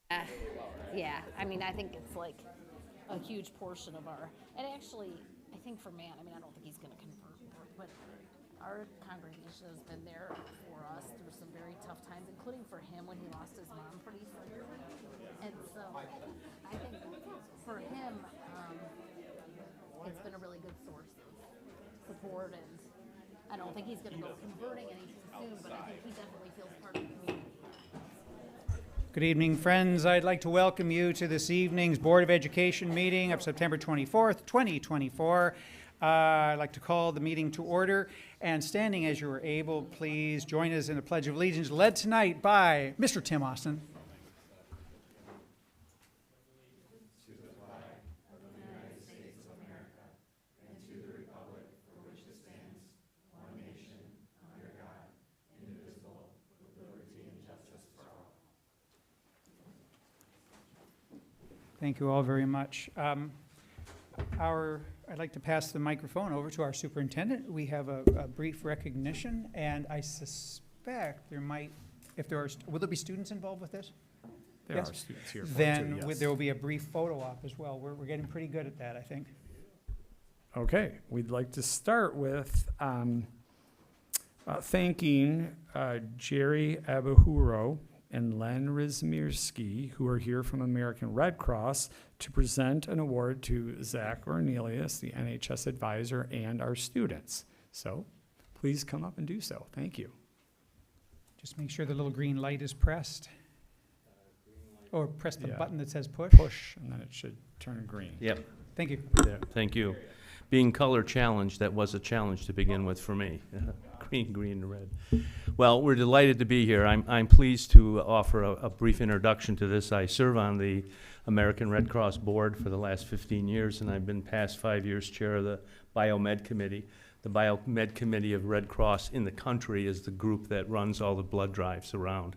Yeah, I mean, I think it's like a huge portion of our, and actually, I think for man, I mean, I don't think he's gonna convert, but our congregation has been there for us through some very tough times, including for him when he lost his mom pretty soon. And so, I think for him, it's been a really good source of support, and I don't think he's gonna go converting anytime soon, but I think he definitely feels part of the community. Good evening, friends. I'd like to welcome you to this evening's Board of Education meeting of September 24th, 2024. I'd like to call the meeting to order, and standing as you are able, please join us in a Pledge of Allegiance led tonight by Mr. Tim Austin. Thank you all very much. I'd like to pass the microphone over to our superintendent. We have a brief recognition, and I suspect there might, if there are, will there be students involved with this? There Yes. are students here. Then yes. there will be a brief photo op as well. We're getting pretty good at that, I think. Okay, we'd like to start with thanking Jerry Abahuro and Len Rizmirski, who are here from American Red Cross, to present an award to Zach Ornelius, the NHS advisor, and our students. So please come up and do so. Thank you. Just make sure the little green light is pressed. Or press the Yeah. button that says push. Push, and then it should turn green. Yep, Thank you. thank you. Being color challenged, that was a challenge to begin with for me. Green, green, and red. Well, we're delighted to be here. I'm pleased to offer a brief introduction to this. I serve on the American Red Cross Board for the last 15 years, and I've been past 5 years chair of the Biomed Committee. The Biomed Committee of Red Cross in the country is the group that runs all the blood drives around.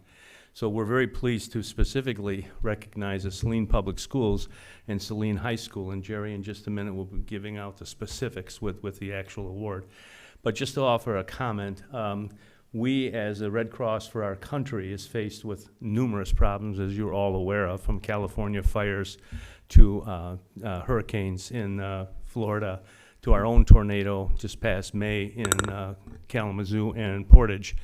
So we're very pleased to specifically recognize the Saline Public Schools and Saline High School, and Jerry in just a minute will be giving out the specifics with the actual award. But just to offer a comment, we as a Red Cross for our country is faced with numerous problems, as you're all aware of, from California fires to hurricanes in Florida, to our own tornado just past May in Kalamazoo and Portage.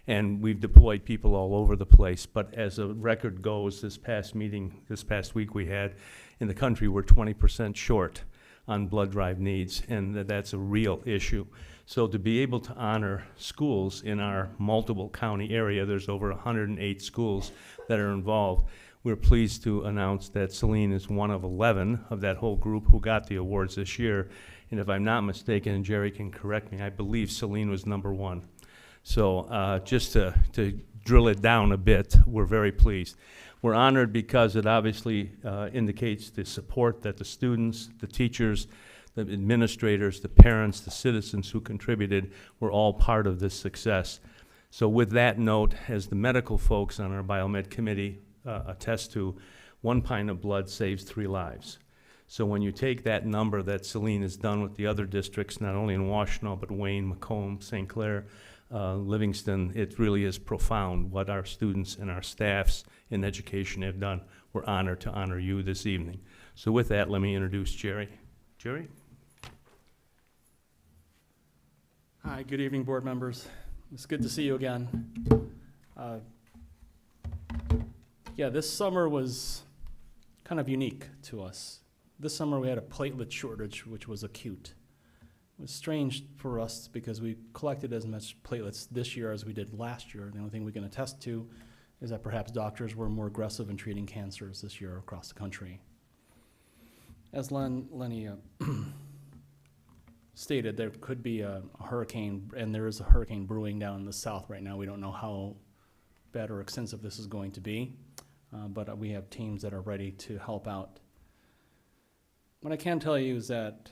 And we've deployed people all over the place. But as a record goes, this past week we had in the country, we're 20% short on blood drive needs, and that's a real issue. So to be able to honor schools in our multiple county area, there's over 108 schools that are involved. We're pleased to announce that Saline is one of 11 of that whole group who got the awards this year. And if I'm not mistaken, and Jerry can correct me, I believe Saline was number 1. So just to drill it down a bit, we're very pleased. We're honored because it obviously indicates the support that the students, the teachers, the administrators, the parents, the citizens who contributed were all part of this success. So with that note, as the medical folks on our Biomed Committee attest to, 1 pint of blood saves 3 lives. So when you take that number that Saline has done with the other districts, not only in Washtenaw, but Wayne, Macomb, St. Clair, Livingston, it really is profound what our students and our staffs in education have done. We're honored to honor you this evening. So with that, let me introduce Jerry. Jerry? Hi, good evening, board members. It's good to see you again. Yeah, this summer was kind of unique to us. This summer we had a platelet shortage, which was acute. It was strange for us because we collected as much platelets this year as we did last year. The only thing we can attest to is that perhaps doctors were more aggressive in treating cancers this year across the country. As Lenny stated, there could be a hurricane, and there is a hurricane brewing down in the south right now. We don't know how bad or extensive this is going to be, but we have teams that are ready to help out. What I can tell you is that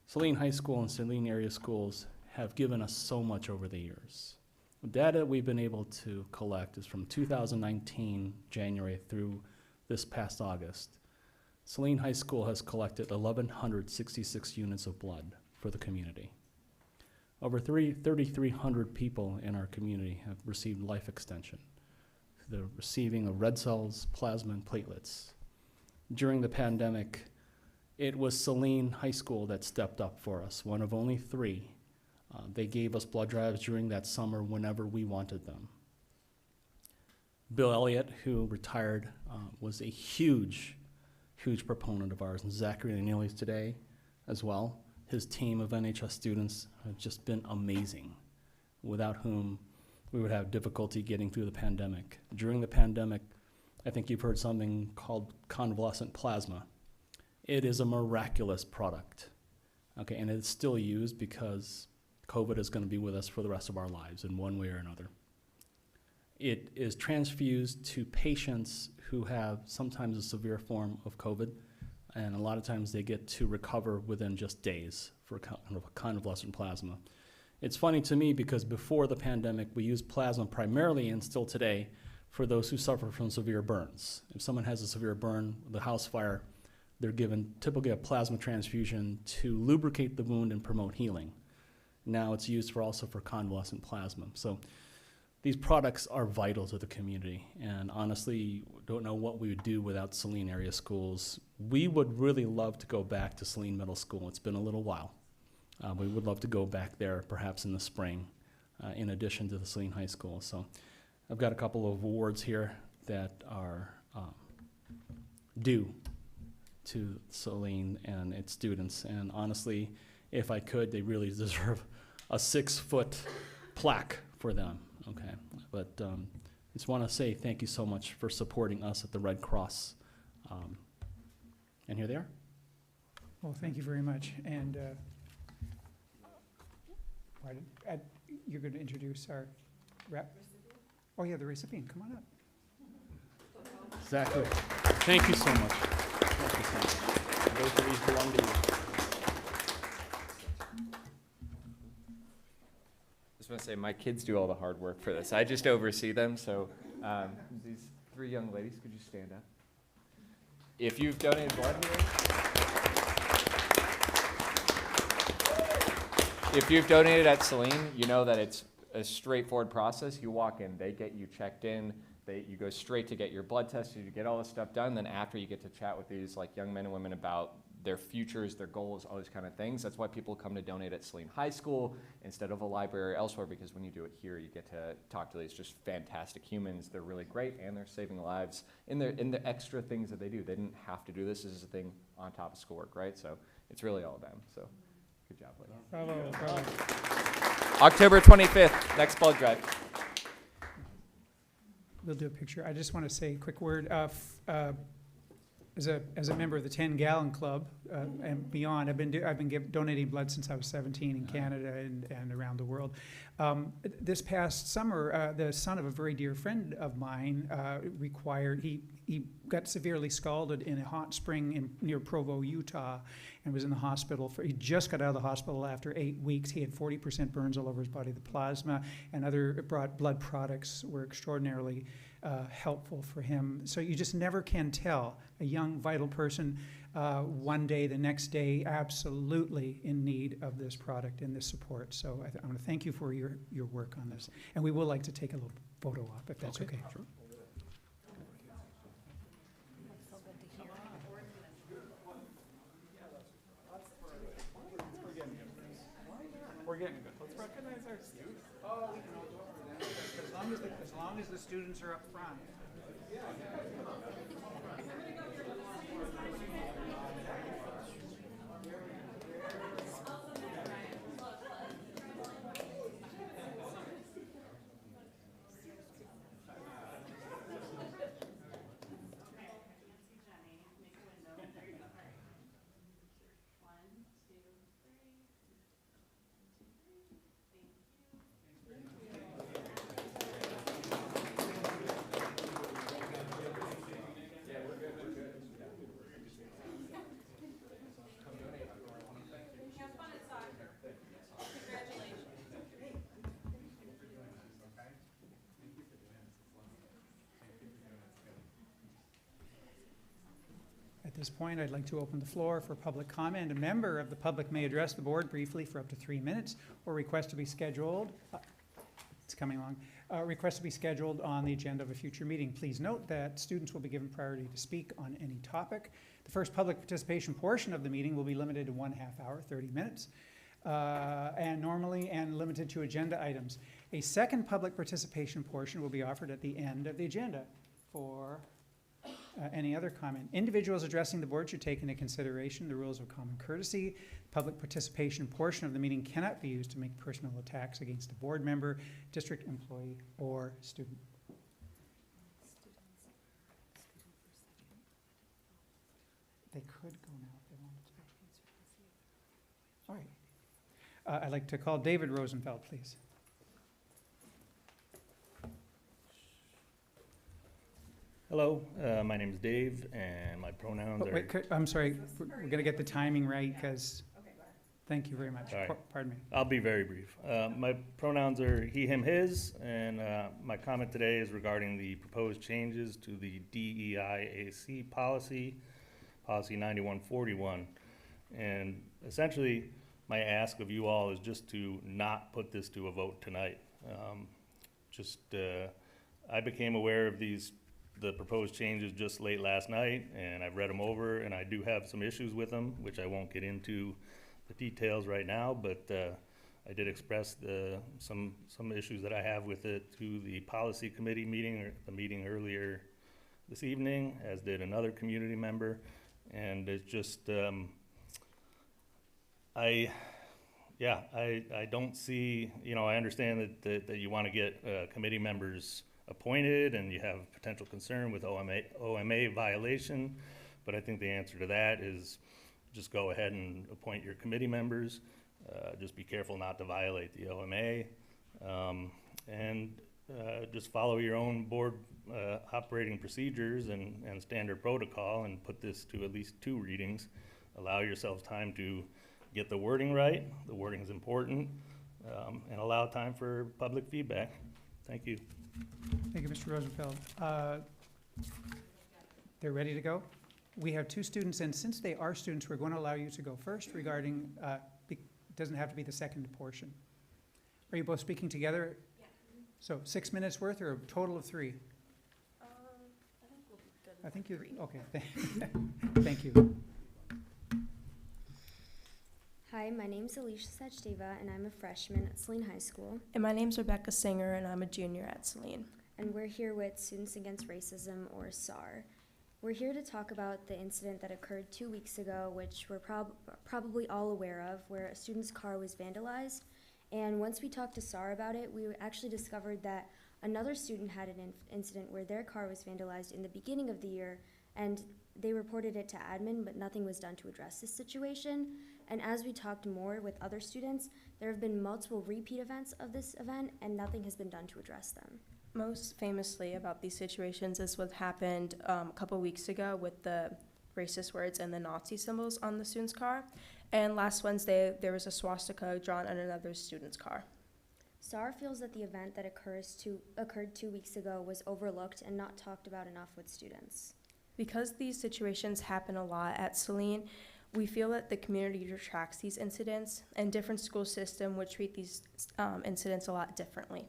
Saline High School and Saline area schools have given us so much over the years. The data we've been able to collect is from 2019, January through this past August. Saline High School has collected 1,166 units of blood for the community. Over 3,300 people in our community have received life extension the receiving of red cells, plasma, and platelets. During the pandemic, it was Saline High School that stepped up for us, one of only 3. They gave us blood drives during that summer whenever we wanted them. Bill Elliott, who retired, was a huge proponent of ours, and Zachary Neely today as well. His team of NHS students have just been amazing, without whom we would have difficulty getting through the pandemic. During the pandemic, I think you've heard something called convalescent plasma. It is a miraculous product, okay, and it's still used because COVID is going to be with us for the rest of our lives in one way or another. It is transfused to patients who have sometimes a severe form of COVID, and a lot of times they get to recover within just days for convalescent plasma. It's funny to me because before the pandemic, we used plasma primarily, and still today, for those who suffer from severe burns. If someone has a severe burn, the house fire, they're given typically a plasma transfusion to lubricate the wound and promote healing. Now it's used also for convalescent plasma. So these products are vital to the community, and honestly, don't know what we would do without Saline area schools. We would really love to go back to Saline Middle School. It's been a little while. We would love to go back there perhaps in the spring, in addition to the Saline High School. So I've got a couple of awards here that are due to Saline and its students, and honestly, if I could, they really deserve a 6-foot plaque for them, okay? But just want to say thank you so much for supporting us at the Red Cross. And here they are. Well, thank you very much. And you're going to introduce our rep? Oh, yeah, the recipient. Come on up. Exactly. Thank you so much. Thank you so much. Those of these belong to you. I just want to say my kids do all the hard work for this. I just oversee them. So these 3 young ladies, could you stand up? If you've donated blood here, if you've donated at Saline, you know that it's a straightforward process. You walk in, they get you checked in, you go straight to get your blood tested, you get all this stuff done. Then after, you get to chat with these like young men and women about their futures, their goals, all these kind of things. That's why people come to donate at Saline High School instead of a library or elsewhere, because when you do it here, you get to talk to these just fantastic humans. They're really great, and they're saving lives in the extra things that they do. They didn't have to do this. This is a thing on top of schoolwork, right? So it's really all them. So good job, ladies. Bravo, bravo. October 25th, next blood drive. We'll do a picture. I just want to say a quick word. As a member of the 10-gallon club and beyond, I've been donating blood since I was 17 in Canada and around the world. This past summer, the son of a very dear friend of mine he got severely scalded in a hot spring near Provo, Utah, and was in the hospital. He just got out of the hospital after 8 weeks. He had 40% burns all over his body. The plasma and other blood products were extraordinarily helpful for him. So you just never can tell. A young, vital person, one day, the next day, absolutely in need of this product and this support. So I want to thank you for your work on this. And we would like to take a little photo op, if that's okay. Sure. We're getting good. Let's recognize our students. Oh, we can all go over that. As long as the students are up front. At this point, I'd like to open the floor for public comment. A member of the public may address the board briefly for up to 3 minutes or request to be scheduled. It's coming along. request to be scheduled on the agenda of a future meeting. Please note that students will be given priority to speak on any topic. The first public participation portion of the meeting will be limited to 1/2 hour, 30 minutes, and limited to agenda items. A second public participation portion will be offered at the end of the agenda for any other comment. Individuals addressing the board should take into consideration the rules of common courtesy. Public participation portion of the meeting cannot be used to make personal attacks against a board member, district employee, or student. They could go now if they wanted to. All right. I'd like to call David Rosenfeld, please. Hello, my name is Dave, and my pronouns Oh, are... wait, I'm sorry, we're going to get the timing right, because, thank you very much. All right. Pardon me. I'll be very brief. My pronouns are he, him, his, and my comment today is regarding the proposed changes to the DEIAC policy, Policy 9141. And essentially, my ask of you all is just to not put this to a vote tonight. I became aware of the proposed changes just late last night, and I've read them over, and I do have some issues with them, which I won't get into the details right now, but I did express some issues that I have with it to the policy committee meeting, or the meeting earlier this evening, as did another community member, and it's just, I don't see, I understand that you want to get committee members appointed and you have potential concern with OMA violation, but I think the answer to that is just go ahead and appoint your committee members. Just be careful not to violate the OMA, and just follow your own board operating procedures and standard protocol, and put this to at least 2 readings. Allow yourselves time to get the wording right. The wording is important, and allow time for public feedback. Thank you. Thank you, Mr. Rosenfeld. They're ready to go? We have 2 students, and since they are students, we're going to allow you to go first regarding, it doesn't have to be the second portion. Are you both speaking together? Yeah. So 6 minutes worth, or a total of 3? I think we'll be good. I think you, okay. Thank you. Hi, my name's Alicia Sachdeva, and I'm a freshman at Saline High School. And my name's Rebecca Singer, and I'm a junior at Saline. And we're here with Students Against Racism, or SAR. We're here to talk about the incident that occurred 2 weeks ago, which we're probably all aware of, where a student's car was vandalized. And once we talked to SAR about it, we actually discovered that another student had an incident where their car was vandalized in the beginning of the year, and they reported it to admin, but nothing was done to address this situation. And as we talked more with other students, there have been multiple repeat events of this event, and nothing has been done to address them. Most famously about these situations is what happened a couple weeks ago with the racist words and the Nazi symbols on the student's car. And last Wednesday, there was a swastika drawn on another student's car. SAR feels that the event that occurred 2 weeks ago was overlooked and not talked about enough with students. Because these situations happen a lot at Saline, we feel that the community retracts these incidents, and different school systems would treat these incidents a lot differently.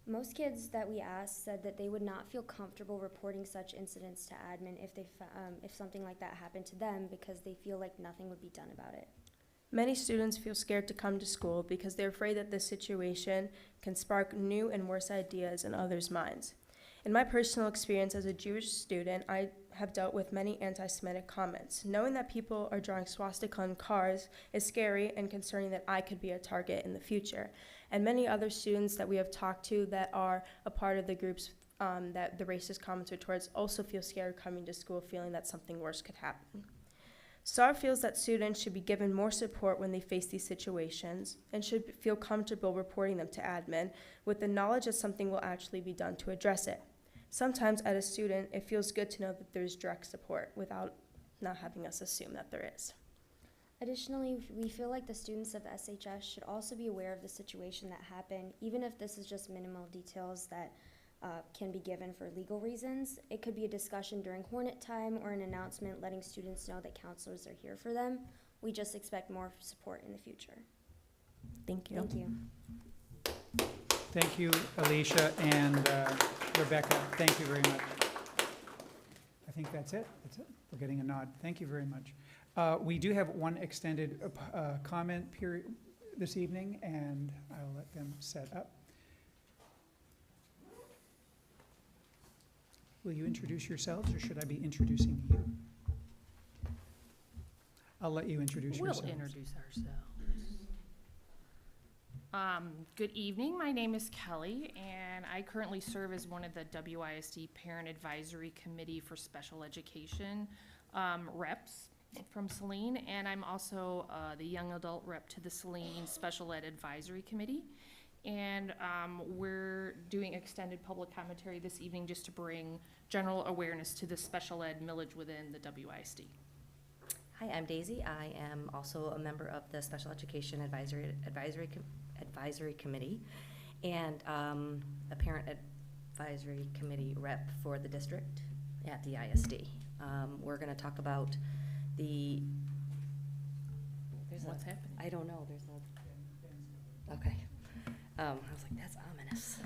Most kids that we asked said that they would not feel comfortable reporting such incidents to admin if something like that happened to them, because they feel like nothing would be done about it. Many students feel scared to come to school because they're afraid that this situation can spark new and worse ideas in others' minds. In my personal experience as a Jewish student, I have dealt with many anti-Semitic comments. Knowing that people are drawing swastika on cars is scary and concerning that I could be a target in the future. And many other students that we have talked to that are a part of the groups that the racist comments are towards also feel scared coming to school, feeling that something worse could happen. SAR feels that students should be given more support when they face these situations and should feel comfortable reporting them to admin with the knowledge that something will actually be done to address it. Sometimes as a student, it feels good to know that there's direct support without not having us assume that there is. Additionally, we feel like the students of SHS should also be aware of the situation that happened, even if this is just minimal details that can be given for legal reasons. It could be a discussion during Hornet time or an announcement letting students know that counselors are here for them. We just expect more support in the future. Thank you. Thank you. Thank you, Alicia and Rebecca. Thank you very much. I think that's it. That's it. We're getting a nod. Thank you very much. We do have one extended comment period this evening, and I'll let them set up. Will you introduce yourselves, or should I be introducing you? I'll let you introduce yourselves. We'll introduce ourselves. Good evening, my name is Kelly, and I currently serve as one of the WISD Parent Advisory Committee for Special Education reps from Saline, and I'm also the young adult rep to the Saline Special Ed Advisory Committee. And we're doing extended public commentary this evening just to bring general awareness to the special ed millage within the WISD. Hi, I'm Daisy. I am also a member of the Special Education Advisory Committee and a Parent Advisory Committee rep for the district at the ISD. We're going to talk about the... What's happening? I don't know. There's a... Okay. I was like, that's ominous.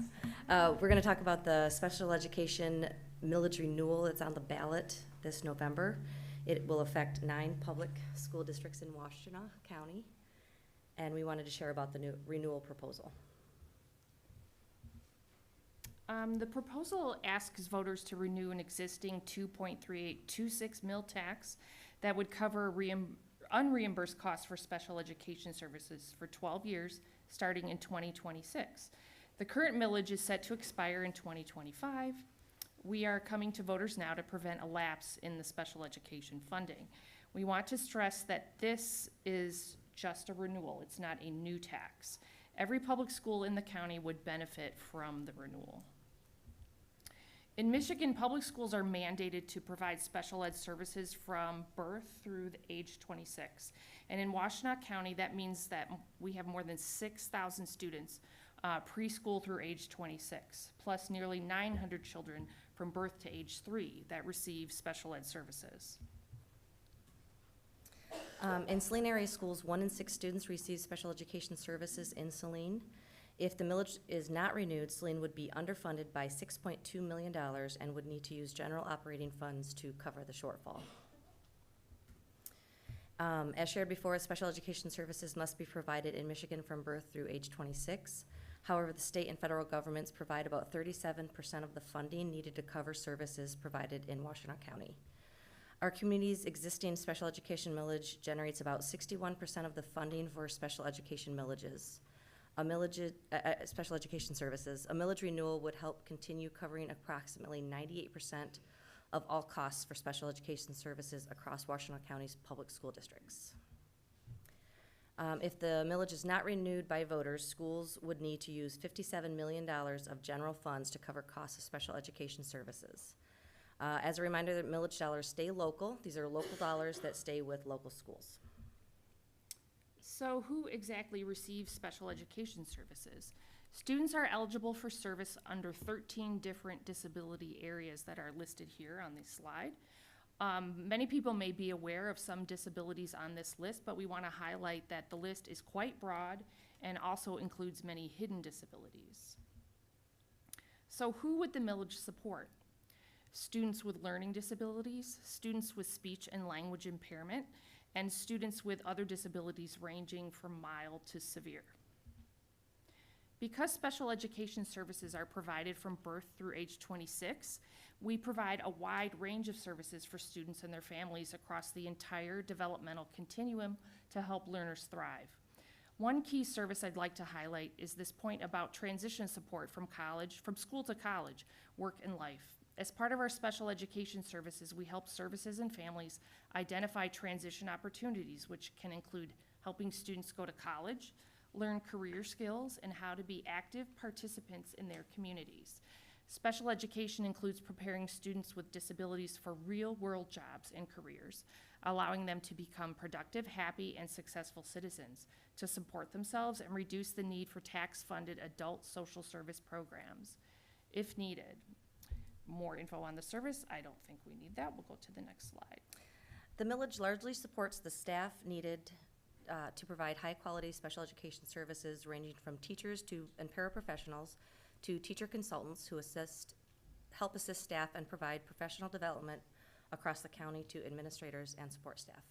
We're going to talk about the special education millage renewal that's on the ballot this November. It will affect 9 public school districts in Washtenaw County, and we wanted to share about the new renewal proposal. The proposal asks voters to renew an existing 2.3826 mill tax that would cover unreimbursed costs for special education services for 12 years, starting in 2026. The current millage is set to expire in 2025. We are coming to voters now to prevent a lapse in the special education funding. We want to stress that this is just a renewal. It's not a new tax. Every public school in the county would benefit from the renewal. In Michigan, public schools are mandated to provide special ed services from birth through the age 26. And in Washtenaw County, that means that we have more than 6,000 students preschool through age 26, plus nearly 900 children from birth to age 3 that receive special ed services. In Saline area schools, 1 in 6 students receive special education services in Saline. If the millage is not renewed, Saline would be underfunded by $6.2 million and would need to use general operating funds to cover the shortfall. As shared before, special education services must be provided in Michigan from birth through age 26. However, the state and federal governments provide about 37% of the funding needed to cover services provided in Washtenaw County. Our community's existing special education millage generates about 61% of the funding for special education millages. Special education services. A millage renewal would help continue covering approximately 98% of all costs for special education services across Washtenaw County's public school districts. If the millage is not renewed by voters, schools would need to use $57 million of general funds to cover costs of special education services. As a reminder, that millage dollars stay local. These are local dollars that stay with local schools. So who exactly receives special education services? Students are eligible for service under 13 different disability areas that are listed here on this slide. Many people may be aware of some disabilities on this list, but we want to highlight that the list is quite broad and also includes many hidden disabilities. So who would the millage support? Students with learning disabilities, students with speech and language impairment, and students with other disabilities ranging from mild to severe. Because special education services are provided from birth through age 26, we provide a wide range of services for students and their families across the entire developmental continuum to help learners thrive. One key service I'd like to highlight is this point about transition support from school to college, work and life. As part of our special education services, we help services and families identify transition opportunities, which can include helping students go to college, learn career skills, and how to be active participants in their communities. Special education includes preparing students with disabilities for real-world jobs and careers, allowing them to become productive, happy, and successful citizens, to support themselves and reduce the need for tax-funded adult social service programs, if needed. More info on the service, I don't think we need that. We'll go to the next slide. The millage largely supports the staff needed to provide high-quality special education services ranging from teachers and paraprofessionals to teacher consultants who help assist staff and provide professional development across the county to administrators and support staff.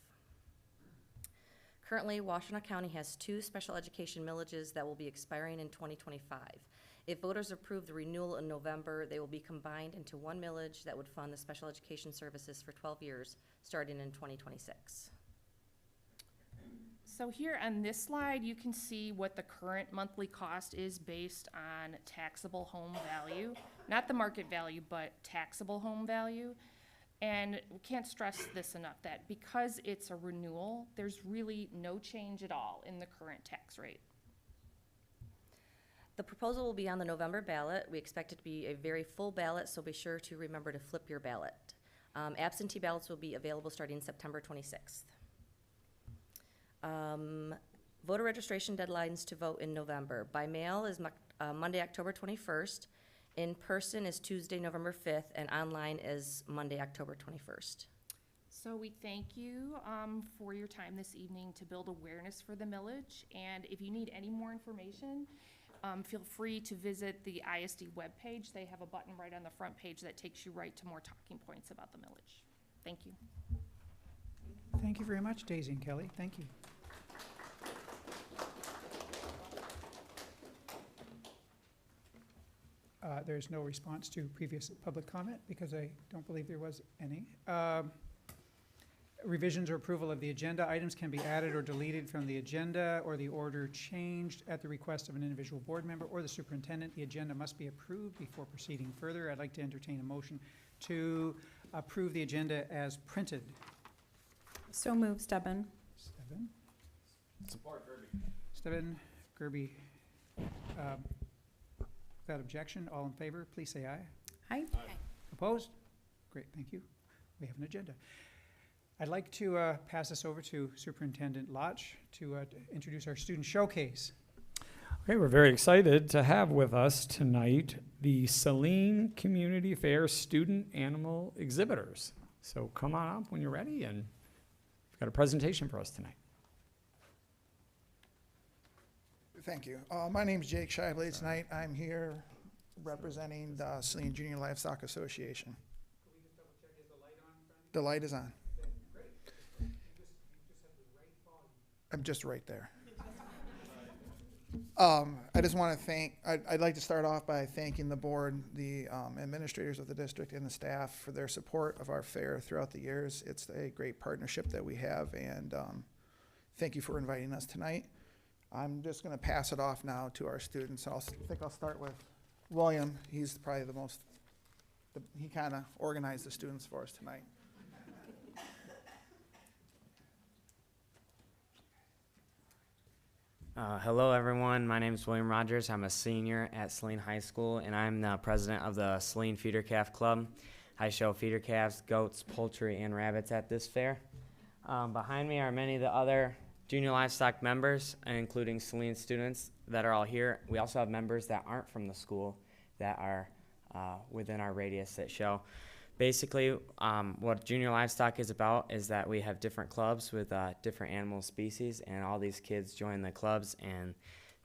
Currently, Washtenaw County has 2 special education millages that will be expiring in 2025. If voters approve the renewal in November, they will be combined into 1 millage that would fund the special education services for 12 years, starting in 2026. So here on this slide, you can see what the current monthly cost is based on taxable home value. Not the market value, but taxable home value. And we can't stress this enough, that because it's a renewal, there's really no change at all in the current tax rate. The proposal will be on the November ballot. We expect it to be a very full ballot, so be sure to remember to flip your ballot. Absentee ballots will be available starting September 26th. Voter registration deadlines to vote in November. By mail is Monday, October 21st. In person is Tuesday, November 5th, and online is Monday, October 21st. So we thank you for your time this evening to build awareness for the millage. And if you need any more information, feel free to visit the ISD webpage. They have a button right on the front page that takes you right to more talking points about the millage. Thank you. Thank you very much, Daisy and Kelly. Thank you. There's no response to previous public comment because I don't believe there was any. Revisions or approval of the agenda items can be added or deleted from the agenda or the order changed at the request of an individual board member or the superintendent. The agenda must be approved before proceeding further. I'd like to entertain a motion to approve the agenda as printed. So move, Stebbin. Stebbin. Support Kirby. Stebbin, Gerby. Without objection, all in favor, please say aye. Aye. Opposed? Great, thank you. We have an agenda. I'd like to pass this over to Superintendent Lotch to introduce our student showcase. Okay, we're very excited to have with us tonight the Saline Community Fair Student Animal Exhibitors. So come on up when you're ready, and we've got a presentation for us tonight. Thank you. My name is Jake Shibley. Tonight I'm here representing the Saline Junior Livestock Association. Can we just double check, is the light on in front of you? The light is on. Great. You just have the right volume. I'm just right there. I just want to thank, I'd like to start off by thanking the board, the administrators of the district and the staff for their support of our fair throughout the years. It's a great partnership that we have, and thank you for inviting us tonight. I'm just going to pass it off now to our students. I think I'll start with William. He's probably he kind of organized the students for us tonight. Hello everyone, my name is William Rogers. I'm a senior at Saline High School, and I'm the president of the Saline Feeder Calf Club. I show feeder calves, goats, poultry, and rabbits at this fair. Behind me are many of the other junior livestock members, including Saline students that are all here. We also have members that aren't from the school that are within our radius that show. Basically, what junior livestock is about is that we have different clubs with different animal species, and all these kids join the clubs and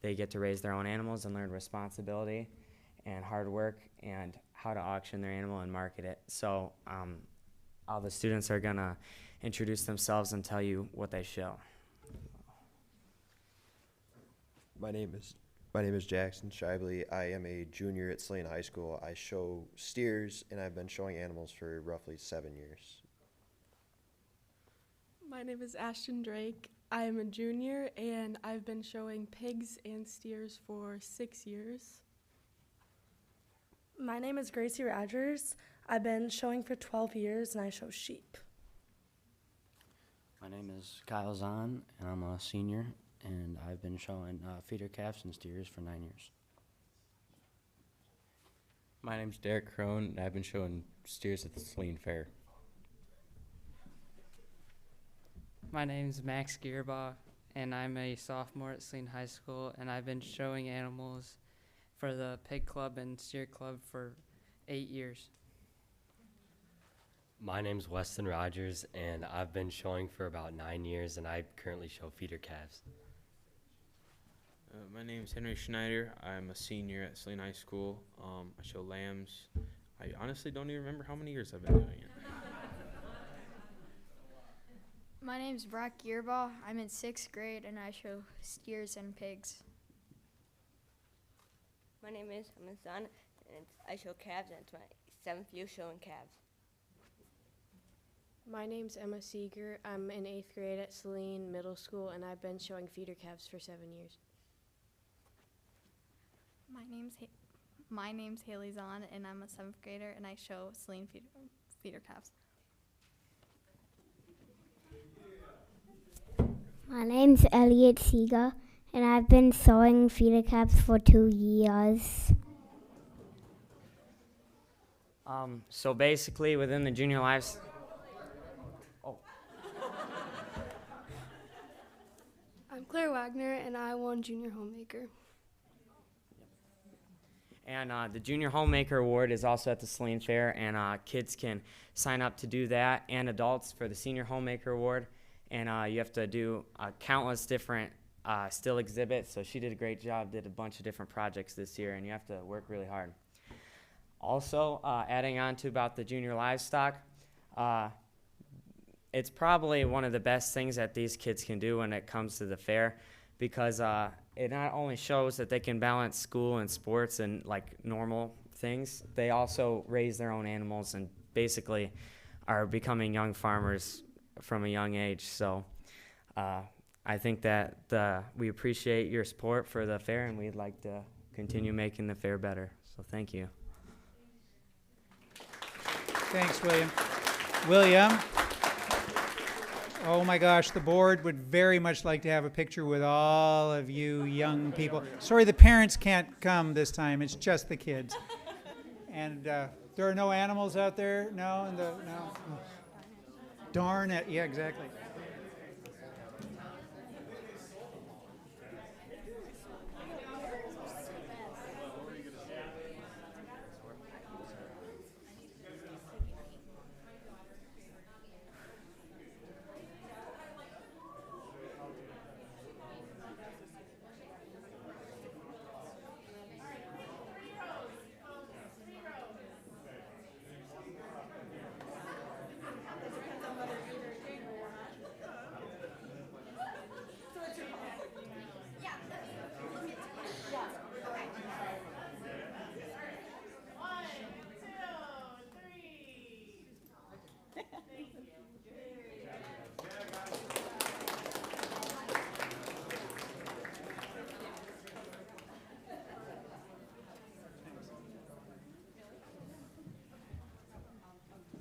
they get to raise their own animals and learn responsibility and hard work and how to auction their animal and market it. So all the students are gonna introduce themselves and tell you what they show. My name is Jackson Shibley. I am a junior at Saline High School. I show steers, and I've been showing animals for roughly 7 years. My name is Ashton Drake. I am a junior, and I've been showing pigs and steers for 6 years. My name is Gracie Rogers. I've been showing for 12 years, and I show sheep. My name is Kyle Zahn, and I'm a senior, and I've been showing feeder calves and steers for 9 years. My name's Derek Crone, and I've been showing steers at the Saline Fair. My name's Max Gearbaugh, and I'm a sophomore at Saline High School, and I've been showing animals for the pig club and steer club for 8 years. My name's Weston Rogers, and I've been showing for about 9 years, and I currently show feeder calves. My name's Henry Schneider. I'm a senior at Saline High School. I show lambs. I honestly don't even remember how many years I've been doing it. My name's Brock Gearbaugh. I'm in 6th grade, and I show steers and pigs. My name is Amazon, and I show calves, and it's my 7th year showing calves. My name's Emma Seeger. I'm in 8th grade at Saline Middle School, and I've been showing feeder calves for 7 years. My name's Haley Zahn, and I'm a 7th grader, and I show Saline feeder calves. My name's Elliot Seeger, and I've been sewing feeder calves for 2 years. So basically, within the junior lives. I'm Claire Wagner, and I won Junior Homemaker. And the Junior Homemaker Award is also at the Saline Fair, and kids can sign up to do that, and adults for the Senior Homemaker Award. And you have to do countless different still exhibits. So she did a great job, did a bunch of different projects this year, and you have to work really hard. Also, adding on to about the junior livestock, it's probably one of the best things that these kids can do when it comes to the fair, because it not only shows that they can balance school and sports and like normal things, they also raise their own animals and basically are becoming young farmers from a young age. So I think that we appreciate your support for the fair, and we'd like to continue making the fair better. So thank you. Thanks, William. William? Oh my gosh, the board would very much like to have a picture with all of you young people. Sorry, the parents can't come this time. It's just the kids. And there are no animals out there? No? No? Darn it. Yeah, exactly.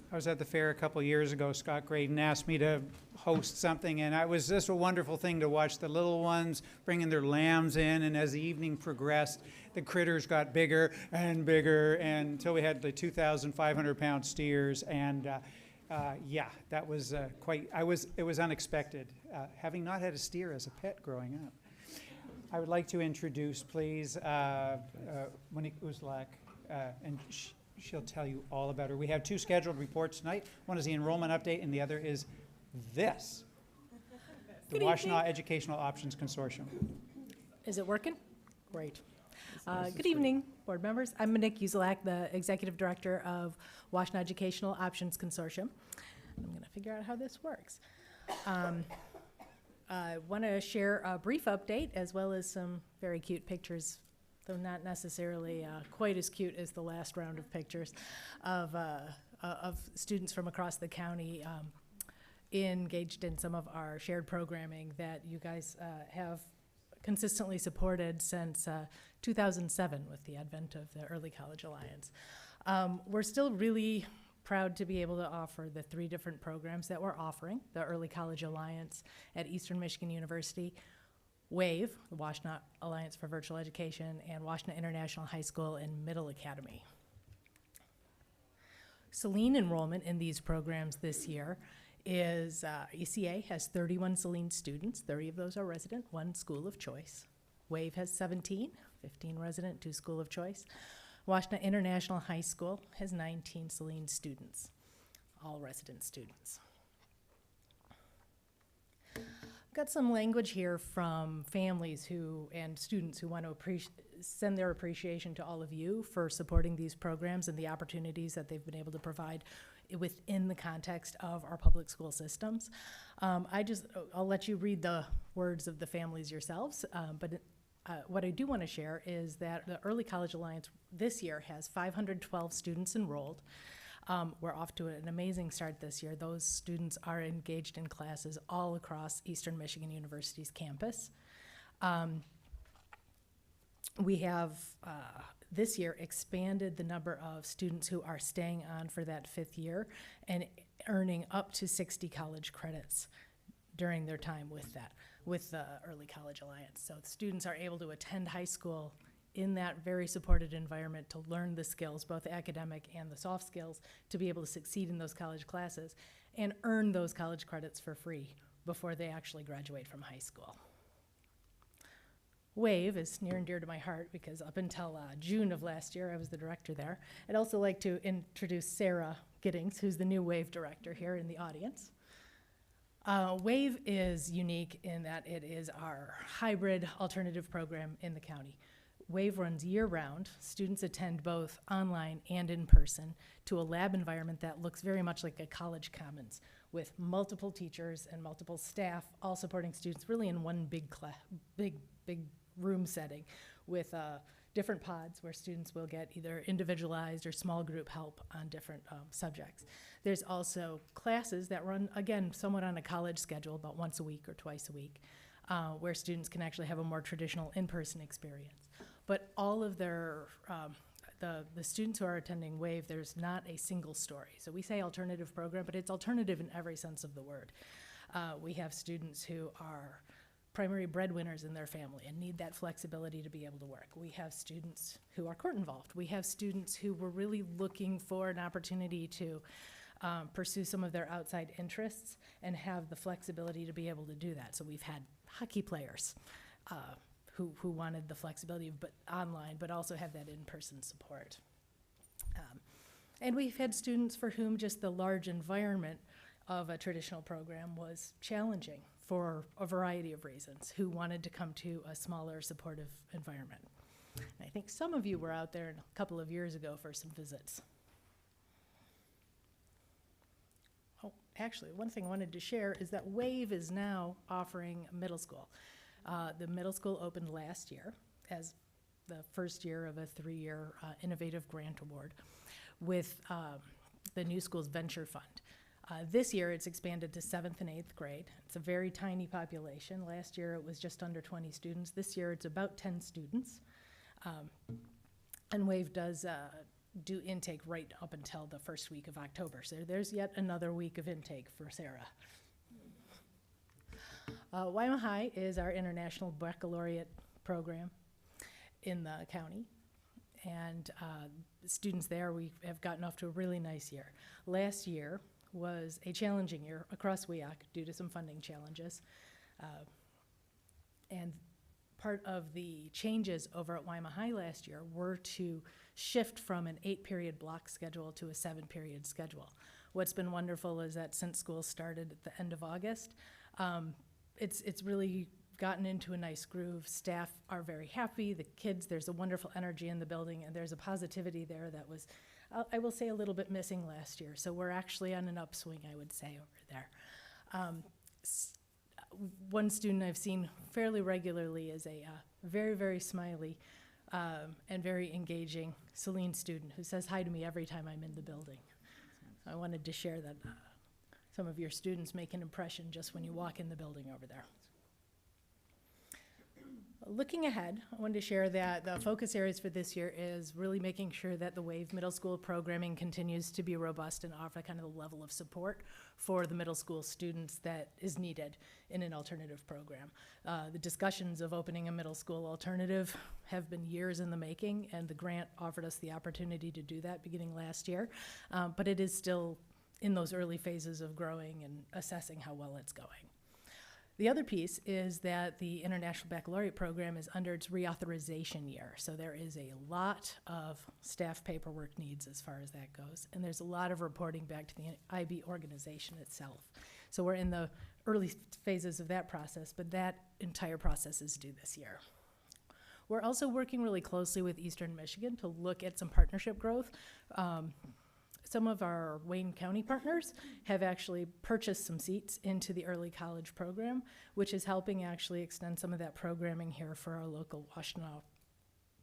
I was at the fair a couple years ago. Scott Graydon asked me to host something, and it was just a wonderful thing to watch the little ones bringing their lambs in, and as the evening progressed, the critters got bigger and bigger, and until we had the 2,500-pound steers, and yeah, that was it was unexpected, having not had a steer as a pet growing up. I would like to introduce, please, Monique Uzlak, and she'll tell you all about her. We have two scheduled reports tonight. One is the enrollment update, and the other is this, the Washtenaw Educational Options Consortium. Is it working? Great. Good evening, board members. I'm Monique Uzlak, the Executive Director of Washtenaw Educational Options Consortium. I'm going to figure out how this works. I want to share a brief update as well as some very cute pictures, though not necessarily quite as cute as the last round of pictures of students from across the county engaged in some of our shared programming that you guys have consistently supported since 2007 with the advent of the Early College Alliance. We're still really proud to be able to offer the 3 different programs that we're offering: the Early College Alliance at Eastern Michigan University, WAVE, the Washtenaw Alliance for Virtual Education, and Washtenaw International High School and Middle Academy. Saline enrollment in these programs this year is, ECA has 31 Saline students, 30 of those are resident, 1 school of choice. WAVE has 17, 15 resident, 2 school of choice. Washtenaw International High School has 19 Saline students. all resident students. Got some language here from families and students who want to send their appreciation to all of you for supporting these programs and the opportunities that they've been able to provide within the context of our public school systems. I'll let you read the words of the families yourselves, but what I do want to share is that the Early College Alliance this year has 512 students enrolled. We're off to an amazing start this year. Those students are engaged in classes all across Eastern Michigan University's campus. We have this year expanded the number of students who are staying on for that 5th year and earning up to 60 college credits during their time with the Early College Alliance. So the students are able to attend high school in that very supported environment to learn the skills, both academic and the soft skills, to be able to succeed in those college classes and earn those college credits for free before they actually graduate from high school. WAVE is near and dear to my heart because up until June of last year, I was the director there. I'd also like to introduce Sarah Giddings, who's the new WAVE director here in the audience. WAVE is unique in that it is our hybrid alternative program in the county. WAVE runs year-round. Students attend both online and in person to a lab environment that looks very much like a college commons with multiple teachers and multiple staff all supporting students really in one big room setting with different pods where students will get either individualized or small group help on different subjects. There's also classes that run, again, somewhat on a college schedule, about once a week or twice a week, where students can actually have a more traditional in-person experience. But all of their, the students who are attending WAVE, there's not a single story. So we say alternative program, but it's alternative in every sense of the word. We have students who are primary breadwinners in their family and need that flexibility to be able to work. We have students who are court involved. We have students who were really looking for an opportunity to pursue some of their outside interests and have the flexibility to be able to do that. So we've had hockey players who wanted the flexibility but online, but also have that in-person support. And we've had students for whom just the large environment of a traditional program was challenging for a variety of reasons, who wanted to come to a smaller supportive environment. And I think some of you were out there a couple of years ago for some visits. Oh, actually, one thing I wanted to share is that WAVE is now offering middle school. The middle school opened last year as the first year of a 3-year innovative grant award with the New Schools Venture Fund. This year it's expanded to 7th and 8th grade. It's a very tiny population. Last year it was just under 20 students. This year it's about 10 students. And WAVE does do intake right up until the first week of October. So there's yet another week of intake for Sarah. Waima High is our International Baccalaureate program in the county. And students there, we have gotten off to a really nice year. Last year was a challenging year across WEOC due to some funding challenges. And part of the changes over at Waima High last year were to shift from an 8-period block schedule to a 7-period schedule. What's been wonderful is that since school started at the end of August, it's really gotten into a nice groove. Staff are very happy. The kids, there's a wonderful energy in the building, and there's a positivity there that was, I will say, a little bit missing last year. So we're actually on an upswing, I would say, over there. One student I've seen fairly regularly is a very, very smiley and very engaging Saline student who says hi to me every time I'm in the building. I wanted to share that some of your students make an impression just when you walk in the building over there. Looking ahead, I wanted to share that the focus areas for this year is really making sure that the WAVE middle school programming continues to be robust and offer kind of the level of support for the middle school students that is needed in an alternative program. The discussions of opening a middle school alternative have been years in the making, and the grant offered us the opportunity to do that beginning last year, but it is still in those early phases of growing and assessing how well it's going. The other piece is that the International Baccalaureate program is under its reauthorization year. So there is a lot of staff paperwork needs as far as that goes. And there's a lot of reporting back to the IB organization itself. So we're in the early phases of that process, but that entire process is due this year. We're also working really closely with Eastern Michigan to look at some partnership growth. Some of our Wayne County partners have actually purchased some seats into the early college program, which is helping actually extend some of that programming here for our local Washtenaw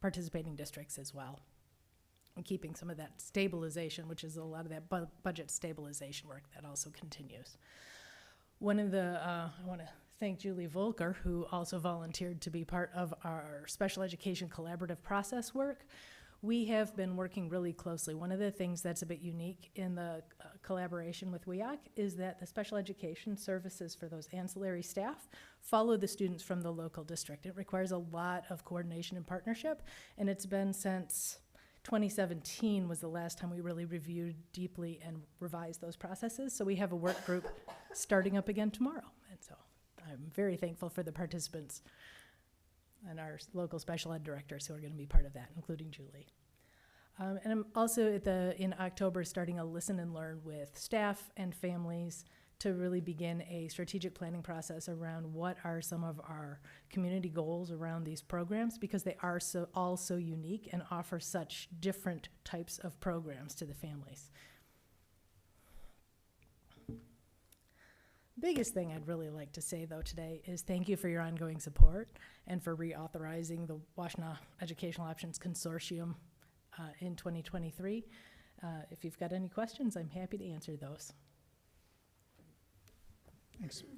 participating districts as well. And keeping some of that stabilization, which is a lot of that budget stabilization work that also continues. One of the, I want to thank Julie Volker, who also volunteered to be part of our special education collaborative process work. We have been working really closely. One of the things that's a bit unique in the collaboration with WEOC is that the special education services for those ancillary staff follow the students from the local district. It requires a lot of coordination and partnership, and it's been since 2017 was the last time we really reviewed deeply and revised those processes. So we have a work group starting up again tomorrow. And so I'm very thankful for the participants and our local special ed directors who are going to be part of that, including Julie. And I'm also in October starting a listen and learn with staff and families to really begin a strategic planning process around what are some of our community goals around these programs, because they are all so unique and offer such different types of programs to the families. Biggest thing I'd really like to say, though, today is thank you for your ongoing support and for reauthorizing the Washtenaw Educational Options Consortium in 2023. If you've got any questions, I'm happy to answer those.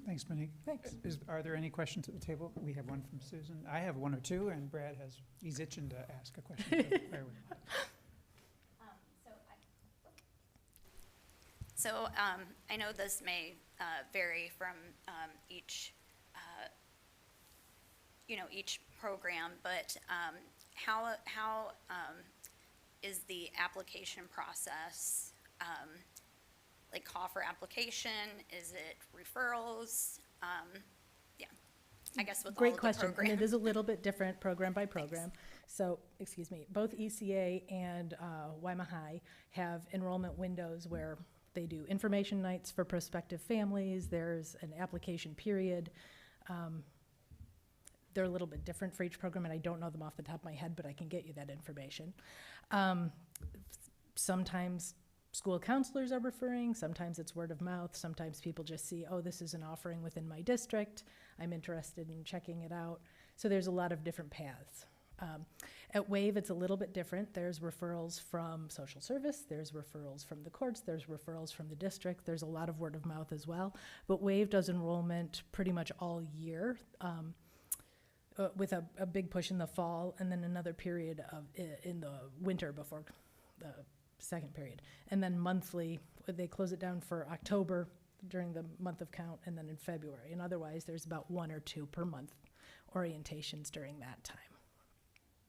Thanks, Monique. Thanks. Are there any questions at the table? We have one from Susan. I have one or two, and Brad he's itching to ask a question. So bear with me. So I know this may vary from each program, but how is the application process? Like call for application? Is it referrals? Yeah, I guess with Great all of question, the programs. and it is a little bit different program by program. So, excuse me, both ECA and Wyma High have enrollment windows where they do information nights for prospective families. There's an application period. They're a little bit different for each program, and I don't know them off the top of my head, but I can get you that information. Sometimes school counselors are referring, sometimes it's word of mouth, sometimes people just see, oh, this is an offering within my district, I'm interested in checking it out. So there's a lot of different paths. At WAVE, it's a little bit different. There's referrals from social service, there's referrals from the courts, there's referrals from the district, there's a lot of word of mouth as well. But WAVE does enrollment pretty much all year, with a big push in the fall and then another period in the winter before the second period. And then monthly, they close it down for October during the month of count, and then in February. And otherwise, there's about 1 or 2 per month orientations during that time.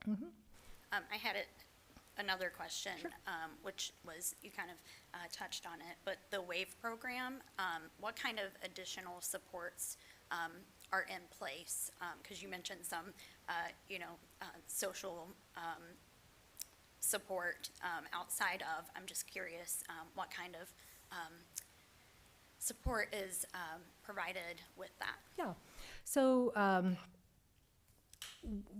Mm-hmm. I had another question, sure. Which was, you kind of touched on it, but the WAVE program, what kind of additional supports are in place? Because you mentioned some, social support outside of. I'm just curious what kind of support is provided with that. Yeah. So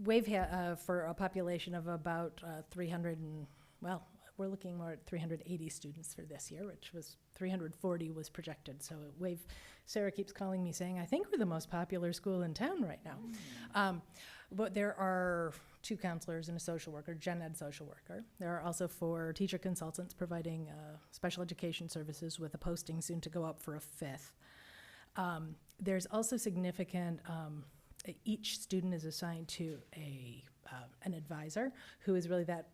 WAVE for a population of about 300 and, well, we're looking more at 380 students for this year, which was 340 was projected. So WAVE, Sarah keeps calling me saying, I think we're the most popular school in town right now. But there are 2 counselors and a social worker, gen ed social worker. There are also 4 teacher consultants providing special education services with a posting soon to go up for a 5th. There's also significant, each student is assigned to an advisor who is really that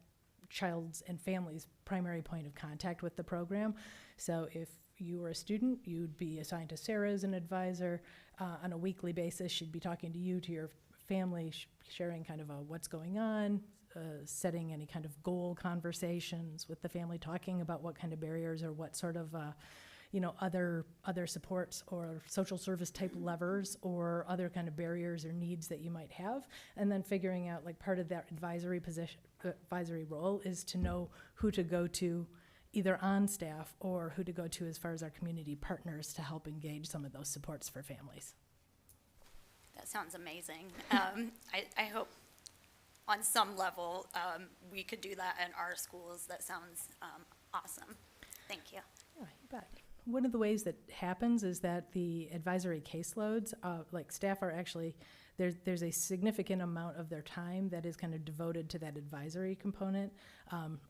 child's and family's primary point of contact with the program. So if you were a student, you'd be assigned to Sarah as an advisor. On a weekly basis, she'd be talking to you, to your family, sharing kind of what's going on, setting any kind of goal conversations with the family, talking about what kind of barriers or what sort of other supports or social service type levers or other kind of barriers or needs that you might have, and then figuring out, like, part of that advisory role is to know who to go to either on staff or who to go to as far as our community partners to help engage some of those supports for families. That sounds amazing. I hope on some level we could do that in our schools. That sounds awesome. Thank you. Yeah, you bet. One of the ways that happens is that the advisory caseloads, like staff are actually, there's a significant amount of their time that is kind of devoted to that advisory component.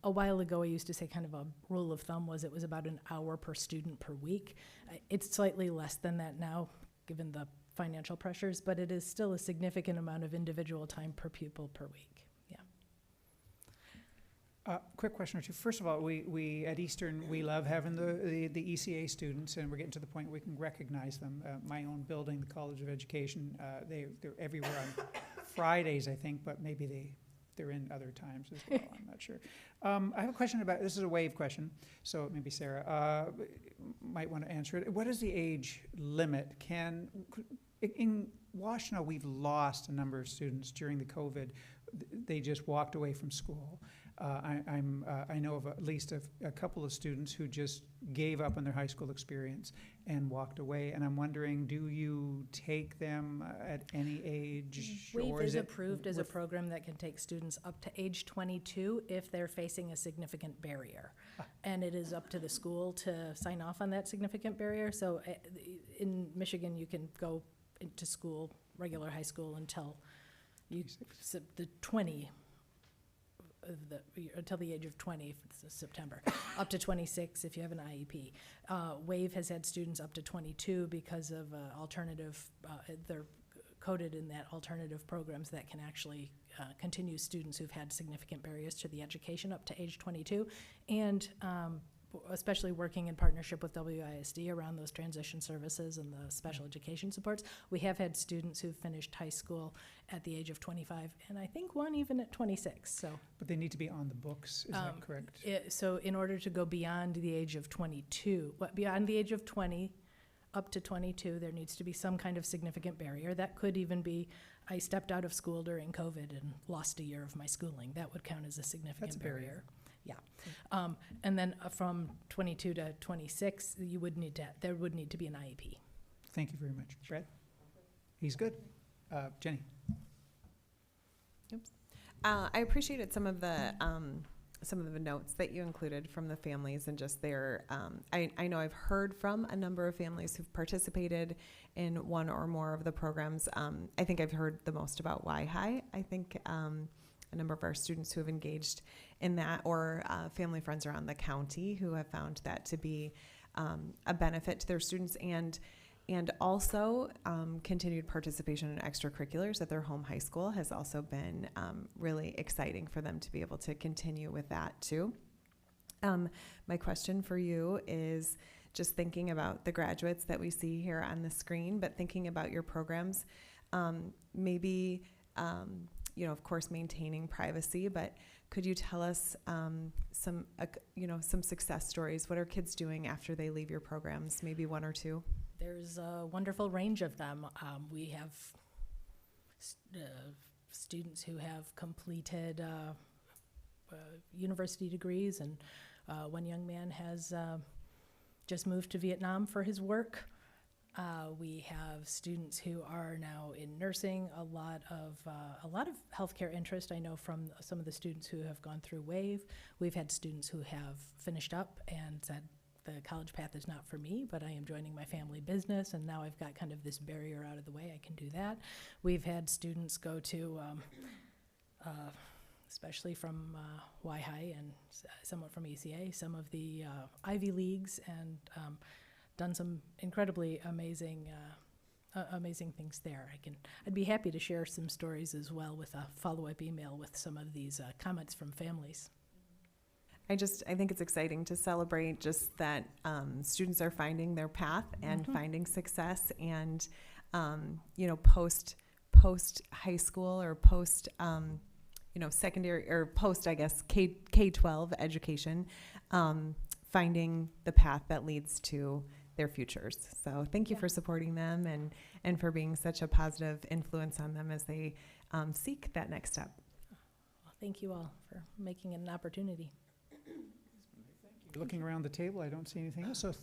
A while ago, I used to say kind of a rule of thumb was it was about an hour per student per week. It's slightly less than that now, given the financial pressures, but it is still a significant amount of individual time per pupil per week. Quick question or two. First of all, we at Eastern, we love having the ECA students, and we're getting to the point where we can recognize them. My own building, the College of Education, they're everywhere on Fridays, I think, but maybe they're in other times as well. I'm not sure. I have a question about, this is a wave question, so maybe Sarah might want to answer it. What is the age limit? In Washtenaw, we've lost a number of students during the COVID. They just walked away from school. I know of at least a couple of students who just gave up on their high school experience and walked away. And I'm wondering, do you take them at any age? WAVE is approved as a program that can take students up to age 22 if they're facing a significant barrier. And it is up to the school to sign off on that significant barrier. So in Michigan, you can go into school, regular high school, until until the age of 20, September, up to 26 if you have an IEP. WAVE has had students up to 22 because of alternative, they're coded in that alternative programs that can actually continue students who've had significant barriers to the education up to age 22, and especially working in partnership with WISD around those transition services and the special education supports. We have had students who've finished high school at the age of 25, and I think one even at 26. So, but they need to be on the books, is that correct? So in order to go beyond the age of 22, beyond the age of 20, up to 22, there needs to be some kind of significant barrier. That could even be, I stepped out of school during COVID and lost a year of my schooling. That would count as a significant barrier. Yeah. And then from 22 to 26, there would need to be an IEP. Thank you very much. Brad? He's good. Jenny? Oops. I appreciated some of the notes that you included from the families and just their, I know I've heard from a number of families who've participated in one or more of the programs. I think I've heard the most about Y-High. I think a number of our students who have engaged in that, or family friends around the county who have found that to be a benefit to their students, and also continued participation in extracurriculars at their home high school has also been really exciting for them to be able to continue with that too. My question for you is just thinking about the graduates that we see here on the screen, but thinking about your programs, maybe of course, maintaining privacy, but could you tell us some success stories? What are kids doing after they leave your programs? Maybe one or two. There's a wonderful range of them. We have students who have completed university degrees, and one young man has just moved to Vietnam for his work. We have students who are now in nursing, a lot of healthcare interest. I know from some of the students who have gone through WAVE. We've had students who have finished up and said, the college path is not for me, but I am joining my family business, and now I've got kind of this barrier out of the way, I can do that. We've had students go to, especially from Y-High and somewhat from ECA, some of the Ivy Leagues, and done some incredibly amazing things there. I'd be happy to share some stories as well with a follow-up email with some of these comments from families. I think it's exciting to celebrate just that students are finding their path and finding success, and post high school or post secondary or post, I guess, K-12 education, finding the path that leads to their futures. So thank you for supporting them and for being such a positive influence on them as they seek that next step. Well, thank you all for making it an opportunity. Looking around the table, I don't see anything else. So,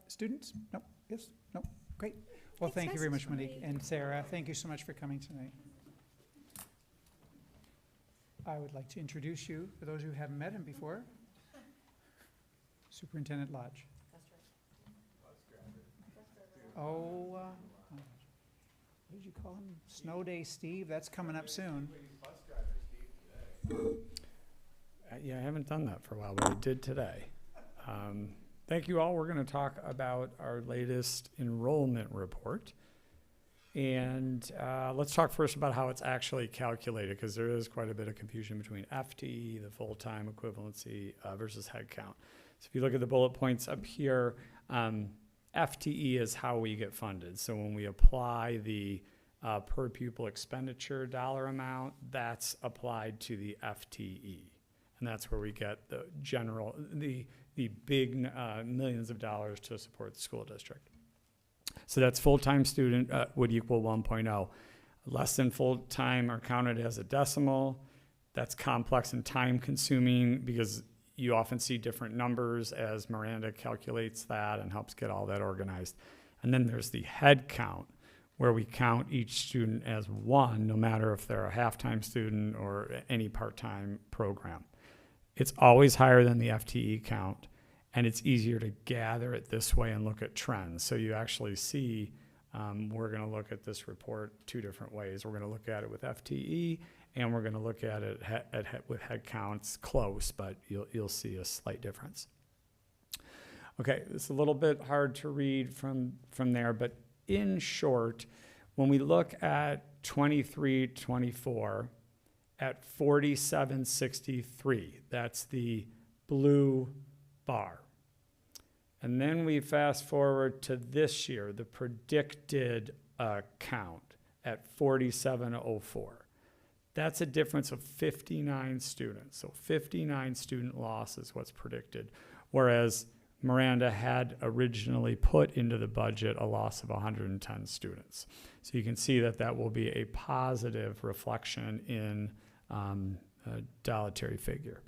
students? No? Yes? No? Great. Well, Thanks, thank you guys. very much, Monique. And Sarah, thank you so much for coming tonight. I would like to introduce you, for those who haven't met him before, Superintendent Lodge. Oh, what did you call him? Snow Day Steve? That's coming up soon. Yeah, I haven't done that for a while, but I did today. Thank you all. We're going to talk about our latest enrollment report. And let's talk first about how it's actually calculated, because there is quite a bit of confusion between FTE, the full-time equivalency, versus headcount. So if you look at the bullet points up here, FTE is how we get funded. So when we apply the per pupil expenditure dollar amount, that's applied to the FTE. And that's where we get the general, the big millions of dollars to support the school district. So that's full-time student would equal 1.0. Less than full-time are counted as a decimal. That's complex and time-consuming because you often see different numbers as Miranda calculates that and helps get all that organized. And then there's the head count, where we count each student as one, no matter if they're a half-time student or any part-time program. It's always higher than the FTE count, and it's easier to gather it this way and look at trends. So you actually see, we're going to look at this report two different ways. We're going to look at it with FTE, and we're going to look at it with head counts close, but you'll see a slight difference. Okay, it's a little bit hard to read from there, but in short, when we look at 23-24, at 4763, that's the blue bar. And then we fast forward to this year, the predicted count at 4704. That's a difference of 59 students. So 59 student loss is what's predicted, whereas Miranda had originally put into the budget a loss of 110 students. So you can see that that will be a positive reflection in a dietary figure.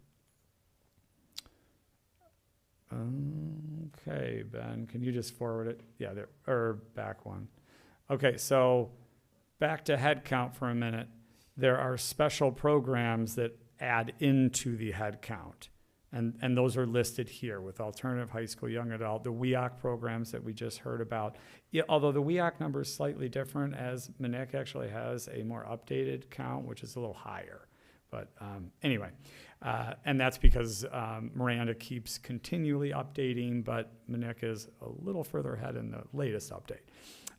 Okay, Ben, can you just forward it? Yeah, there, or back one. Okay, so back to head count for a minute. There are special programs that add into the head count. And those are listed here with alternative high school, young adult, the WEOC programs that we just heard about. Yeah, although the WEOC number is slightly different, as Manic actually has a more updated count, which is a little higher. But anyway, and that's because Miranda keeps continually updating, but Manic is a little further ahead in the latest update.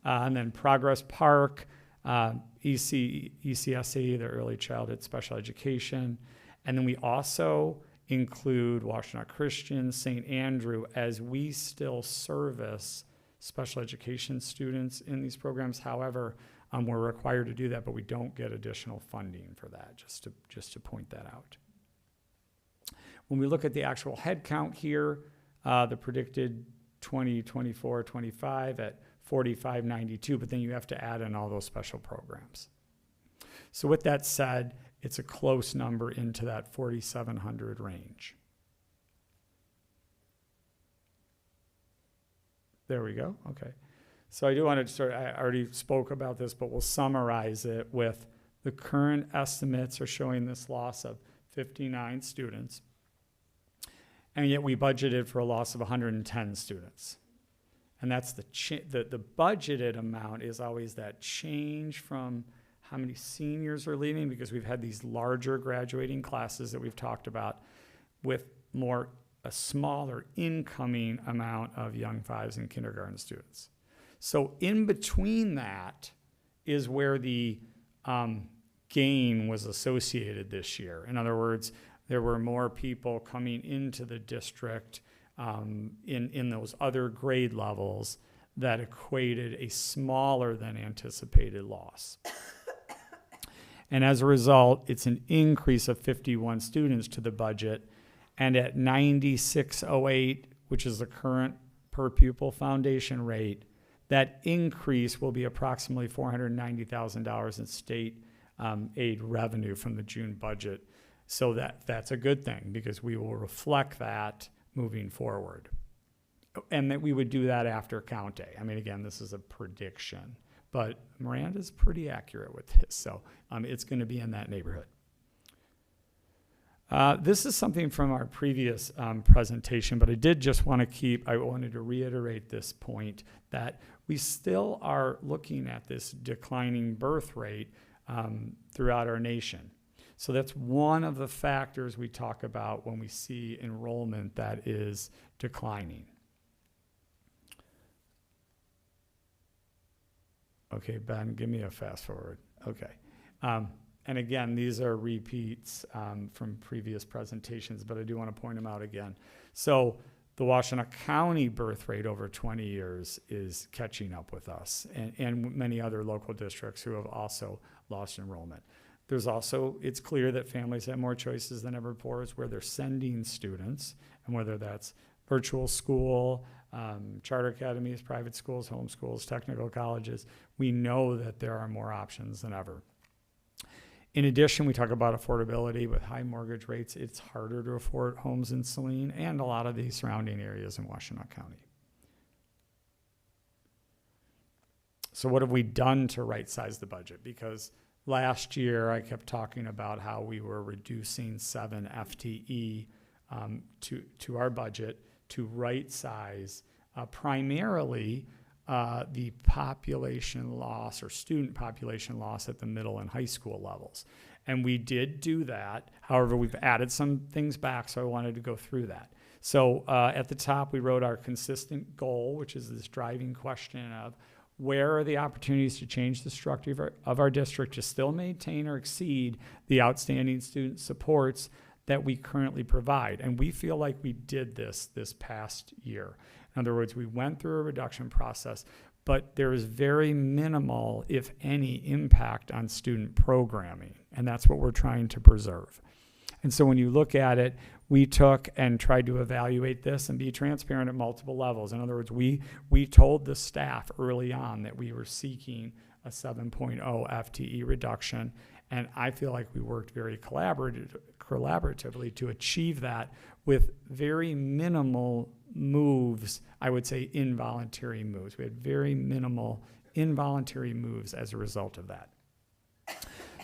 And then Progress Park, ECSE, the Early Childhood Special Education. And then we also include Washtenaw Christian, St. Andrew, as we still service special education students in these programs. However, we're required to do that, but we don't get additional funding for that, just to point that out. When we look at the actual head count here, the predicted 2024-25 at 4592, but then you have to add in all those special programs. So with that said, it's a close number into that 4,700 range. There we go. Okay. So I do want to start, I already spoke about this, but we'll summarize it with the current estimates are showing this loss of 59 students. And yet we budgeted for a loss of 110 students. And that's the budgeted amount is always that change from how many seniors are leaving, because we've had these larger graduating classes that we've talked about with a smaller incoming amount of young fives and kindergarten students. So in between that is where the gain was associated this year. In other words, there were more people coming into the district in those other grade levels that equated a smaller than anticipated loss. And as a result, it's an increase of 51 students to the budget. And at 9608, which is the current per pupil foundation rate, that increase will be approximately $490,000 in state aid revenue from the June budget. So that's a good thing because we will reflect that moving forward. And that we would do that after count day. I mean, again, this is a prediction, but Miranda's pretty accurate with this. So it's going to be in that neighborhood. This is something from our previous presentation, but I did just want to I wanted to reiterate this point that we still are looking at this declining birth rate throughout our nation. So that's one of the factors we talk about when we see enrollment that is declining. Okay, Ben, give me a fast forward. Okay. And again, these are repeats from previous presentations, but I do want to point them out again. So the Washtenaw County birth rate over 20 years is catching up with us and many other local districts who have also lost enrollment. There's also, it's clear that families have more choices than ever before as where they're sending students, and whether that's virtual school, charter academies, private schools, home schools, technical colleges. We know that there are more options than ever. In addition, we talk about affordability. With high mortgage rates, it's harder to afford homes in Saline and a lot of the surrounding areas in Washtenaw County. So what have we done to right-size the budget? Because last year I kept talking about how we were reducing 7 FTE to our budget to right-size primarily the population loss or student population loss at the middle and high school levels. And we did do that. However, we've added some things back, so I wanted to go through that. So at the top, we wrote our consistent goal, which is this driving question of where are the opportunities to change the structure of our district to still maintain or exceed the outstanding student supports that we currently provide. And we feel like we did this past year. In other words, we went through a reduction process, but there is very minimal, if any, impact on student programming. And that's what we're trying to preserve. And so when you look at it, we took and tried to evaluate this and be transparent at multiple levels. In other words, we told the staff early on that we were seeking a 7.0 FTE reduction. And I feel like we worked very collaboratively to achieve that with very minimal moves, I would say involuntary moves. We had very minimal involuntary moves as a result of that.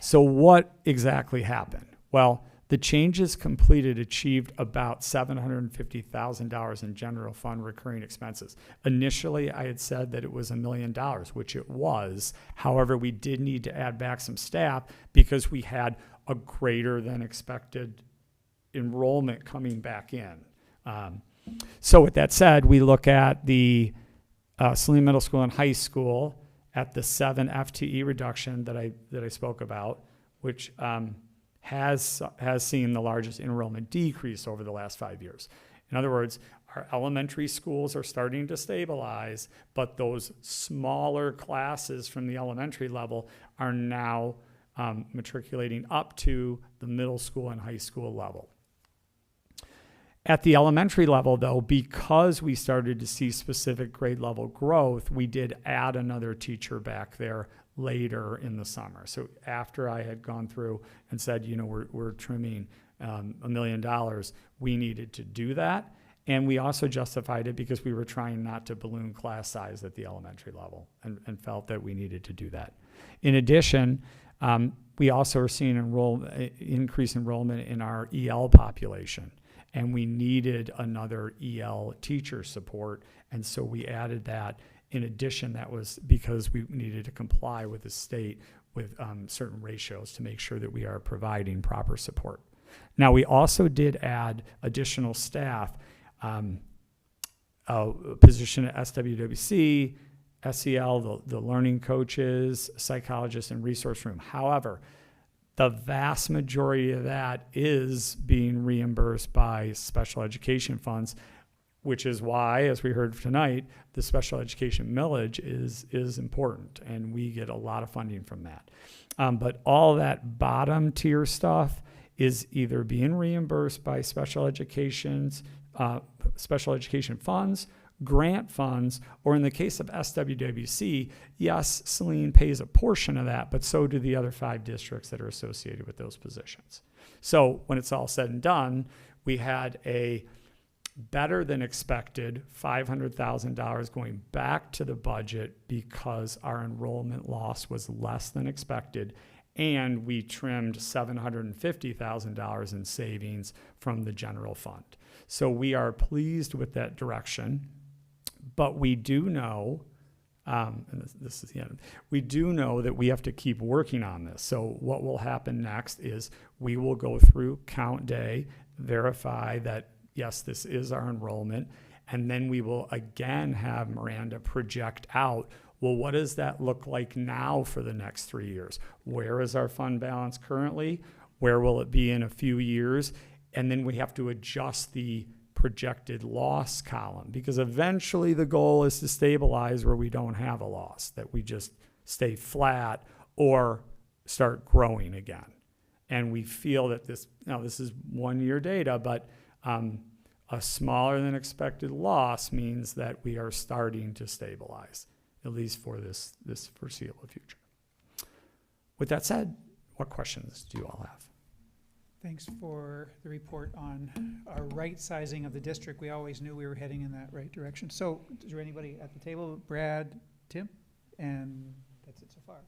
So what exactly happened? Well, the changes completed achieved about $750,000 in general fund recurring expenses. Initially, I had said that it was $1 million, which it was. However, we did need to add back some staff because we had a greater than expected enrollment coming back in. So with that said, we look at the Saline Middle School and High School at the 7 FTE reduction that I spoke about, which has seen the largest enrollment decrease over the last 5 years. In other words, our elementary schools are starting to stabilize, but those smaller classes from the elementary level are now matriculating up to the middle school and high school level. At the elementary level, though, because we started to see specific grade level growth, we did add another teacher back there later in the summer. So after I had gone through and said, you know, we're trimming $1 million, we needed to do that. And we also justified it because we were trying not to balloon class size at the elementary level and felt that we needed to do that. In addition, we also are seeing increased enrollment in our EL population. And we needed another EL teacher support. And so we added that. In addition, that was because we needed to comply with the state with certain ratios to make sure that we are providing proper support. Now, we also did add additional staff, a position at SWWC, SEL, the learning coaches, psychologists, and resource room. However, the vast majority of that is being reimbursed by special education funds, which is why, as we heard tonight, the special education millage is important, and we get a lot of funding from that. But all that bottom tier stuff is either being reimbursed by special educations special education funds, grant funds, or in the case of SWWC, yes, Saline pays a portion of that, but so do the other 5 districts that are associated with those positions. So when it's all said and done, we had a better than expected $500,000 going back to the budget because our enrollment loss was less than expected, and we trimmed $750,000 in savings from the general fund. So we are pleased with that direction, but we do know, and this is the end, we do know that we have to keep working on this. So what will happen next is we will go through count day, verify that yes, this is our enrollment, and then we will again have Miranda project out, well, what does that look like now for the next 3 years? Where is our fund balance currently? Where will it be in a few years? And then we have to adjust the projected loss column, because eventually the goal is to stabilize where we don't have a loss, that we just stay flat or start growing again. And we feel that this, now this is 1 year data, but a smaller than expected loss means that we are starting to stabilize, at least for this foreseeable future. With that said, what questions do you all have? Thanks for the report on our right sizing of the district. We always knew we were heading in that right direction. So is there anybody at the table? Brad, Tim? And that's it so far.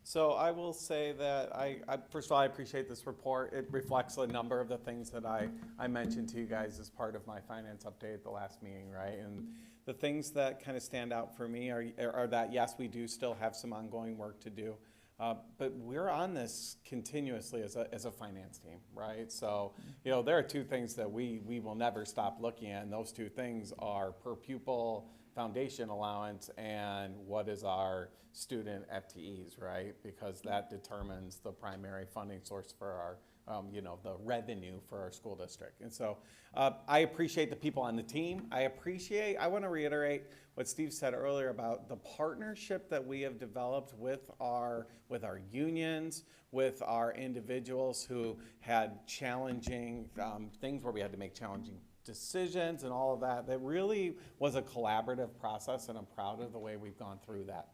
So I will say that first of all, I appreciate this report. It reflects a number of the things that I mentioned to you guys as part of my finance update at the last meeting, right? And the things that kind of stand out for me are that, yes, we do still have some ongoing work to do. But we're on this continuously as a finance team, right? So, there are 2 things that we will never stop looking at, and those 2 things are per pupil foundation allowance and what is our student FTEs, right? Because that determines the primary funding source for our, the revenue for our school district. And so I appreciate the people on the team. I want to reiterate what Steve said earlier about the partnership that we have developed with our unions, with our individuals who had challenging things where we had to make challenging decisions and all of that. That really was a collaborative process, and I'm proud of the way we've gone through that.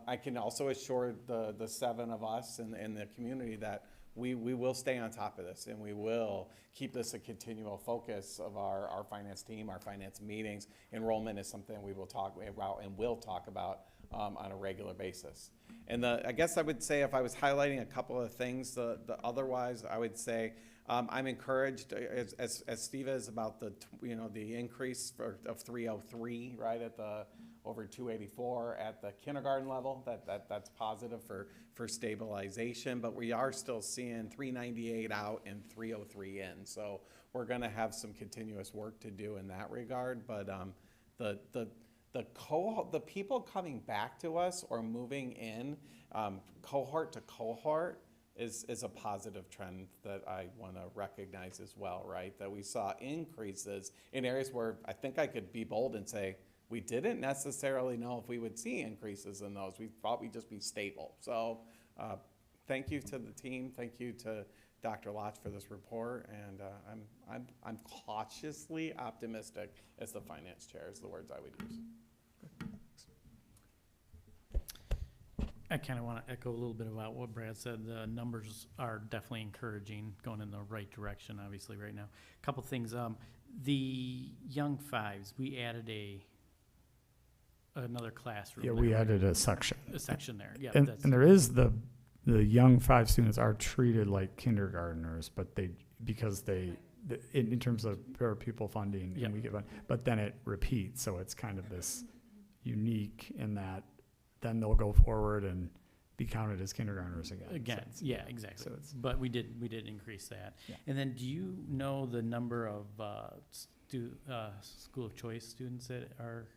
I can also assure the 7 of us in the community that we will stay on top of this, and we will keep this a continual focus of our finance team, our finance meetings. Enrollment is something we will talk about and will talk about on a regular basis. And I guess I would say, if I was highlighting a couple of things, otherwise I would say I'm encouraged, as Steve is, about the increase of 303, right, at the over 284 at the kindergarten level. That's positive for stabilization, but we are still seeing 398 out and 303 in. So we're going to have some continuous work to do in that regard. But the people coming back to us or moving in cohort to cohort is a positive trend that I want to recognize as well, right? That we saw increases in areas where I think I could be bold and say we didn't necessarily know if we would see increases in those. We thought we'd just be stable. So thank you to the team. Thank you to Dr. Lotz for this report, and I'm cautiously optimistic as the finance chair is the words I would use. I kind of want to echo a little bit about what Brad said. The numbers are definitely encouraging, going in the right direction, obviously, right now. A couple things. The young 5s, we added another classroom. Yeah, we added a section. A section there, yeah. And there is the young 5 students are treated like kindergartners, but in terms of per pupil funding, yep. And we get one, but then it repeats, so it's kind of this unique in that then they'll go forward and be counted as kindergartners again. Yeah, exactly. So but we did increase that. Yeah. And then, do you know the number of school of choice students that are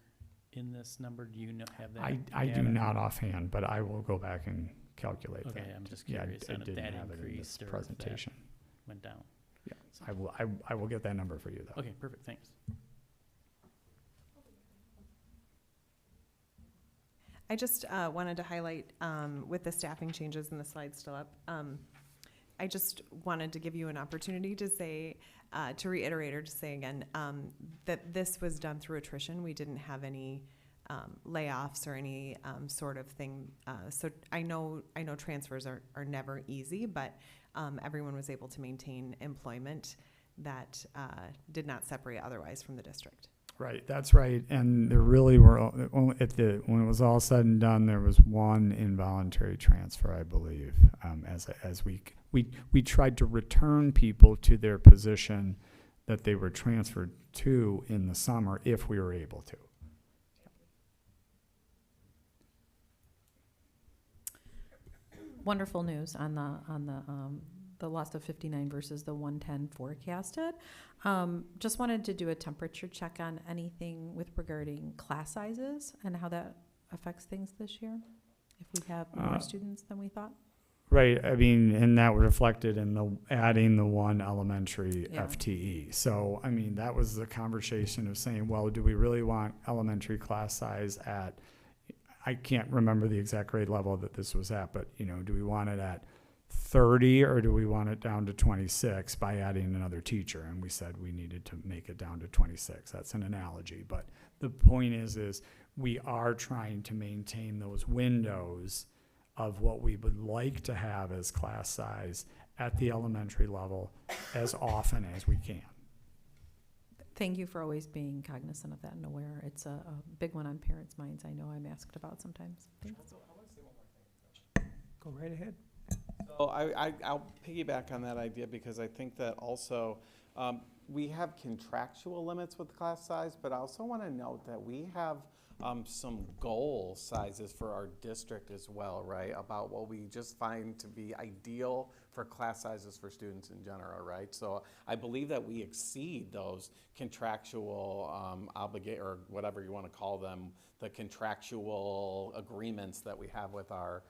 in this number? Do you have that? I do not offhand, but I will go back and calculate that. Okay, I'm just curious I on if didn't that have it in increased this or presentation. if that went down. Yeah, so I will get that number for you though. Okay, perfect. Thanks. I just wanted to highlight, with the staffing changes and the slides still up, I just wanted to give you an opportunity to say, to reiterate or to say again, that this was done through attrition. We didn't have any layoffs or any sort of thing. So I know transfers are never easy, but everyone was able to maintain employment that did not separate otherwise from the district. Right, that's right. And there really were, when it was all said and done, there was one involuntary transfer, I believe, as we tried to return people to their position that they were transferred to in the summer if we were able to. Wonderful news on the loss of 59 versus the 110 forecasted. Just wanted to do a temperature check on anything with regarding class sizes and how that affects things this year, if we have more students than we thought. Right, I mean, and that reflected in adding the one elementary Yeah. FTE. So, I mean, that was the conversation of saying, well, do we really want elementary class size at, I can't remember the exact grade level that this was at, but, do we want it at 30 or do we want it down to 26 by adding another teacher? And we said we needed to make it down to 26. That's an analogy. But the point is we are trying to maintain those windows of what we would like to have as class size at the elementary level as often as we can. Thank you for always being cognizant of that and aware. It's a big one on parents' minds. I know I'm asked about sometimes. Thanks. Go right ahead. So I'll piggyback on that idea because I think that also we have contractual limits with class size, but I also want to note that we have some goal sizes for our district as well, right? About what we just find to be ideal for class sizes for students in general, right? So I believe that we exceed those contractual or whatever you want to call them, the contractual agreements that we have with our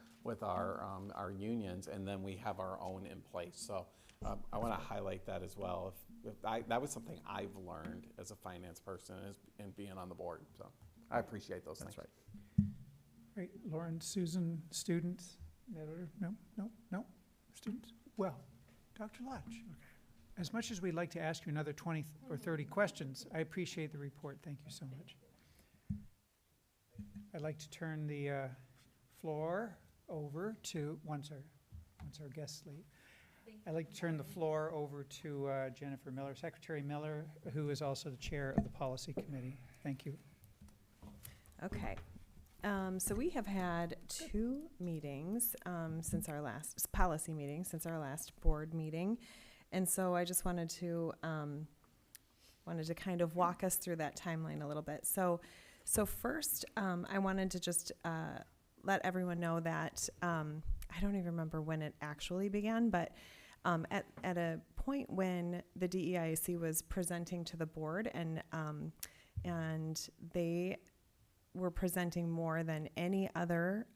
unions, and then we have our own in place. So I want to highlight that as well. That was something I've learned as a finance person and being on the board. So I appreciate those things. Right. Right, Lauren, Susan, students, that order? No, students? Well, Dr. Lodge. Okay. As much as we'd like to ask you another 20 or 30 questions, I appreciate the report. Thank you so much. I'd like to turn the floor over to, once our guests leave, I'd like to turn the floor over to Jennifer Miller, Secretary Miller, who is also the chair of the policy committee. Thank you. Okay. So we have had 2 meetings since our last policy meeting, since our last board meeting. And so I just wanted to kind of walk us through that timeline a little bit. So first, I wanted to just let everyone know that I don't even remember when it actually began, but at a point when the DEIAC was presenting to the board and they were presenting more than any other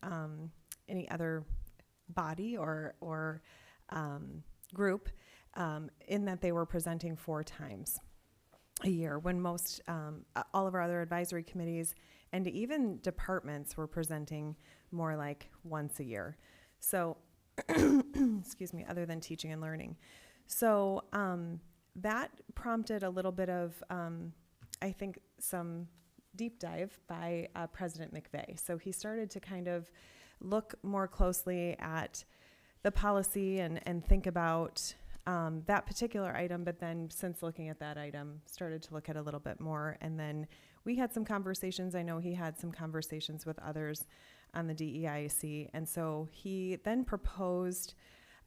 body or group, in that they were presenting 4 times a year, when most all of our other advisory committees and even departments were presenting more like once a year. So, excuse me, other than teaching and learning. So that prompted a little bit of, I think, some deep dive by President McVeigh. So he started to kind of look more closely at the policy and think about that particular item, but then since looking at that item, started to look at a little bit more. And then we had some conversations. I know he had some conversations with others on the DEIAC. And so he then proposed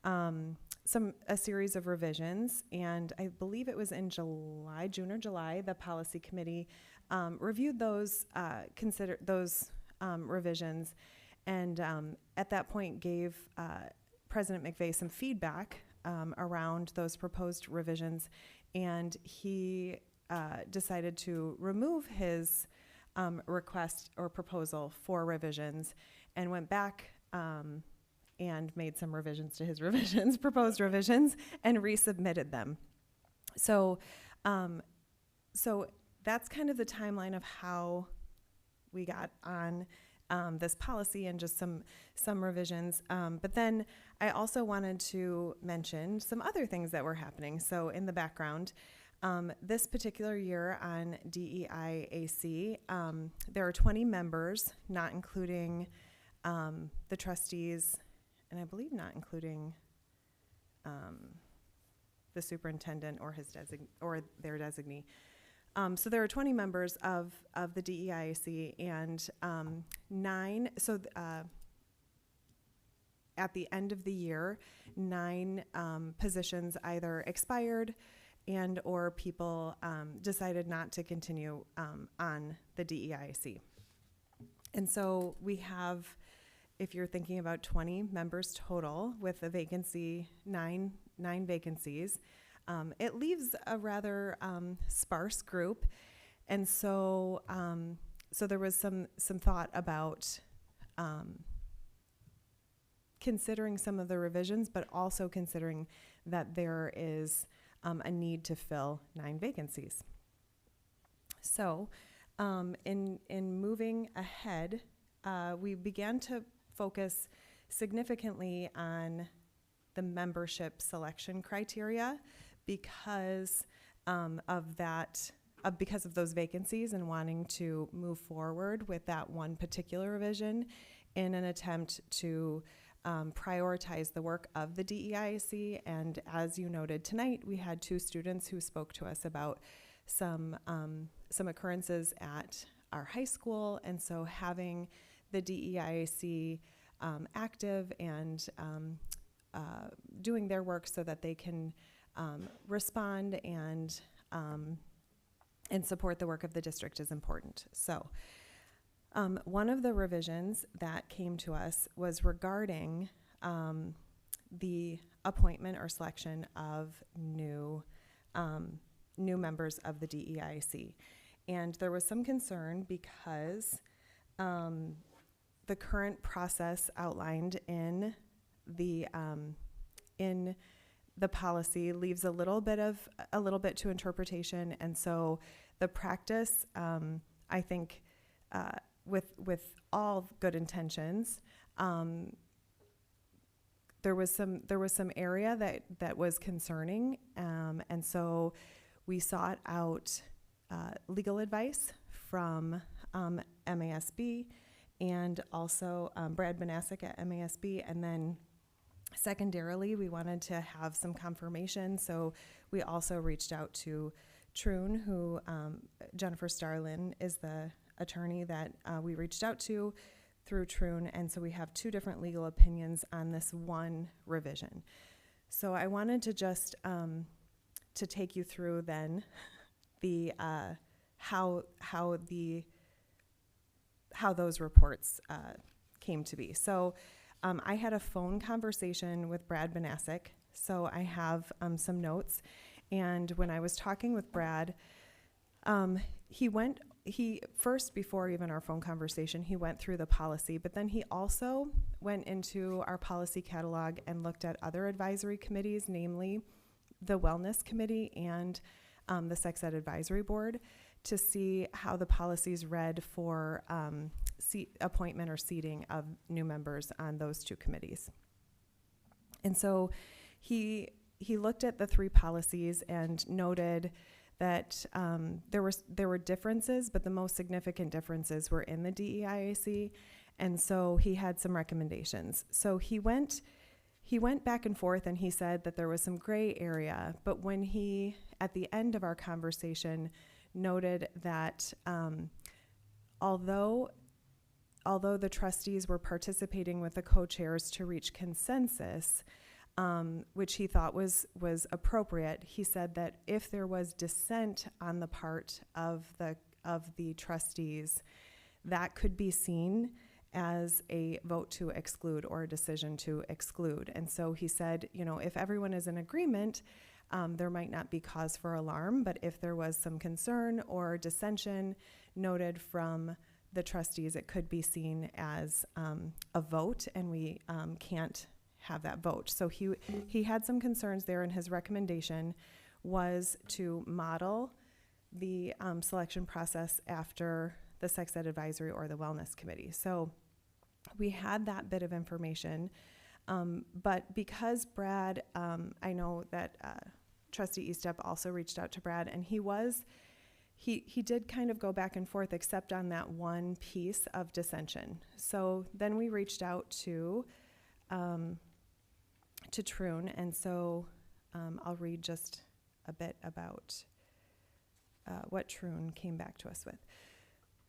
a series of revisions. And I believe it was in June or July, the policy committee reviewed those, considered those revisions, and at that point gave President McVeigh some feedback around those proposed revisions, and he decided to remove his request or proposal for revisions and went back and made some revisions to his revisions, proposed revisions, and resubmitted them. So that's kind of the timeline of how we got on this policy and just some revisions. But then I also wanted to mention some other things that were happening. So in the background, this particular year on DEIAC, there are 20 members, not including the trustees, and I believe not including the superintendent or their designee. So there are 20 members of the DEIAC, and 9. So at the end of the year, 9 positions either expired and or people decided not to continue on the DEIAC. And so we have, if you're thinking about 20 members total with a vacancy, 9 vacancies, it leaves a rather sparse group. And so so there was some thought about considering some of the revisions, but also considering that there is a need to fill 9 vacancies. So in moving ahead, we began to focus significantly on the membership selection criteria because because of those vacancies, and wanting to move forward with that one particular revision in an attempt to prioritize the work of the DEIAC. And as you noted tonight, we had 2 students who spoke to us about some occurrences at our high school, and so having the DEIAC active and doing their work so that they can respond and support the work of the district is important. So one of the revisions that came to us was regarding the appointment or selection of new members of the DEIC. And there was some concern because the current process outlined in the policy leaves a little bit to interpretation. And so the practice, I think, with all good intentions, there was some area that was concerning, and so we sought out legal advice from MASB and also Brad Banasic at MASB, and then secondarily we wanted to have some confirmation, so we also reached out to Troon, who Jennifer Starlin is the attorney that we reached out to through Troon, and so we have 2 different legal opinions on this one revision. So I wanted to just to take you through then the how those reports came to be. So I had a phone conversation with Brad Banasic, so I have some notes. And when I was talking with Brad, he first, before even our phone conversation, he went through the policy, but then he also went into our policy catalog and looked at other advisory committees, namely the Wellness Committee and the Sex Ed Advisory Board, to see how the policies read for appointment or seating of new members on those 2 committees. And so he looked at the 3 policies and noted that there were differences, but the most significant differences were in the DEIAC, and so he had some recommendations. So he went back and forth, and he said that there was some gray area, but when he, at the end of our conversation, noted that although the trustees were participating with the co-chairs to reach consensus, which he thought was appropriate, he said that if there was dissent on the part of the trustees, that could be seen as a vote to exclude or a decision to exclude. And so he said, if everyone is in agreement, there might not be cause for alarm, but if there was some concern or dissension noted from the trustees, it could be seen as a vote, and we can't have that vote. So he had some concerns there, and his recommendation was to model the selection process after the Sex Ed Advisory or the Wellness Committee. So we had that bit of information, but because Brad, I know that Trustee Eastep also reached out to Brad, and he did kind of go back and forth except on that one piece of dissension. So then we reached out to Troon, and so I'll read just a bit about what Troon came back to us with.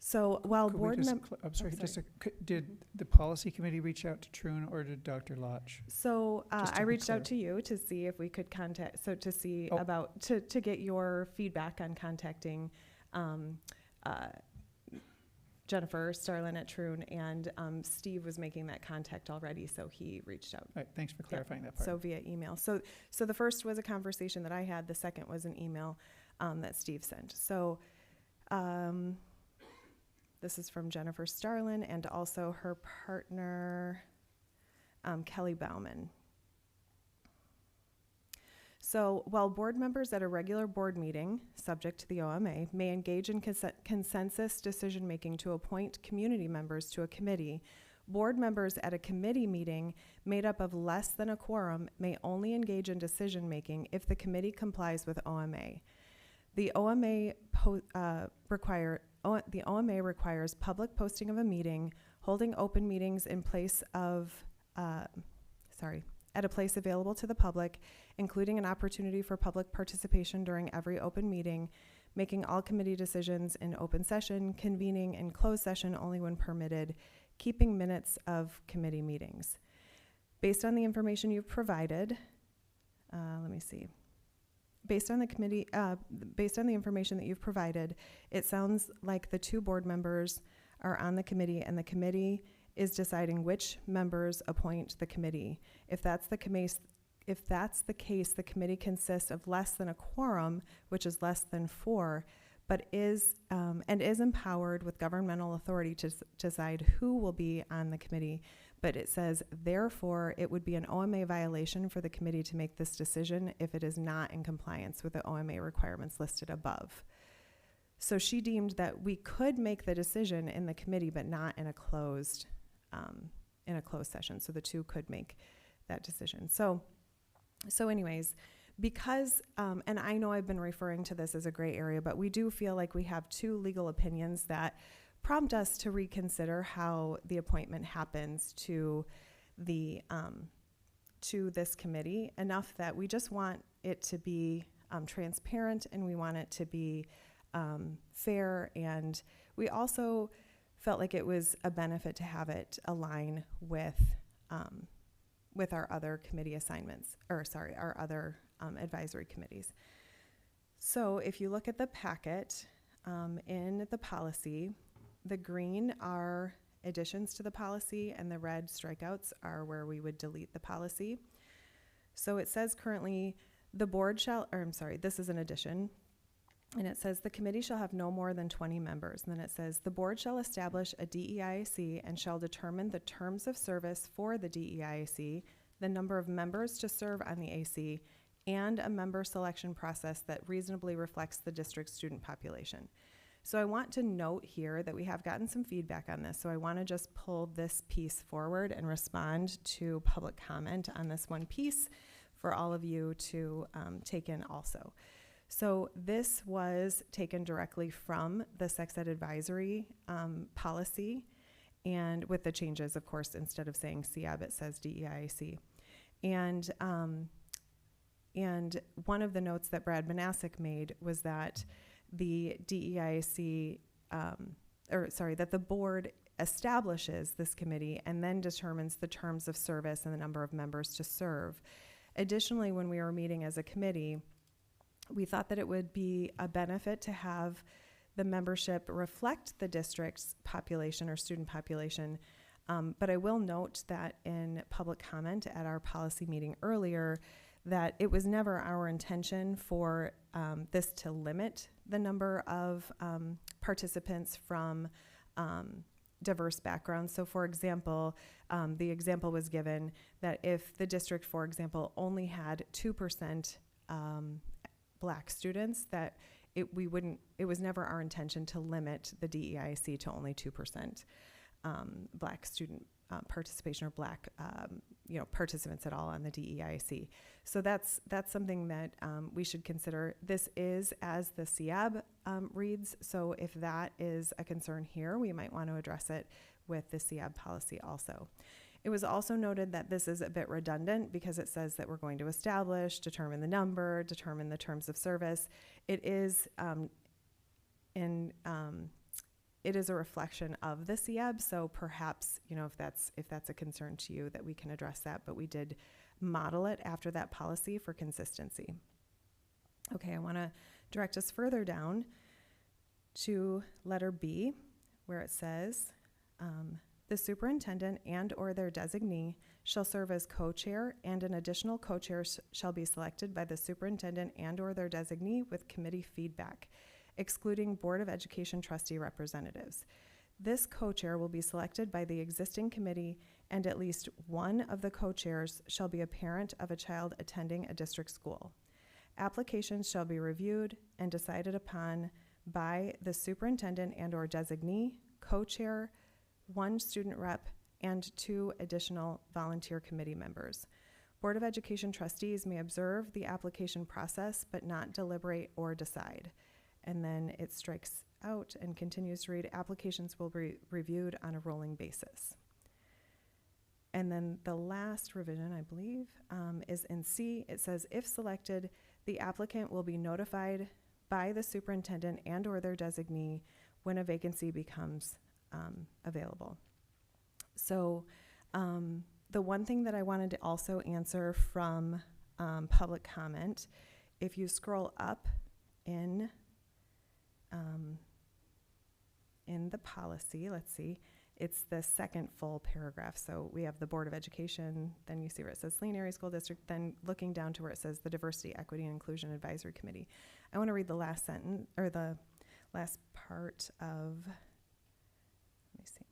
So while Could we board just members, I'm sorry, did the policy committee reach out to Troon or did Dr. Lodge? so Just to I be reached clear. out to you to see if we could contact, so to see Oh. about, to get your feedback on contacting Jennifer Starlin at Troon, and Steve was making that contact already, so he reached out. All right, thanks for Yep. clarifying that part. So via email. So the first was a conversation that I had. The second was an email that Steve sent. So this is from Jennifer Starlin and also her partner, Kelly Bauman. So while board members at a regular board meeting, subject to the OMA, may engage in consensus decision-making to appoint community members to a committee, board members at a committee meeting made up of less than a quorum may only engage in decision-making if the committee complies with OMA. The OMA requires public posting of a meeting, holding open meetings in place of, at a place available to the public, including an opportunity for public participation during every open meeting, making all committee decisions in open session, convening in closed session only when permitted, keeping minutes of committee meetings. Based on the information you've provided, based on the information that you've provided, it sounds like the two board members are on the committee and the committee is deciding which members appoint the committee. If that's the case, the committee consists of less than a quorum, which is less than 4, but is empowered with governmental authority to decide who will be on the committee. But it says, therefore, it would be an OMA violation for the committee to make this decision if it is not in compliance with the OMA requirements listed above. So she deemed that we could make the decision in the committee, but not in a closed session. So the two could make that decision. So anyways, because, and I know I've been referring to this as a gray area, but we do feel like we have two legal opinions that prompt us to reconsider how the appointment happens to the to this committee, enough that we just want it to be transparent, and we want it to be fair, and we also felt like it was a benefit to have it align with our other committee assignments, or sorry, our other advisory committees. So if you look at the packet in the policy, the green are additions to the policy, and the red strikeouts are where we would delete the policy. So it says currently the board shall, or I'm sorry, this is an addition, and it says the committee shall have no more than 20 members. And then it says the board shall establish a DEIAC and shall determine the terms of service for the DEIAC, the number of members to serve on the AC, and a member selection process that reasonably reflects the district's student population. So I want to note here that we have gotten some feedback on this, so I want to just pull this piece forward and respond to public comment on this one piece for all of you to take in also. So this was taken directly from the Sex Ed Advisory policy, and with the changes, of course, instead of saying CEB, it says DEIAC. And one of the notes that Brad Manasek made was that the DEIAC, that the board establishes this committee and then determines the terms of service and the number of members to serve. Additionally, when we were meeting as a committee, we thought that it would be a benefit to have the membership reflect the district's population or student population. But I will note that in public comment at our policy meeting earlier, that it was never our intention for this to limit the number of participants from diverse backgrounds. So for example, the example was given that if the district, for example, only had 2% Black students, that it was never our intention to limit the DEIC to only 2% Black student participation or Black participants at all on the DEIC. So that's something that we should consider. This is as the CIAB reads, so if that is a concern here, we might want to address it with the CIAB policy also. It was also noted that this is a bit redundant because it says that we're going to establish, determine the number, determine the terms of service. It is it is a reflection of the CIAB, so perhaps, if that's a concern to you, that we can address that, but we did model it after that policy for consistency. Okay, I want to direct us further down to letter B, where it says, the superintendent and or their designee shall serve as co-chair, and an additional co-chair shall be selected by the superintendent and or their designee with committee feedback, excluding Board of Education trustee representatives. This co-chair will be selected by the existing committee, and at least one of the co-chairs shall be a parent of a child attending a district school. Applications shall be reviewed and decided upon by the superintendent and or designee, co-chair, one student rep, and 2 additional volunteer committee members. Board of Education trustees may observe the application process but not deliberate or decide. And then it strikes out and continues to read, applications will be reviewed on a rolling basis. And then the last revision, I believe, is in C. It says, if selected, the applicant will be notified by the superintendent and or their designee when a vacancy becomes available. So the one thing that I wanted to also answer from public comment, if you scroll up in the policy, let's see, it's the second full paragraph. So we have the Board of Education, then you see where it says Saline Area School District, then looking down to where it says the Diversity, Equity, and Inclusion Advisory Committee. I want to read the last sentence, or the last part of, let me see,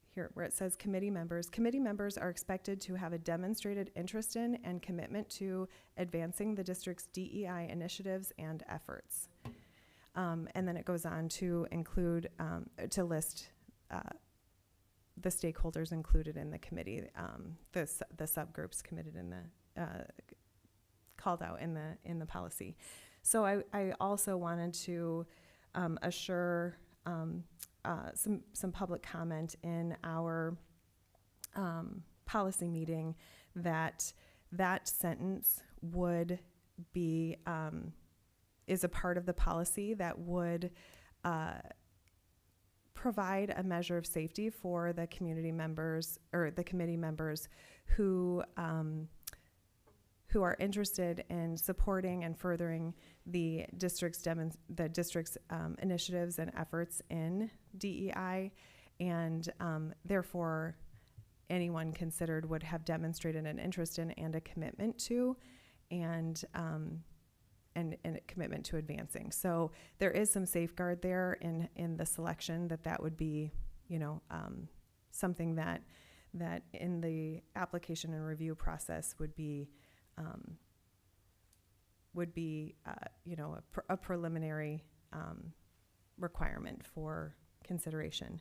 here where it says committee members. Committee members are expected to have a demonstrated interest in and commitment to advancing the district's DEI initiatives and efforts. And then it goes on to include, to list the stakeholders included in the committee, the subgroups committed in the, called out in the policy. So I also wanted to assure some public comment in our policy meeting that that sentence would be, is a part of the policy that would provide a measure of safety for the community members or the committee members who are interested in supporting and furthering the district's initiatives and efforts in DEI, and therefore anyone considered would have demonstrated an interest in and a commitment to, and a commitment to advancing. So there is some safeguard there in the selection that would be, something that in the application and review process would be a preliminary requirement for consideration.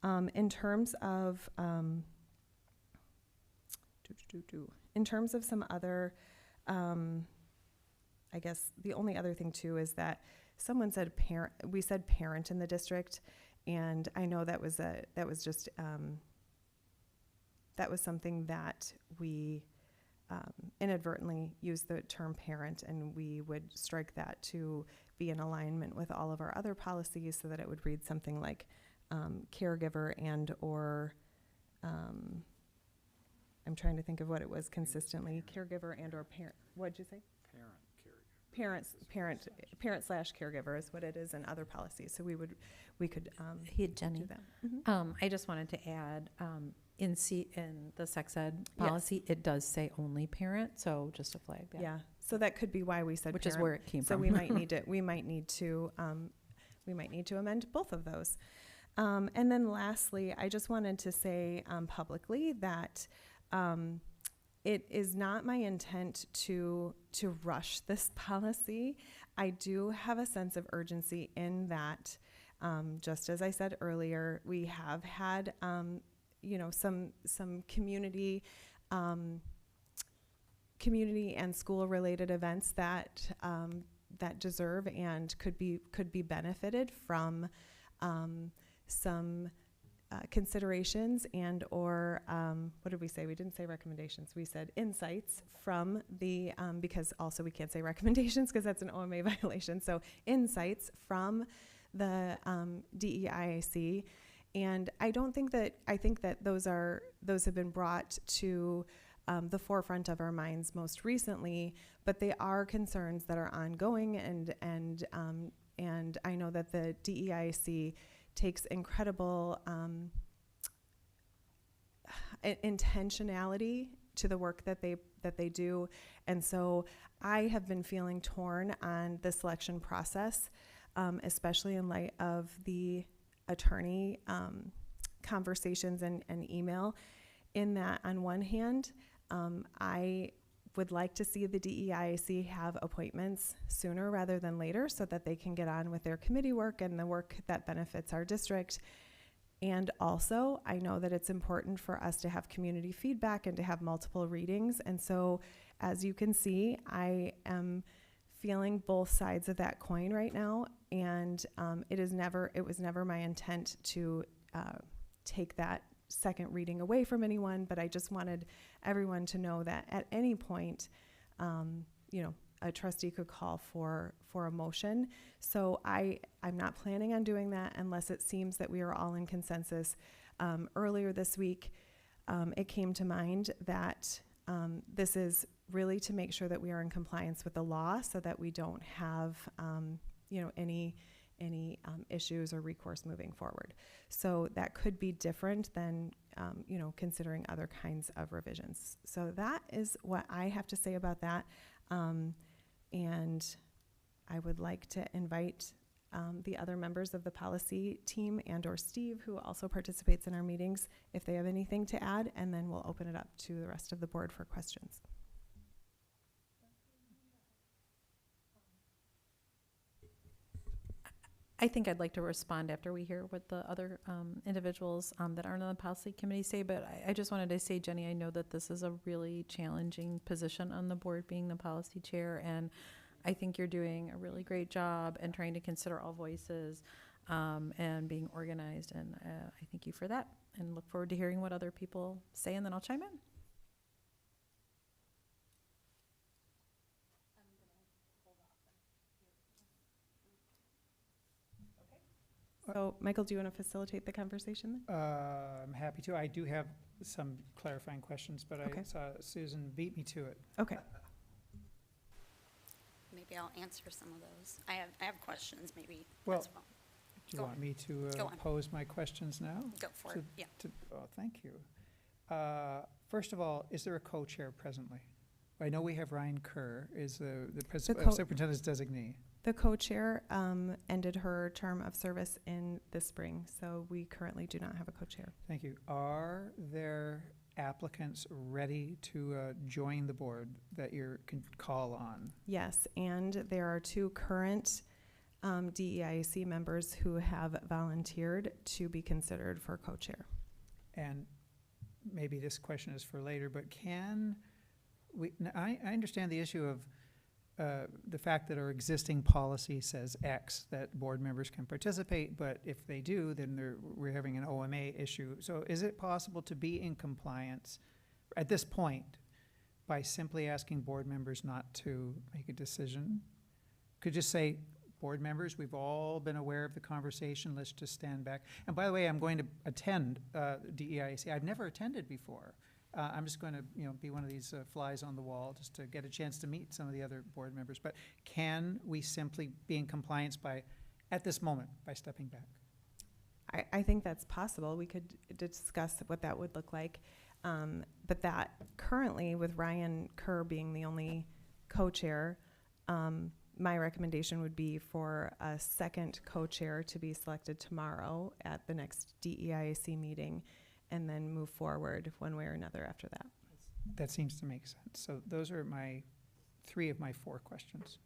In terms of some other, I guess the only other thing too is that someone said parent. We said parent in the district, and I know that was something that we inadvertently used the term parent, and we would strike that to be in alignment with all of our other policies, so that it would read something like caregiver and or I'm trying to think of what it was consistently, caregiver and or parent. What'd you say? Parent slash caregiver is what it is in other policies. So we could Hey, Jenny. do that. I just wanted to add, in the sex ed policy, it does say only parent, so just to flag that. Yeah. So that could be why we said Which parent. is where it came so from. we might need to amend both of those. And then lastly, I just wanted to say publicly that it is not my intent to rush this policy. I do have a sense of urgency in that, just as I said earlier, we have had, some community and school-related events that that deserve and could be benefited from some considerations and or what did we say? We didn't say recommendations. We said insights from the because also we can't say recommendations because that's an OMA violation. So insights from the DEIAC, and I think that those have been brought to the forefront of our minds most recently, but they are concerns that are ongoing, and I know that the DEIC takes incredible intentionality to the work that they do, and so I have been feeling torn on the selection process, especially in light of the attorney conversations and email. In that, on one hand, I would like to see the DEIC have appointments sooner rather than later so that they can get on with their committee work and the work that benefits our district. And also, I know that it's important for us to have community feedback and to have multiple readings. And so, as you can see, I am feeling both sides of that coin right now. And it was never my intent to take that second reading away from anyone, but I just wanted everyone to know that at any point, a trustee could call for a motion. So I'm not planning on doing that unless it seems that we are all in consensus. Earlier this week, it came to mind that this is really to make sure that we are in compliance with the law so that we don't have, any issues or recourse moving forward. So that could be different than, considering other kinds of revisions. So that is what I have to say about that. And I would like to invite the other members of the policy team and or Steve, who also participates in our meetings, if they have anything to add, and then we'll open it up to the rest of the board for questions. I think I'd like to respond after we hear what the other individuals that aren't on the policy committee say, but I just wanted to say, Jenny, I know that this is a really challenging position on the board, being the policy chair, and I think you're doing a really great job and trying to consider all voices and being organized, and I thank you for that, and look forward to hearing what other people say, and then I'll chime in. So, Michael, do you want to facilitate the conversation then? I'm happy to. I do have some clarifying questions, but Okay. I saw Susan beat me to it. Okay. Maybe I'll answer some of those. I have questions, maybe Well, as well. Do you Go want on. me to Go on. pose my questions now? Go for it, yeah. Oh, thank you. First of all, is there a co-chair presently? I know we have Ryan Kerr, is the superintendent's designee. The co-chair ended her term of service in the spring, so we currently do not have a co-chair. Thank you. Are there applicants ready to join the board that you can call on? Yes, and there are 2 current DEIC members who have volunteered to be considered for co-chair. And maybe this question is for later, but can we, I understand the issue of the fact that our existing policy says X, that board members can participate, but if they do, then we're having an OMA issue. So is it possible to be in compliance at this point by simply asking board members not to make a decision? Could just say, board members, we've all been aware of the conversation, let's just stand back. And by the way, I'm going to attend DEIC. I've never attended before. I'm just going to, be one of these flies on the wall just to get a chance to meet some of the other board members. But can we simply be in compliance at this moment, by stepping back? I think that's possible. We could discuss what that would look like. But that currently, with Ryan Kerr being the only co-chair, my recommendation would be for a second co-chair to be selected tomorrow at the next DEIAC meeting, and then move forward one way or another after that. That seems to make sense. So those are 3 of my 4 questions.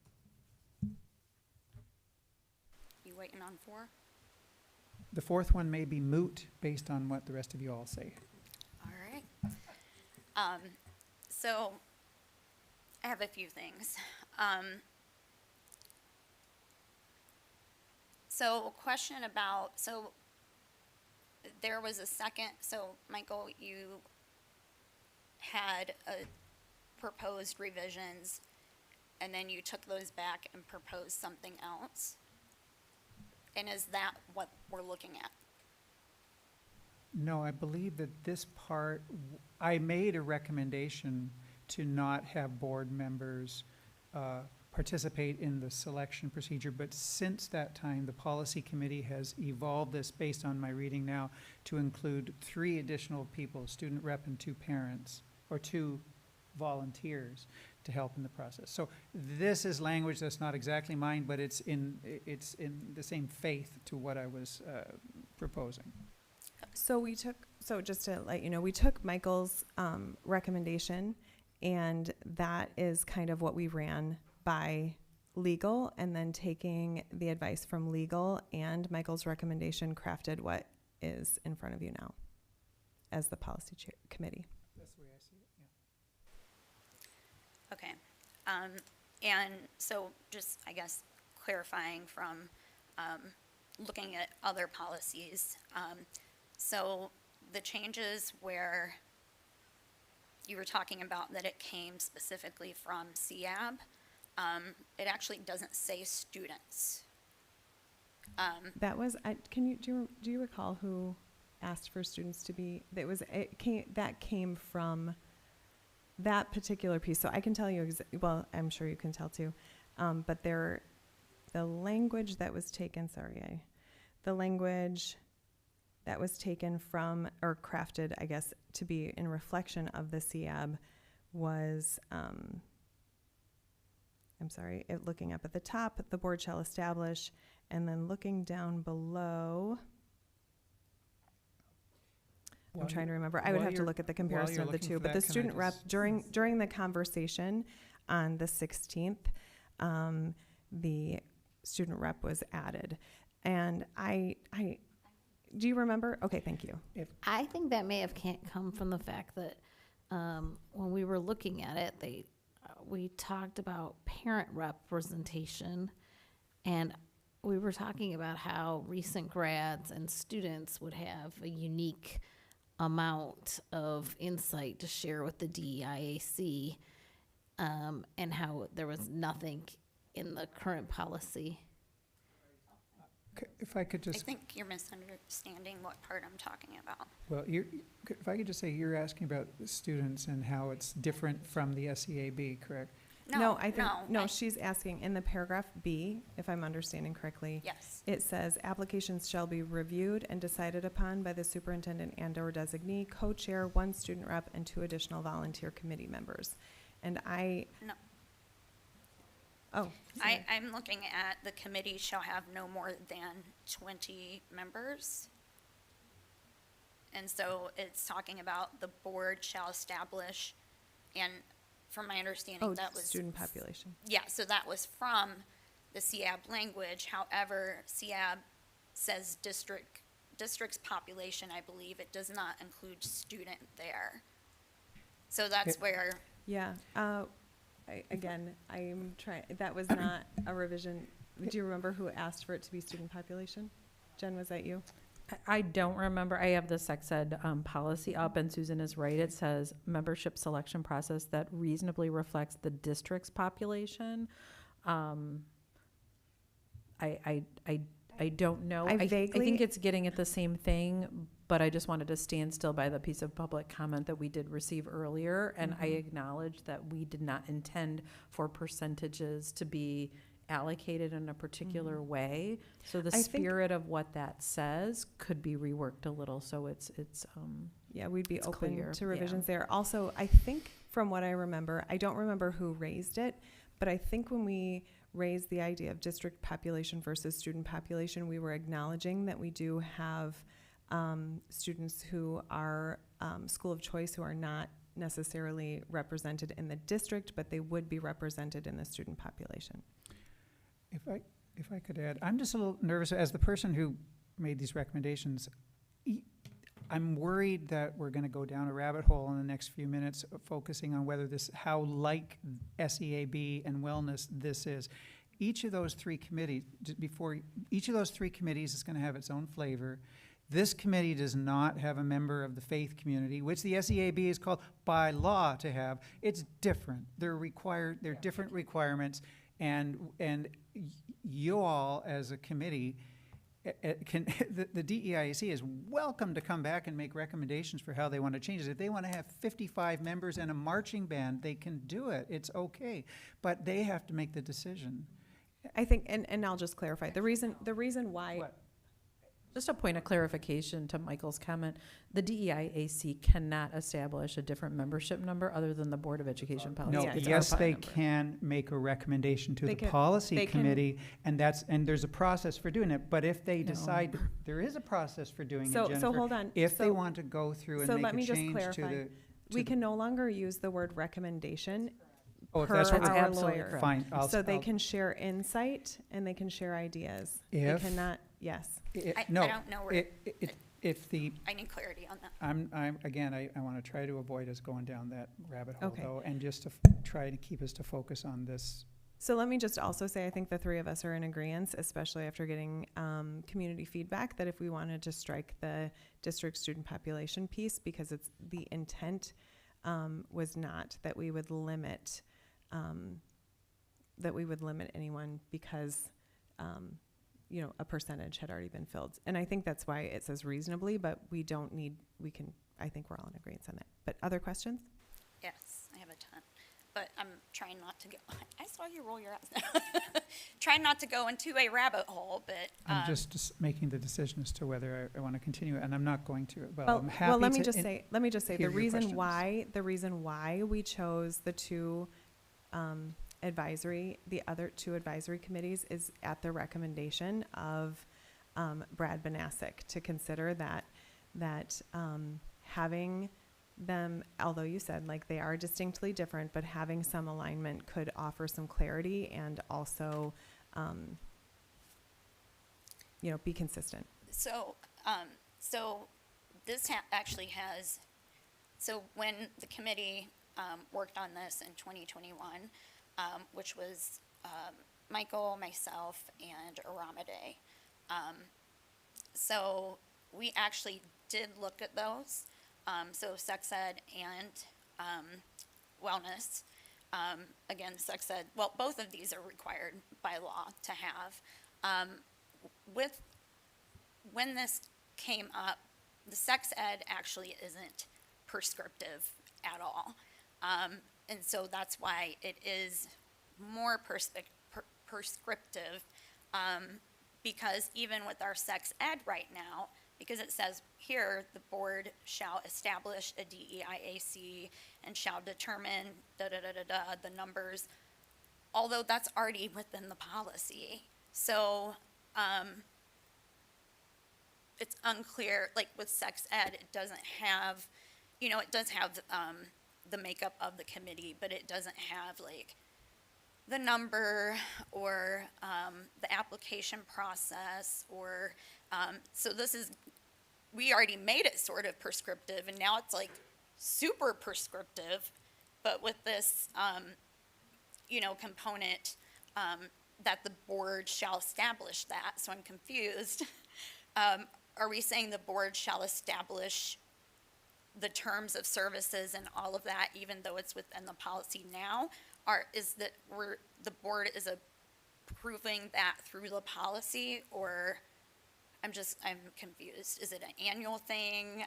you waiting on 4? The fourth one may be moot based on what the rest of you all say. All right. So I have a few things. So question about, so there was a second, so Michael, you had proposed revisions and then you took those back and proposed something else? And is that what we're looking at? No, I believe that this part, I made a recommendation to not have board members participate in the selection procedure, but since that time, the policy committee has evolved this, based on my reading now, to include 3 additional people, student rep and 2 parents, or 2 volunteers to help in the process. So this is language that's not exactly mine, but it's in the same faith to what I was proposing. So just to let you know, we took Michael's recommendation, and that is kind of what we ran by legal, and then taking the advice from legal and Michael's recommendation, crafted what is in front of you now as the policy committee. That's the way I see it, yeah. Okay. And so just, I guess, clarifying from looking at other policies. So the changes where you were talking about that it came specifically from CAB, it actually doesn't say students. That was, do you recall who asked for students to be, that came from that particular piece. So I can tell you, well, I'm sure you can tell too, but the language that was taken, the language that was taken from, or crafted, I guess, to be in reflection of the CAB was, looking up at the top, the board shall establish, and then looking down below, I'm trying to remember. I would have to look at the comparison of the two. But the student rep, during the conversation on the 16th, the student rep was added. And do you remember? Okay, thank you. I think that may have come from the fact that when we were looking at it, we talked about parent representation, and we were talking about how recent grads and students would have a unique amount of insight to share with the DEIAC, and how there was nothing in the current policy. If I could just... I think you're misunderstanding what part I'm talking about. Well, if I could just say, you're asking about the students and how it's different from the SEAB, correct? No, she's asking in the paragraph B, if I'm understanding correctly. Yes. It says applications shall be reviewed and decided upon by the superintendent and/or designee, co-chair, 1 student rep, and 2 additional volunteer committee members. And No. Oh. I'm looking at the committee shall have no more than 20 members. And so it's talking about the board shall establish, and from my understanding, that was student population. Yeah, so that was from the CAB language. However, CAB says district's population, I believe. It does not include student there. So that's where. Yeah. I'm trying, that was not a revision. Do you remember who asked for it to be student population? Jen, was that you? I don't remember. I have the sex ed policy up, and Susan is right. It says membership selection process that reasonably reflects the district's population. I don't know. I think it's getting at the same thing, but I just wanted to stand still by the piece of public comment that we did receive earlier, and I acknowledge that we did not intend for percentages to be allocated in a particular way. So the spirit of what that says could be reworked a little, so it's yeah, we'd be open clear. To revisions there. Also, I think from what I remember, I don't remember who raised it, but I think when we raised the idea of district population versus student population, we were acknowledging that we do have students who are school of choice who are not necessarily represented in the district, but they would be represented in the student population. if I could add, I'm just a little nervous as the person who made these recommendations. I'm worried that we're going to go down a rabbit hole in the next few minutes, focusing on whether this, how like SEAB and wellness this is. Each of those three committees, each of those three committees is going to have its own flavor. This committee does not have a member of the faith community, which the SEAB is called by law to have. It's different. They're different requirements, and you all as a committee the DEIAC is welcome to come back and make recommendations for how they want to change it. If they want to have 55 members and a marching band, they can do it. It's okay, but they have to make the decision. I think, and I'll just clarify, the reason why. What? Just a point of clarification to Michael's comment, the DEIAC cannot establish a different membership number other than the Board of Education policy. No, It's yes, our they number. can make a recommendation to They the can- policy they can- committee, and there's a process for doing it. But if they decide, there is a process for doing it, So Jennifer. hold on. If they So- want to go through and so make let a me just change to clarify. the. We can no longer use the word recommendation Oh, if per that's what our absolutely lawyer. correct. Fine. So they can share insight and they can share ideas. If- They cannot, yes. I No, don't know where, if the, I need clarity on that. I want to try to avoid us going down that rabbit hole, Okay. though, and just to try to keep us to focus on this. So let me just also say, I think the three of us are in agreement, especially after getting community feedback, that if we wanted to strike the district student population piece, because it's the intent was not that we would limit anyone because a percentage had already been filled. And I think that's why it says reasonably, but I think we're all in agreement on that. But other questions? Yes, I have a ton, but I'm trying not to go, I saw you roll your eyes. Trying not to go into a rabbit hole, but. I'm just making the decision as to whether I want to continue, and I'm not going to. Well, I'm happy Well, let me to just say hear the your reason questions. why we chose the two the other two advisory committees is at the recommendation of Brad Banasic to consider that having them, although you said like they are distinctly different, but having some alignment could offer some clarity and also be consistent. So, this actually has, so when the committee worked on this in 2021, which was Michael, myself, and Aramide. So we actually did look at those. So sex ed and wellness. Again, sex ed, well, both of these are required by law to have. When this came up, the sex ed actually isn't prescriptive at all. And so that's why it is more prescriptive, because even with our sex ed right now, because it says here, the board shall establish a DEIAC and shall determine the numbers, although that's already within the policy. So it's unclear, like with sex ed, it doesn't have, it does have the makeup of the committee, but it doesn't have like the number or the application process or, so we already made it sort of prescriptive, and now it's like super prescriptive, but with this, component that the board shall establish that, so I'm confused. Are we saying the board shall establish the terms of services and all of that, even though it's within the policy now? Or is that the board is approving that through the policy, or I'm confused. Is it an annual thing?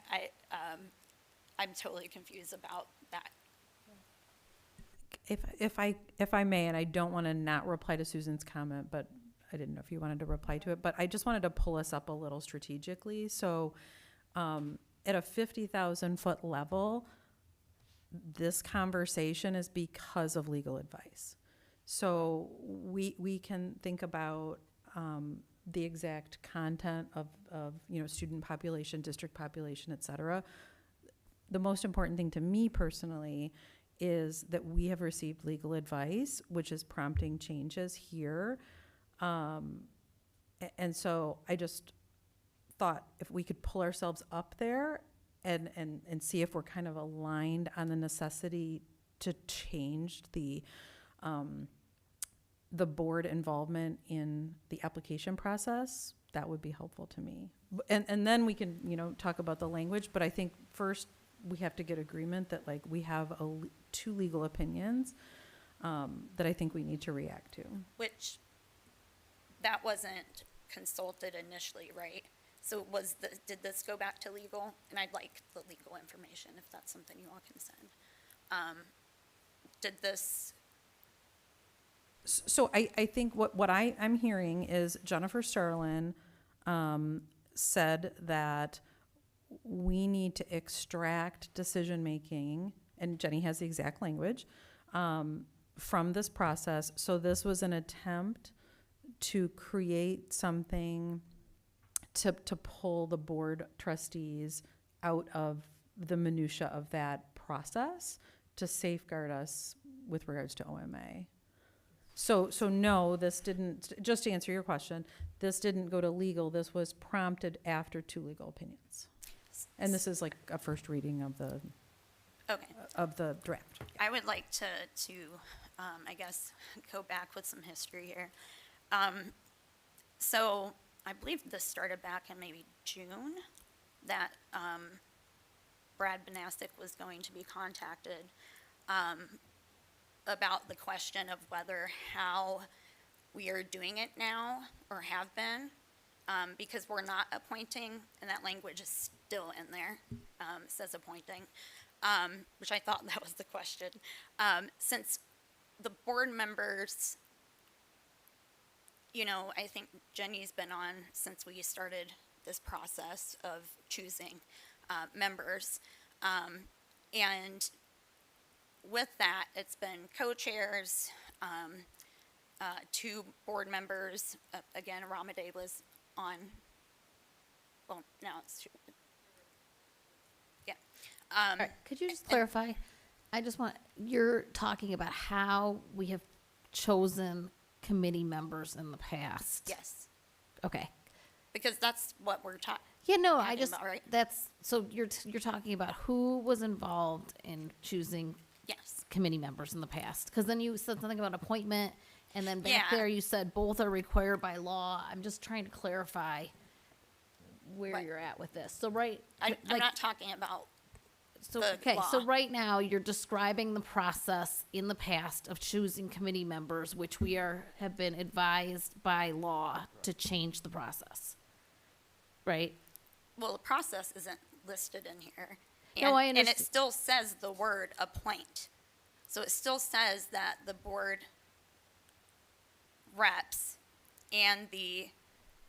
I'm totally confused about that. If I may, and I don't want to not reply to Susan's comment, but I didn't know if you wanted to reply to it, but I just wanted to pull us up a little strategically. So at a 50,000 foot level, this conversation is because of legal advice. So we can think about the exact content of student population, district population, et cetera. The most important thing to me personally is that we have received legal advice, which is prompting changes here. And so I just thought if we could pull ourselves up there and see if we're kind of aligned on the necessity to change the board involvement in the application process, that would be helpful to me. And then we can, talk about the language, but I think first we have to get agreement that like we have two legal opinions that I think we need to react to. Which, that wasn't consulted initially, right? So did this go back to legal? And I'd like the legal information if that's something you all can send. Did this, So I think what I'm hearing is Jennifer Sterlin said that we need to extract decision-making, and Jenny has the exact language, from this process. So this was an attempt to create something to pull the board trustees out of the minutia of that process to safeguard us with regards to OMA. So no, this didn't, just to answer your question, this didn't go to legal. This was prompted after two legal opinions. And this is like a first reading of the draft. I would like to I guess, go back with some history here. So I believe this started back in maybe June, that Brad Banasek was going to be contacted about the question of how we are doing it now or have been, because we're not appointing, and that language is still in there, says appointing, which I thought that was the question. Since the board members, I think Jenny's been on since we started this process of choosing members. And with that, it's been co-chairs, two board members. Again, Ramade was on. Well, now it's two. Yeah. All right, could you just clarify? You're talking about how we have chosen committee members in the past. Yes. Okay. Because that's what we're talking. Yeah, no, about, right? So you're talking about who was involved in choosing committee members in the past. Because then you said something about appointment, and then back there you said both are required by law. I'm just trying to clarify where you're at with this. So I'm not talking about law. So right now you're describing the process in the past of choosing committee members, which we have been advised by law to change the process, right? Well, the process isn't listed in here. No, I And understand. it still says the word appoint. So it still says that the board reps and the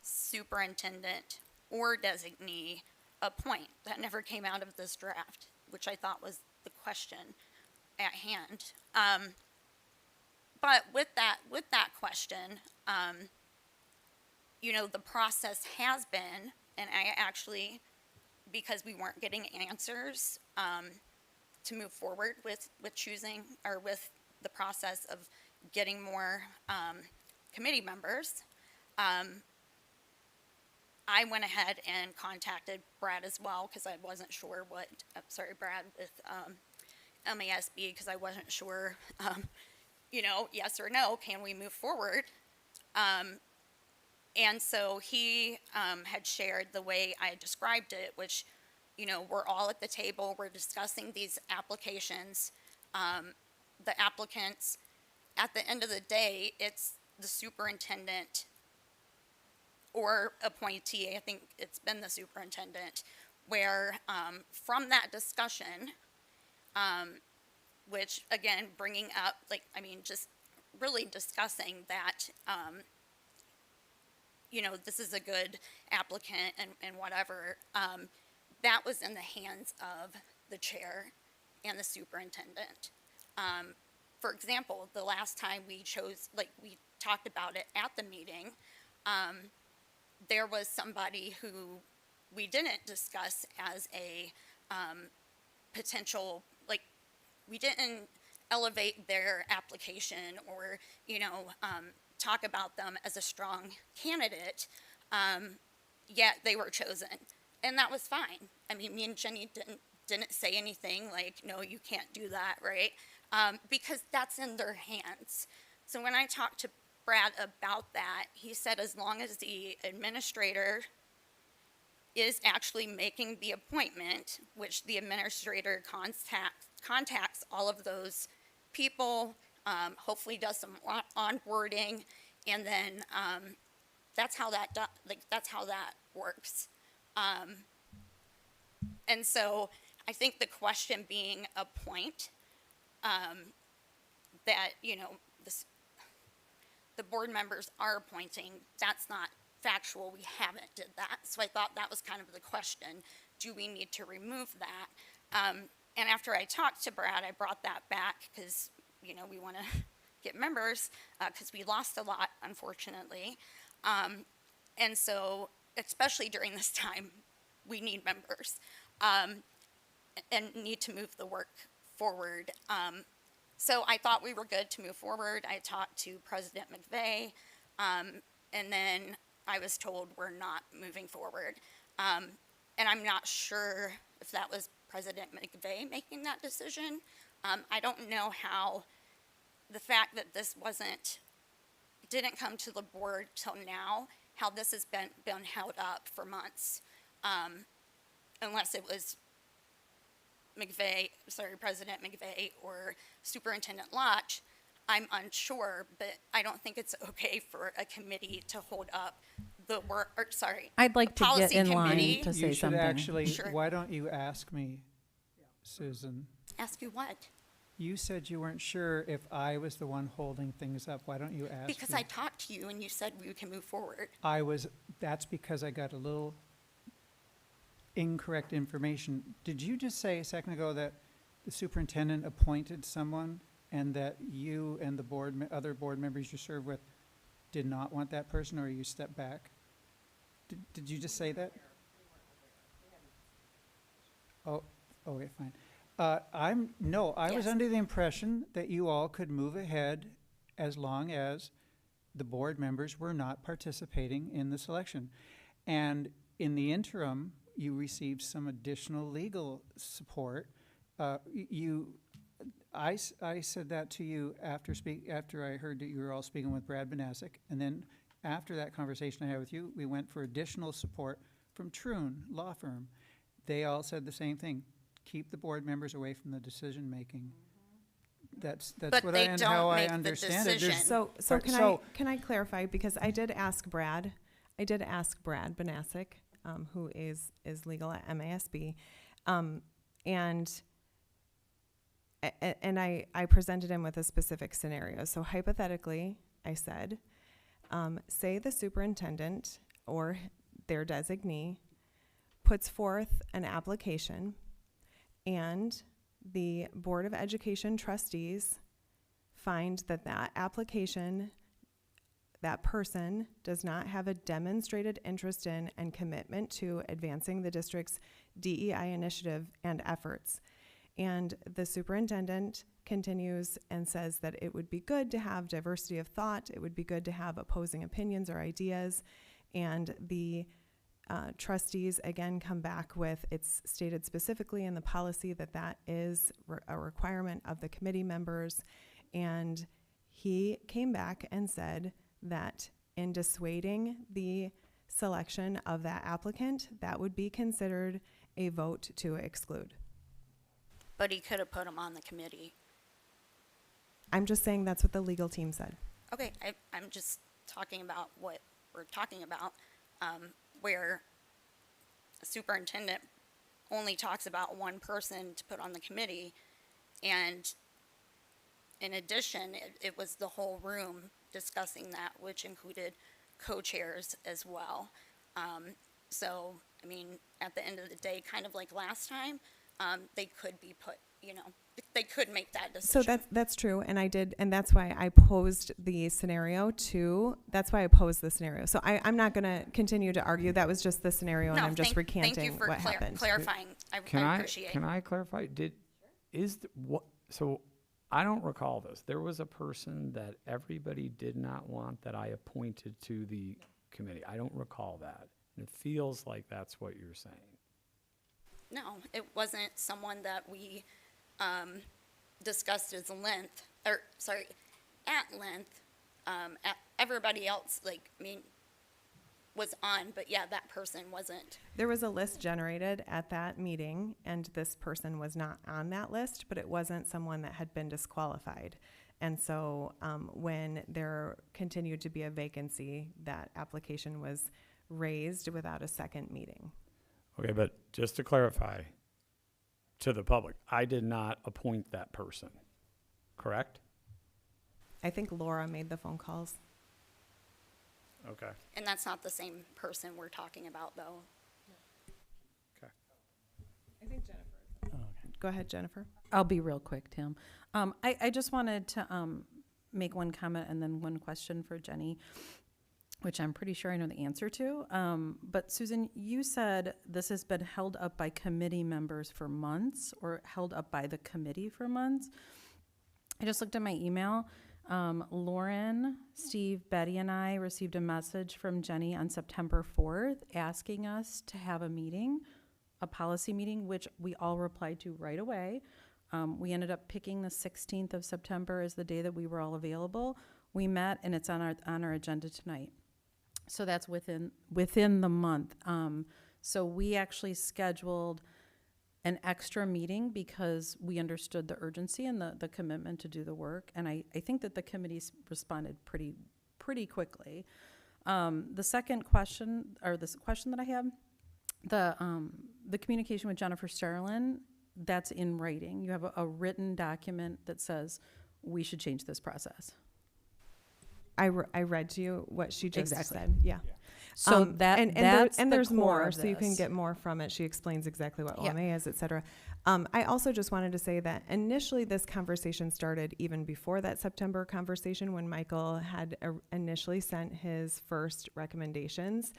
superintendent or designee appoint. That never came out of this draft, which I thought was the question at hand. But with that question, the process has been, and I actually, because we weren't getting answers to move forward with choosing, or with the process of getting more committee members, I went ahead and contacted Brad as well, because I wasn't sure Brad with MASB, because I wasn't sure, yes or no, can we move forward? And so he had shared the way I described it, which, we're all at the table, we're discussing these applications. The applicants, at the end of the day, it's the superintendent or appointee, I think it's been the superintendent, where from that discussion, which again, bringing up, just really discussing that, this is a good applicant and whatever, that was in the hands of the chair and the superintendent. For example, the last time we talked about it at the meeting, there was somebody who we didn't discuss as a potential, we didn't elevate their application or, talk about them as a strong candidate, yet they were chosen. And that was fine. I mean, me and Jenny didn't say anything like, no, you can't do that, right? Because that's in their hands. So when I talked to Brad about that, he said as long as the administrator is actually making the appointment, which the administrator contacts all of those people, hopefully does some onboarding, and then that's how that works. And so I think the question being appoint, that, you know, the board members are appointing, that's not factual. We haven't did that. So I thought that was kind of the question. Do we need to remove that? And after I talked to Brad, I brought that back because, you know, we want to get members because we lost a lot, unfortunately. And so, especially during this time, we need members and need to move the work forward. So I thought we were good to move forward. I talked to President McVeigh, and then I was told we're not moving forward. And I'm not sure if that was President McVeigh making that decision. I don't know how the fact that this didn't come to the board till now, how this has been held up for months, unless it was President McVeigh or Superintendent Lodge. I'm unsure, but I don't think it's okay for a committee to hold up the work, I'd like to get policy in line committee. to You say should something. actually, Sure. why don't you ask me, Susan? Ask you what? You said you weren't sure if I was the one holding things up. Why don't you ask Because me? I talked to you and you said we can move forward. That's because I got a little incorrect information. Did you just say a second ago that the superintendent appointed someone and that you and the other board members you serve with did not want that person, or you stepped back? Did you just say that? Oh, okay, fine. I was Yes. under the impression that you all could move ahead as long as the board members were not participating in the selection. And in the interim, you received some additional legal support. I said that to you after I heard that you were all speaking with Brad Banasic, and then after that conversation I had with you, we went for additional support from Troon Law Firm. They all said the same thing: keep the board members away from the decision making. That's But what they how don't I make the understand it. decision. So can I clarify, because I did ask Brad Banasic, who is legal at MASB, and I presented him with a specific scenario. So hypothetically, I said, say the superintendent or their designee puts forth an application and the Board of Education trustees find that application, that person does not have a demonstrated interest in and commitment to advancing the district's DEI initiative and efforts. And the superintendent continues and says that it would be good to have diversity of thought, it would be good to have opposing opinions or ideas, and the trustees again come back with, it's stated specifically in the policy that is a requirement of the committee members, and he came back and said that in dissuading the selection of that applicant, that would be considered a vote to exclude. But he could have put them on the committee. I'm just saying that's what the legal team said. Okay, I'm just talking about what we're talking about, where a superintendent only talks about one person to put on the committee, and in addition, it was the whole room discussing that, which included co-chairs as well. So, I mean, at the end of the day, kind of like last time, they could be put, they could make that decision. So that's true, and I did, and that's why I posed the scenario So I'm not going to continue to argue. That was just the scenario, and I'm just recanting thank you for what happened. clarifying. I appreciate. Can I clarify? So I don't recall this. There was a person that everybody did not want that I appointed to the committee. I don't recall that. And it feels like that's what you're saying. No, it wasn't someone that we discussed at length. Everybody else, was on, but yeah, that person wasn't. There was a list generated at that meeting, and this person was not on that list, but it wasn't someone that had been disqualified. And so when there continued to be a vacancy, that application was raised without a second meeting. Okay, but just to clarify to the public, I did not appoint that person, correct? I think Laura made the phone calls. Okay. And that's not the same person we're talking about, though. Okay. I think Jennifer. Go ahead, Jennifer. I'll be real quick, Tim. I just wanted to make one comment and then one question for Jenny, which I'm pretty sure I know the answer to. But Susan, you said this has been held up by committee members for months, or held up by the committee for months. I just looked at my email. Lauren, Steve, Betty, and I received a message from Jenny on September 4th asking us to have a meeting, a policy meeting, which we all replied to right away. We ended up picking the 16th of September as the day that we were all available. We met, and it's on our agenda tonight. So that's within the month. So we actually scheduled an extra meeting because we understood the urgency and the commitment to do the work. And I think that the committees responded pretty quickly. The second question, or this question that I have, the communication with Jennifer Sterlin, that's in writing. You have a written document that says we should change this process. I read to you what she just Exactly. said. Yeah. So there's the more, core of so you can this. get more from it. She explains exactly what Yeah. OMA is, et cetera. I also just wanted to say that initially this conversation started even before that September conversation when Michael had initially sent his first recommendations.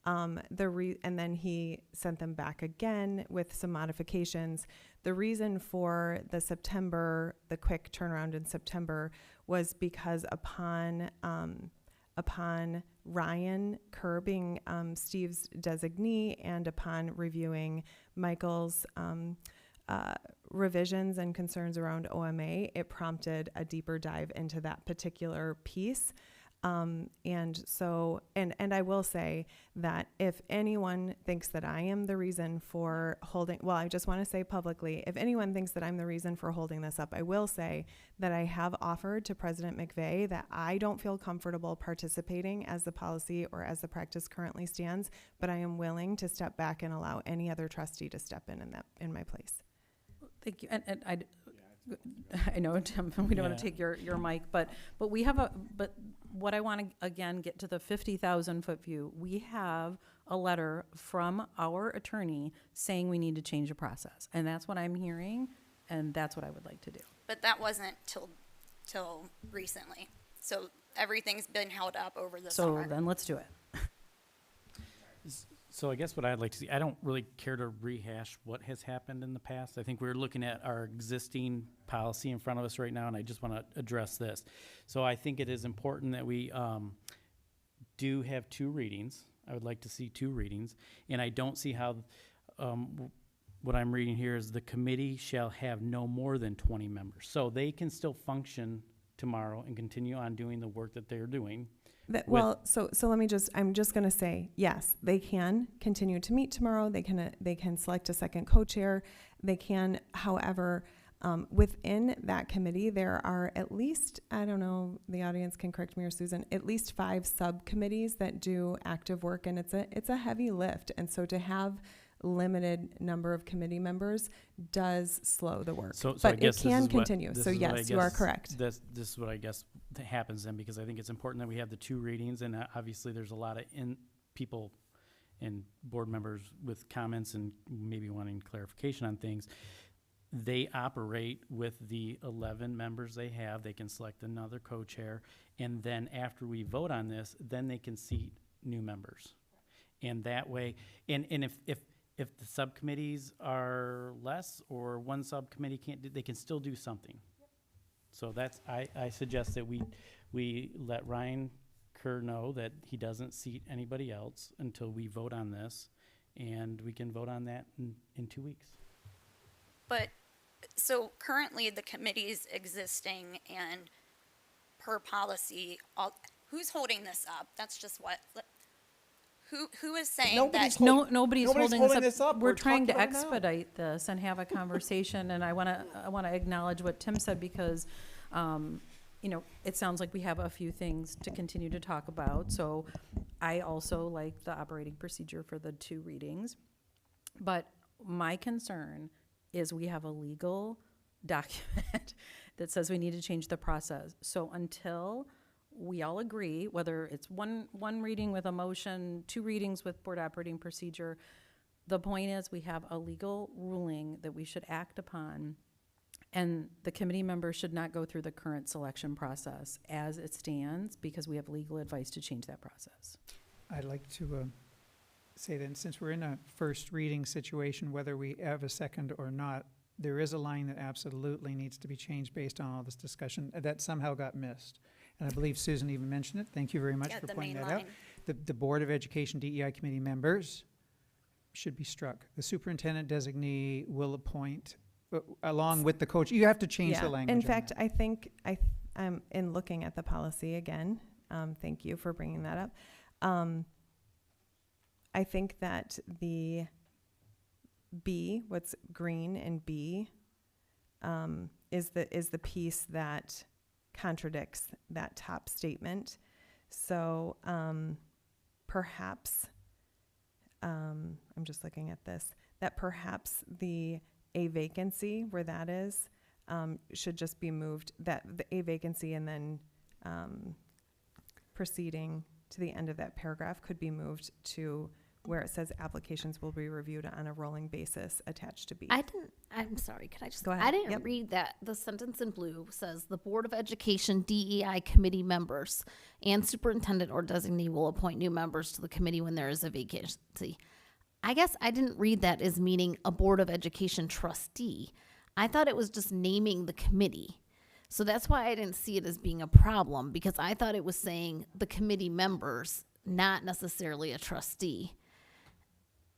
And then he sent them back again with some modifications. The reason for the quick turnaround in September was because upon Ryan Kerr being Steve's designee and upon reviewing Michael's revisions and concerns around OMA, it prompted a deeper dive into that particular piece. And I will say that if anyone thinks that I am the reason for I just want to say publicly, if anyone thinks that I'm the reason for holding this up, I will say that I have offered to President McVeigh that I don't feel comfortable participating as the policy or as the practice currently stands, but I am willing to step back and allow any other trustee to step in my place. Thank you. And I know, Tim, we don't want to take your mic, but what I want to, again, get to the 50,000 foot view, we have a letter from our attorney saying we need to change the process. And that's what I'm hearing, and that's what I would like to do. But that wasn't till recently. So everything's been held up over the summer. So then let's do it. So I guess what I'd like to see, I don't really care to rehash what has happened in the past. I think we're looking at our existing policy in front of us right now, and I just want to address this. So I think it is important that we do have 2 readings. I would like to see 2 readings, and I don't see how, what I'm reading here is the committee shall have no more than 20 members. So they can still function tomorrow and continue on doing the work that they're doing. So I'm just going to say, yes, they can continue to meet tomorrow. They can select a second co-chair. They can, however, within that committee, there are at least, I don't know, the audience can correct me or Susan, at least 5 subcommittees that do active work, and it's a heavy lift. And so to have limited number of committee members does slow the work. But it can continue. So yes, you are correct. This is what I guess happens then, because I think it's important that we have the 2 readings, and obviously there's a lot of people and board members with comments and maybe wanting clarification on things. They operate with the 11 members they have. They can select another co-chair, and then after we vote on this, then they can seat new members. And that way, and if the subcommittees are less or one subcommittee can't do, they can still do something. So that's, I suggest that we let Ryan Kerr know that he doesn't seat anybody else until we vote on this, and we can vote on that in 2 weeks. But, so currently the committee's existing and per policy, who's holding this up? That's just what, who is saying Nobody's that? Nobody's Nobody's holding this up. We're We're trying to talking about it now. expedite this and have a conversation, and I wanna acknowledge what Tim said, because, you know, it sounds like we have a few things to continue to talk about. So I also like the operating procedure for the 2 readings. But my concern is we have a legal document that says we need to change the process. So until we all agree, whether it's one reading with a motion, 2 readings with board operating procedure, the point is we have a legal ruling that we should act upon, and the committee members should not go through the current selection process as it stands, because we have legal advice to change that process. I'd like to say then, since we're in a first reading situation, whether we have a second or not, there is a line that absolutely needs to be changed based on all this discussion that somehow got missed. And I believe Susan even mentioned it. Thank you very much for pointing that out. The Board of Education DEI committee members should be struck. The superintendent designee will appoint, along with the coach. You have to change the language. In fact, I think in looking at the policy again, thank you for bringing that up. I think that the B, what's green in B, is the piece that contradicts that top statement. So perhaps, I'm just looking at this, that perhaps a vacancy where that is should just be moved, that a vacancy and then proceeding to the end of that paragraph could be moved to where it says applications will be reviewed on a rolling basis attached to B. I'm sorry, can I just Go ahead. I didn't read that. The sentence in blue says the Board of Education DEI committee members and superintendent or designee will appoint new members to the committee when there is a vacancy. I guess I didn't read that as meaning a Board of Education trustee. I thought it was just naming the committee. So that's why I didn't see it as being a problem, because I thought it was saying the committee members, not necessarily a trustee.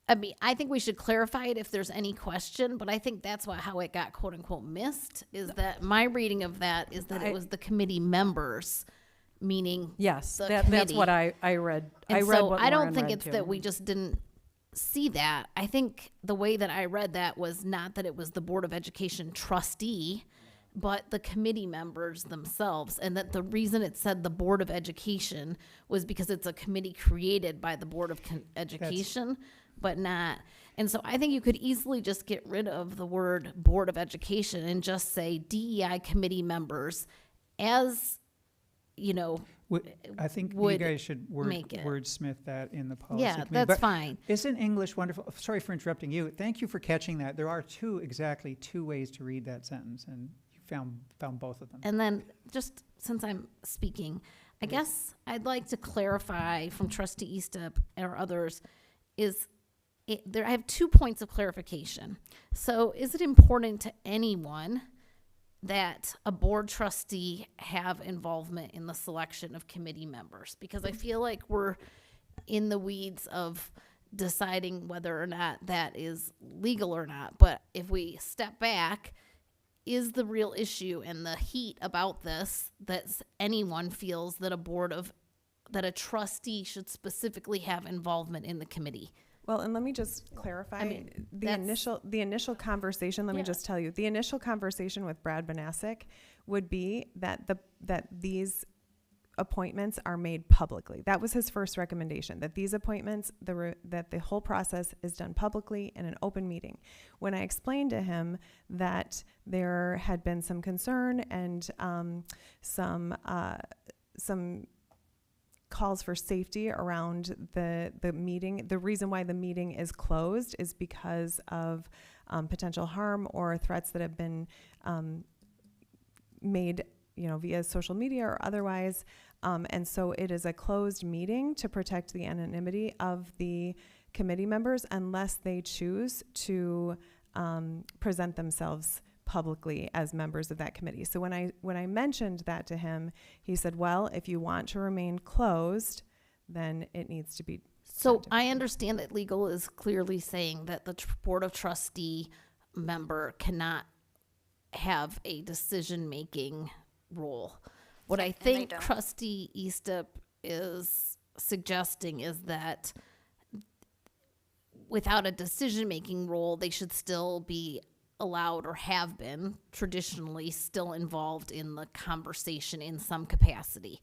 I mean, I think we should clarify it if there's any question, but I think that's how it got quote unquote missed, is that my reading of that is that it was the committee members, meaning Yes, the that's committee. what I read. And I read so what I don't Lauren think read it's too. that we just didn't see that. I think the way that I read that was not that it was the Board of Education trustee, but the committee members themselves, and that the reason it said the Board of Education was because it's a committee created by the Board of Education, but not. And so I think you could easily just get rid of the word Board of Education and just say DEI committee members, as, you know, I think you would guys should make it. wordsmith that in the policy Yeah, committee. that's But fine. Isn't English wonderful? Sorry for interrupting you. Thank you for catching that. There are exactly two ways to read that sentence, and you found both of them. And then, just since I'm speaking, I guess I'd like to clarify from Trustee Eastup or others, I have 2 points of clarification. So is it important to anyone that a board trustee have involvement in the selection of committee members? Because I feel like we're in the weeds of deciding whether or not that is legal or not. But if we step back, is the real issue and the heat about this that anyone feels that that a trustee should specifically have involvement in the committee? Well, and let me just clarify, I mean, the initial conversation, let me just tell you, the initial conversation with Brad Banasic would be that these appointments are made publicly. That was his first recommendation, that these appointments, that the whole process is done publicly in an open meeting. When I explained to him that there had been some concern and some calls for safety around the meeting, the reason why the meeting is closed is because of potential harm or threats that have been made, via social media or otherwise. And so it is a closed meeting to protect the anonymity of the committee members unless they choose to present themselves publicly as members of that committee. So when I mentioned that to him, he said, well, if you want to remain closed, then it needs to be. So I understand that legal is clearly saying that the Board of Trustee member cannot have a decision-making role. What I think don't. Trustee Eastup is suggesting is that without a decision-making role, they should still be allowed, or have been traditionally still involved in the conversation in some capacity.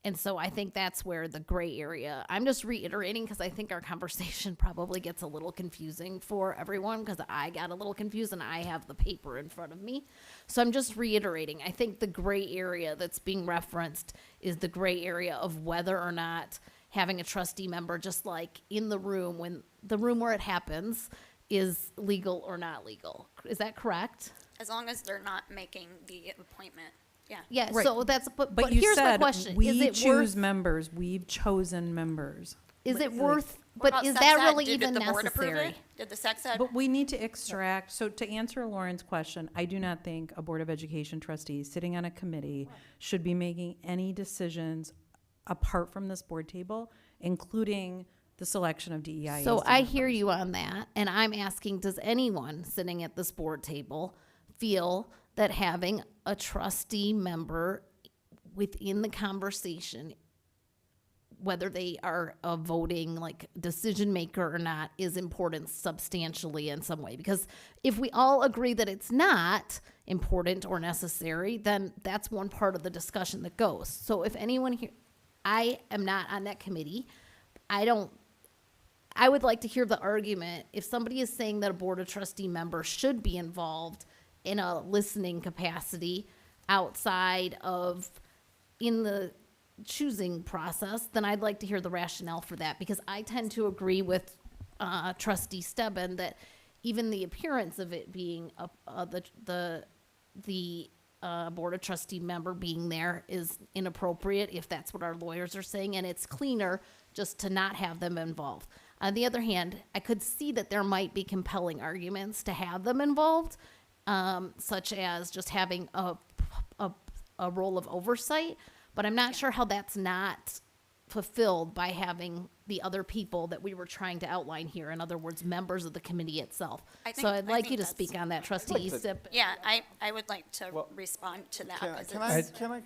And so I think that's where the gray area, I'm just reiterating because I think our conversation probably gets a little confusing for everyone, because I got a little confused and I have the paper in front of me. So I'm just reiterating. I think the gray area that's being referenced is the gray area of whether or not having a trustee member, just like in the room, when the room where it happens, is legal or not legal. Is that correct? As long as they're not making the appointment. Yeah. Yeah, Right. so that's, but you here's my said question. we Is it choose worth, members. We've chosen members. is it Like- worth, What but about is sex that ed? really Did even the board approve necessary? it? Did the sex ed? But we need to extract, so to answer Lauren's question, I do not think a Board of Education trustee sitting on a committee should be making any decisions apart from this board table, including the selection of DEI. So I hear you on that, and I'm asking, does anyone sitting at this board table feel that having a trustee member within the conversation, whether they are a voting, like, decision maker or not, is important substantially in some way? Because if we all agree that it's not important or necessary, then that's one part of the discussion that goes. So if anyone here, I am not on that committee. I would like to hear the argument. If somebody is saying that a Board of Trustee member should be involved in a listening capacity outside of in the choosing process, then I'd like to hear the rationale for that, because I tend to agree with Trustee Stebbin that even the appearance of it being the Board of Trustee member being there is inappropriate if that's what our lawyers are saying, and it's cleaner just to not have them involved. On the other hand, I could see that there might be compelling arguments to have them involved, such as just having a role of oversight, but I'm not sure how that's not fulfilled by having the other people that we were trying to outline here. In other words, members of the committee itself. So I'd like you to speak on that, Trustee Eastip. Yeah, I would like to respond to that. 'cause Can I?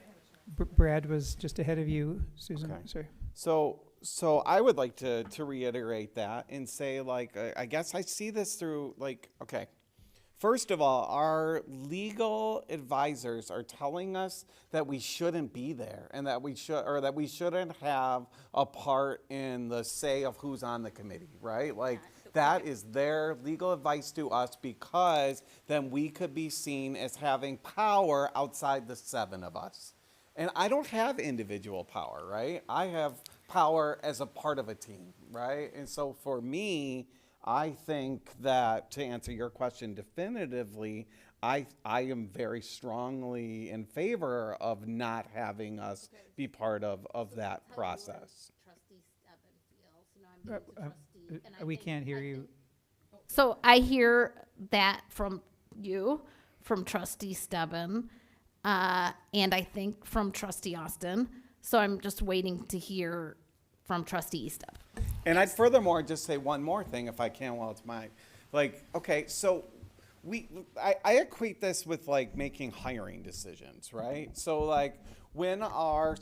Brad was just ahead of you, Susan. Okay. Sorry. So I would like to reiterate that and say, like, I guess I see this through, like, okay. First of all, our legal advisors are telling us that we shouldn't be there, and that we shouldn't have a part in the say of who's on the committee, right? Like, that is their legal advice to us, because then we could be seen as having power outside the 7 of us. And I don't have individual power, right? I have power as a part of a team, right? And so for me, I think that, to answer your question definitively, I am very strongly in favor of not having us be part of that process. We can't hear you. So I hear that from you, from Trustee Stebbin, and I think from Trustee Austin. So I'm just waiting to hear from Trustee Eastup. And I'd furthermore just say one more thing, if I can, while it's mine. Like, okay, so I equate this with, like, making hiring decisions, right? So, like, when our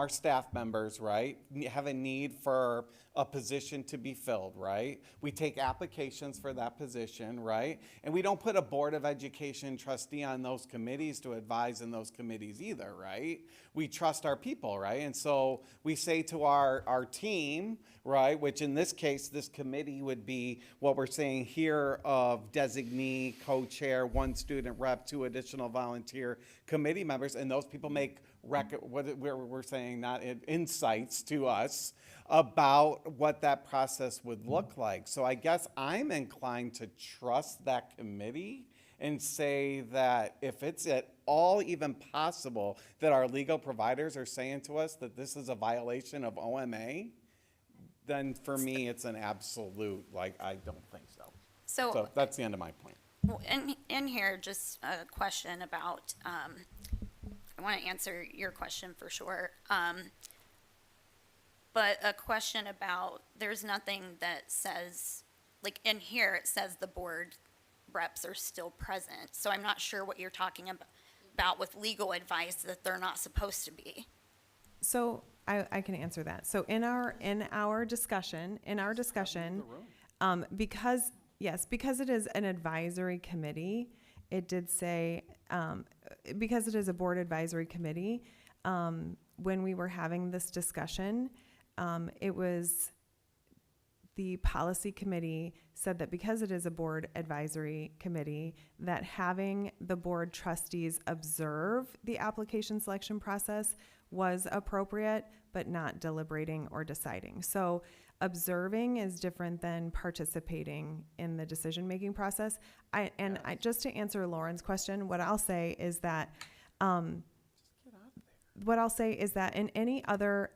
staff members, right, have a need for a position to be filled, right? We take applications for that position, right? And we don't put a Board of Education trustee on those committees to advise in those committees either, right? We trust our people, right? And so we say to our team, right, which in this case, this committee would be what we're saying here of designee, co-chair, 1 student rep, 2 additional volunteer committee members, and those people make we're saying not insights to us about what that process would look like. So I guess I'm inclined to trust that committee and say that if it's at all even possible that our legal providers are saying to us that this is a violation of OMA, then for me it's an absolute, like, I don't think so. So that's the end of my point. Well, in here, just a question about, I want to answer your question for sure. But a question about, there's nothing that says, like in here, it says the board reps are still present. So I'm not sure what you're talking about with legal advice that they're not supposed to be. So I can answer that. So in our discussion, because it is an advisory committee, it did say, because it is a board advisory committee, when we were having this discussion, it was the policy committee said that because it is a board advisory committee, that having the board trustees observe the application selection process was appropriate, but not deliberating or deciding. So observing is different than participating in the decision-making process. Just to answer Lauren's question, what I'll say is that in any other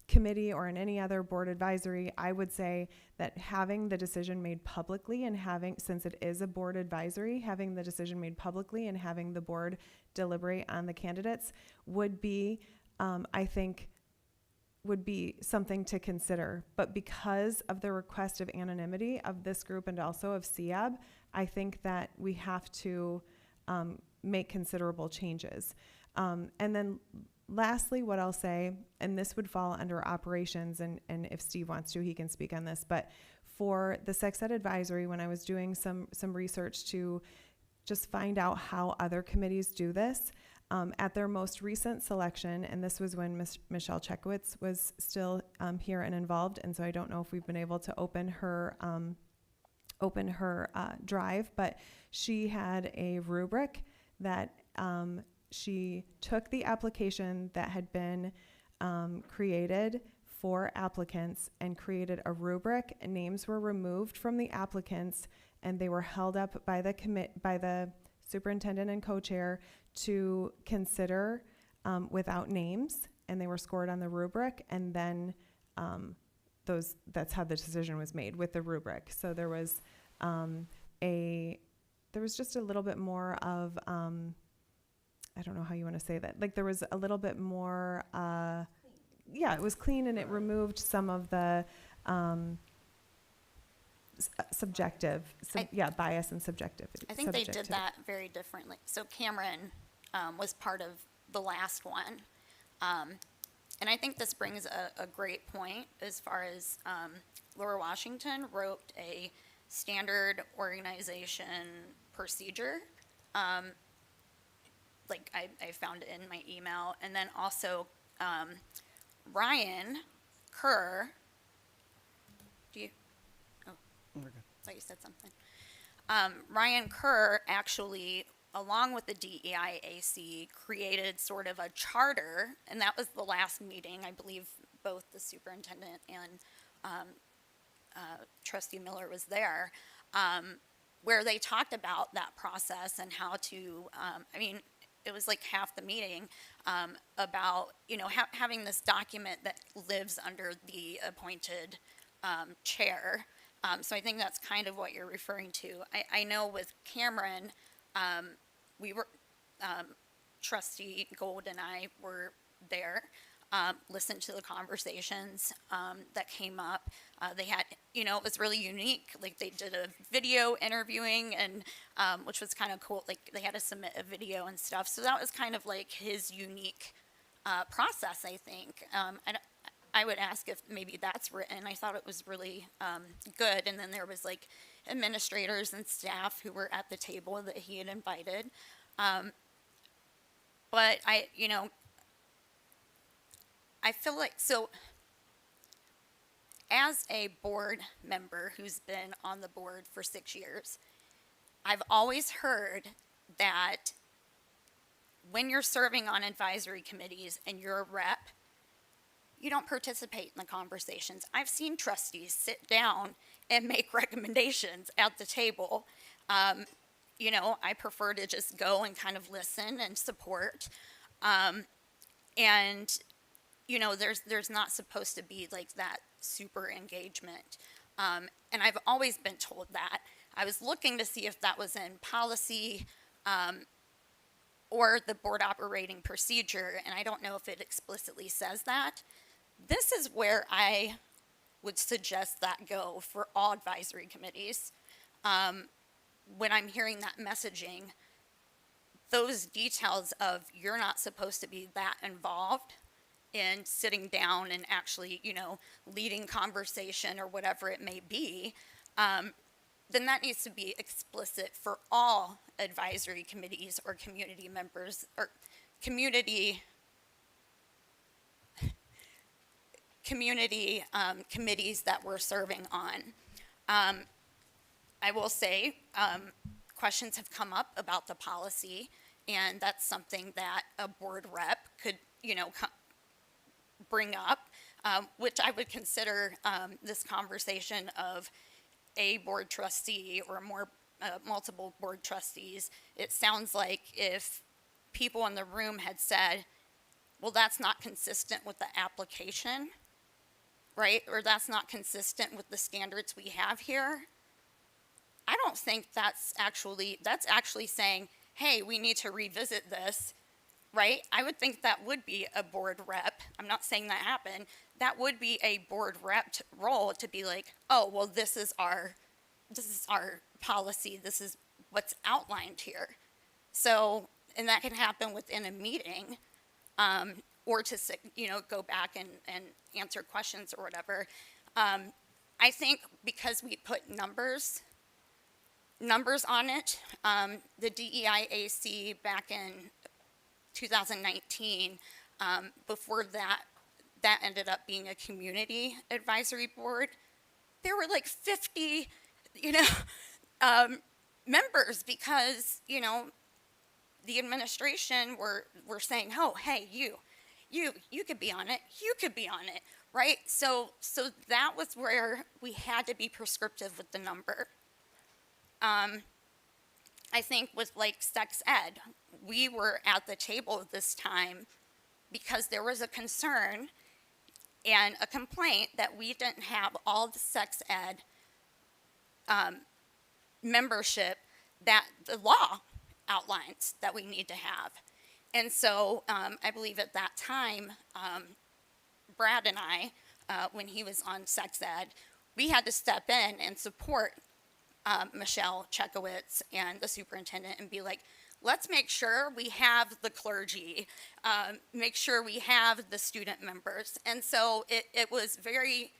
committee or in any other board advisory, I would say that having the decision made publicly and since it is a board advisory, having the decision made publicly and having the board deliberate on the candidates would be, I think, would be something to consider. But because of the request of anonymity of this group and also of CEAB, I think that we have to make considerable changes. And then lastly, what I'll say, and this would fall under operations, and if Steve wants to, he can speak on this, but for the Sex Ed Advisory, when I was doing some research to just find out how other committees do this, at their most recent selection, and this was when Michelle Chekowitz was still here and involved, and so I don't know if we've been able to open her drive, but she had a rubric that she took the application that had been created for applicants and created a rubric. Names were removed from the applicants, and they were held up by the superintendent and co-chair to consider without names, and they were scored on the rubric, and then that's how the decision was made with the rubric. So there was just a little bit more of I don't know how you want to say that. Like there was a little bit more, it was clean, and it removed some of the subjective, bias and subjectivity. I think they did that very differently. So Cameron was part of the last one. And I think this brings a great point as far as Laura Washington wrote a standard organization procedure. Like I found it in my email. And then also Ryan Kerr, thought you said something. Ryan Kerr actually, along with the DEIAC, created sort of a charter, and that was the last meeting. I believe both the superintendent and Trustee Miller was there, where they talked about that process and how to, it was like half the meeting about, having this document that lives under the appointed chair. So I think that's kind of what you're referring to. I know with Cameron, we were, Trustee Gold and I were there, listened to the conversations that came up. They had, it was really unique. Like they did a video interviewing, and which was kind of cool. Like they had to submit a video and stuff. So that was kind of like his unique process, I think. I would ask if maybe that's written. I thought it was really good. And then there was like administrators and staff who were at the table that he had invited. But I feel like, so as a board member who's been on the board for 6 years, I've always heard that when you're serving on advisory committees and you're a rep, you don't participate in the conversations. I've seen trustees sit down and make recommendations at the table. I prefer to just go and kind of listen and support. There's not supposed to be like that super engagement. And I've always been told that. I was looking to see if that was in policy or the board operating procedure, and I don't know if it explicitly says that. This is where I would suggest that go for all advisory committees. When I'm hearing that messaging, those details of you're not supposed to be that involved in sitting down and actually, leading conversation or whatever it may be, then that needs to be explicit for all advisory committees or community members or community committees that we're serving on. I will say, questions have come up about the policy, and that's something that a board rep could, bring up, which I would consider this conversation of a board trustee or more multiple board trustees. It sounds like if people in the room had said, well, that's not consistent with the application, right? Or that's not consistent with the standards we have here. I don't think that's actually saying, hey, we need to revisit this, right? I would think that would be a board rep. I'm not saying that happened. That would be a board rep role to be like, oh, well, this is our policy. This is what's outlined here. So, and that can happen within a meeting, or to, go back and answer questions or whatever. I think because we put numbers on it, the DEIAC back in 2019, before that ended up being a community advisory board, there were like 50, members because, the administration were saying, oh, hey, you could be on it, you could be on it, right? So that was where we had to be prescriptive with the number. I think with like sex ed, we were at the table this time because there was a concern and a complaint that we didn't have all the sex ed membership that the law outlines that we need to have. And so I believe at that time, Brad and I, when he was on sex ed, we had to step in and support Michelle Chekowitz and the superintendent and be like, let's make sure we have the clergy, make sure we have the student members. And so it was very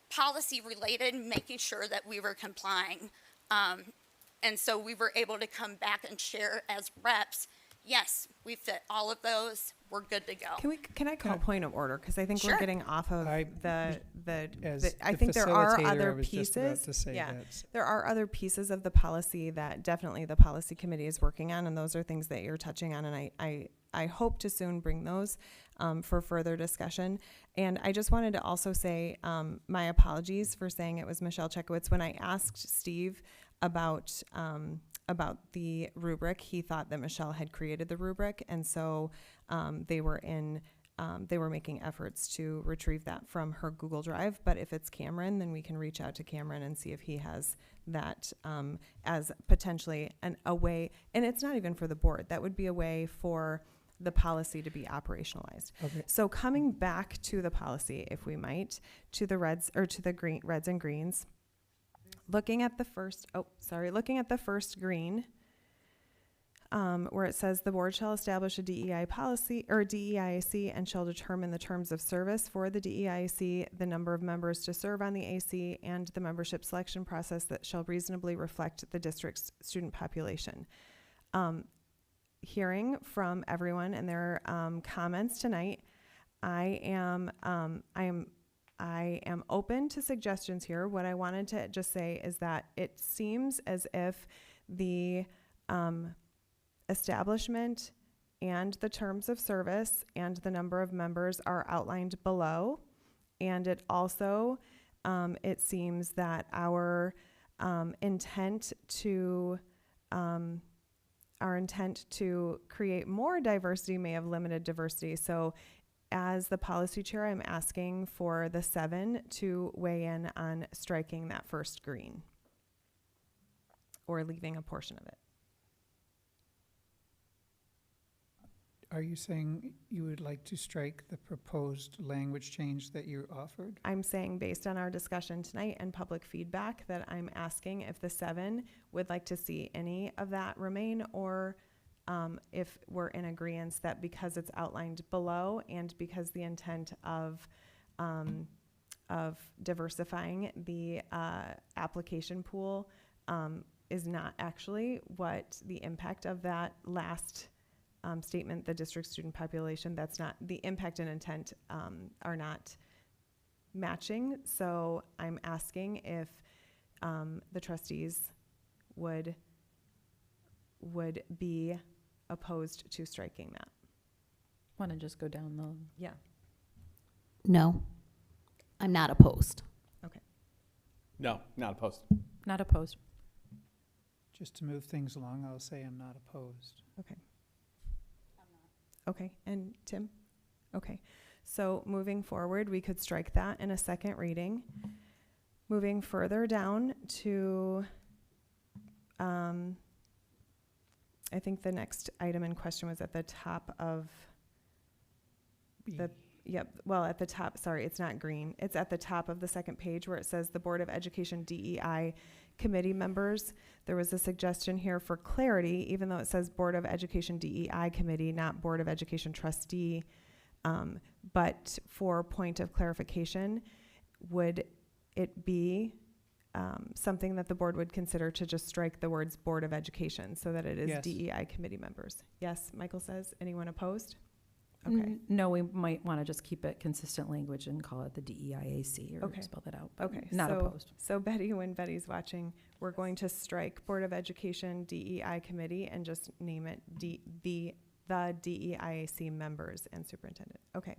policy related, making sure that we were complying. And so we were able to come back and share as reps, yes, we fit all of those, we're good to go. Can I call point of order? Because I think Sure. we're getting off of I the think there are facilitator, other I was just about pieces. to say Yeah, that. there are other pieces of the policy that definitely the policy committee is working on, and those are things that you're touching on, and I hope to soon bring those for further discussion. And I just wanted to also say my apologies for saying it was Michelle Chekowitz. When I asked Steve about the rubric, he thought that Michelle had created the rubric, and so they were making efforts to retrieve that from her Google Drive. But if it's Cameron, then we can reach out to Cameron and see if he has that as potentially a way. And it's not even for the board. That would be a way for the policy to be operationalized. Okay. So coming back to the policy, if we might, to the reds and greens. Looking at the first green, where it says the board shall establish a DEI policy or DEIAC and shall determine the terms of service for the DEIAC, the number of members to serve on the AC, and the membership selection process that shall reasonably reflect the district's student population. Hearing from everyone and their comments tonight, I am open to suggestions here. What I wanted to just say is that it seems as if the establishment and the terms of service and the number of members are outlined below. And it also, it seems that our intent to create more diversity may have limited diversity. So as the policy chair, I'm asking for the 7 to weigh in on striking that first green. or leaving a portion of it. Are you saying you would like to strike the proposed language change that you offered? I'm saying based on our discussion tonight and public feedback that I'm asking if the 7 would like to see any of that remain, or if we're in agreement that because it's outlined below and because the intent of diversifying the application pool is not actually what the impact of that last statement, the district student population, that's not, the impact and intent are not matching. So I'm asking if the trustees would be opposed to striking that. Want to just go down the, Yeah. No, I'm not opposed. Okay. No, not opposed. not opposed. Just to move things along, I'll say I'm not opposed. Okay. Okay, and Tim? Okay, so moving forward, we could strike that in a second reading. Moving further down to, I think the next item in question was at the top of the, yep, well, at the top, sorry, it's not green. It's at the top of the second page where it says the Board of Education DEI committee members. There was a suggestion here for clarity, even though it says Board of Education DEI committee, not Board of Education trustee. But for point of clarification, would it be something that the board would consider to just strike the words Board of Education so that it is Yes. DEI committee members? Yes, Michael says. Anyone opposed? Okay. No, we might want to just keep it consistent language and call it the DEIAC or Okay. spell that out. But Okay. Not so, opposed. So Betty, when Betty's watching, we're going to strike Board of Education DEI committee and just name it the DEIAC members and superintendent. Okay.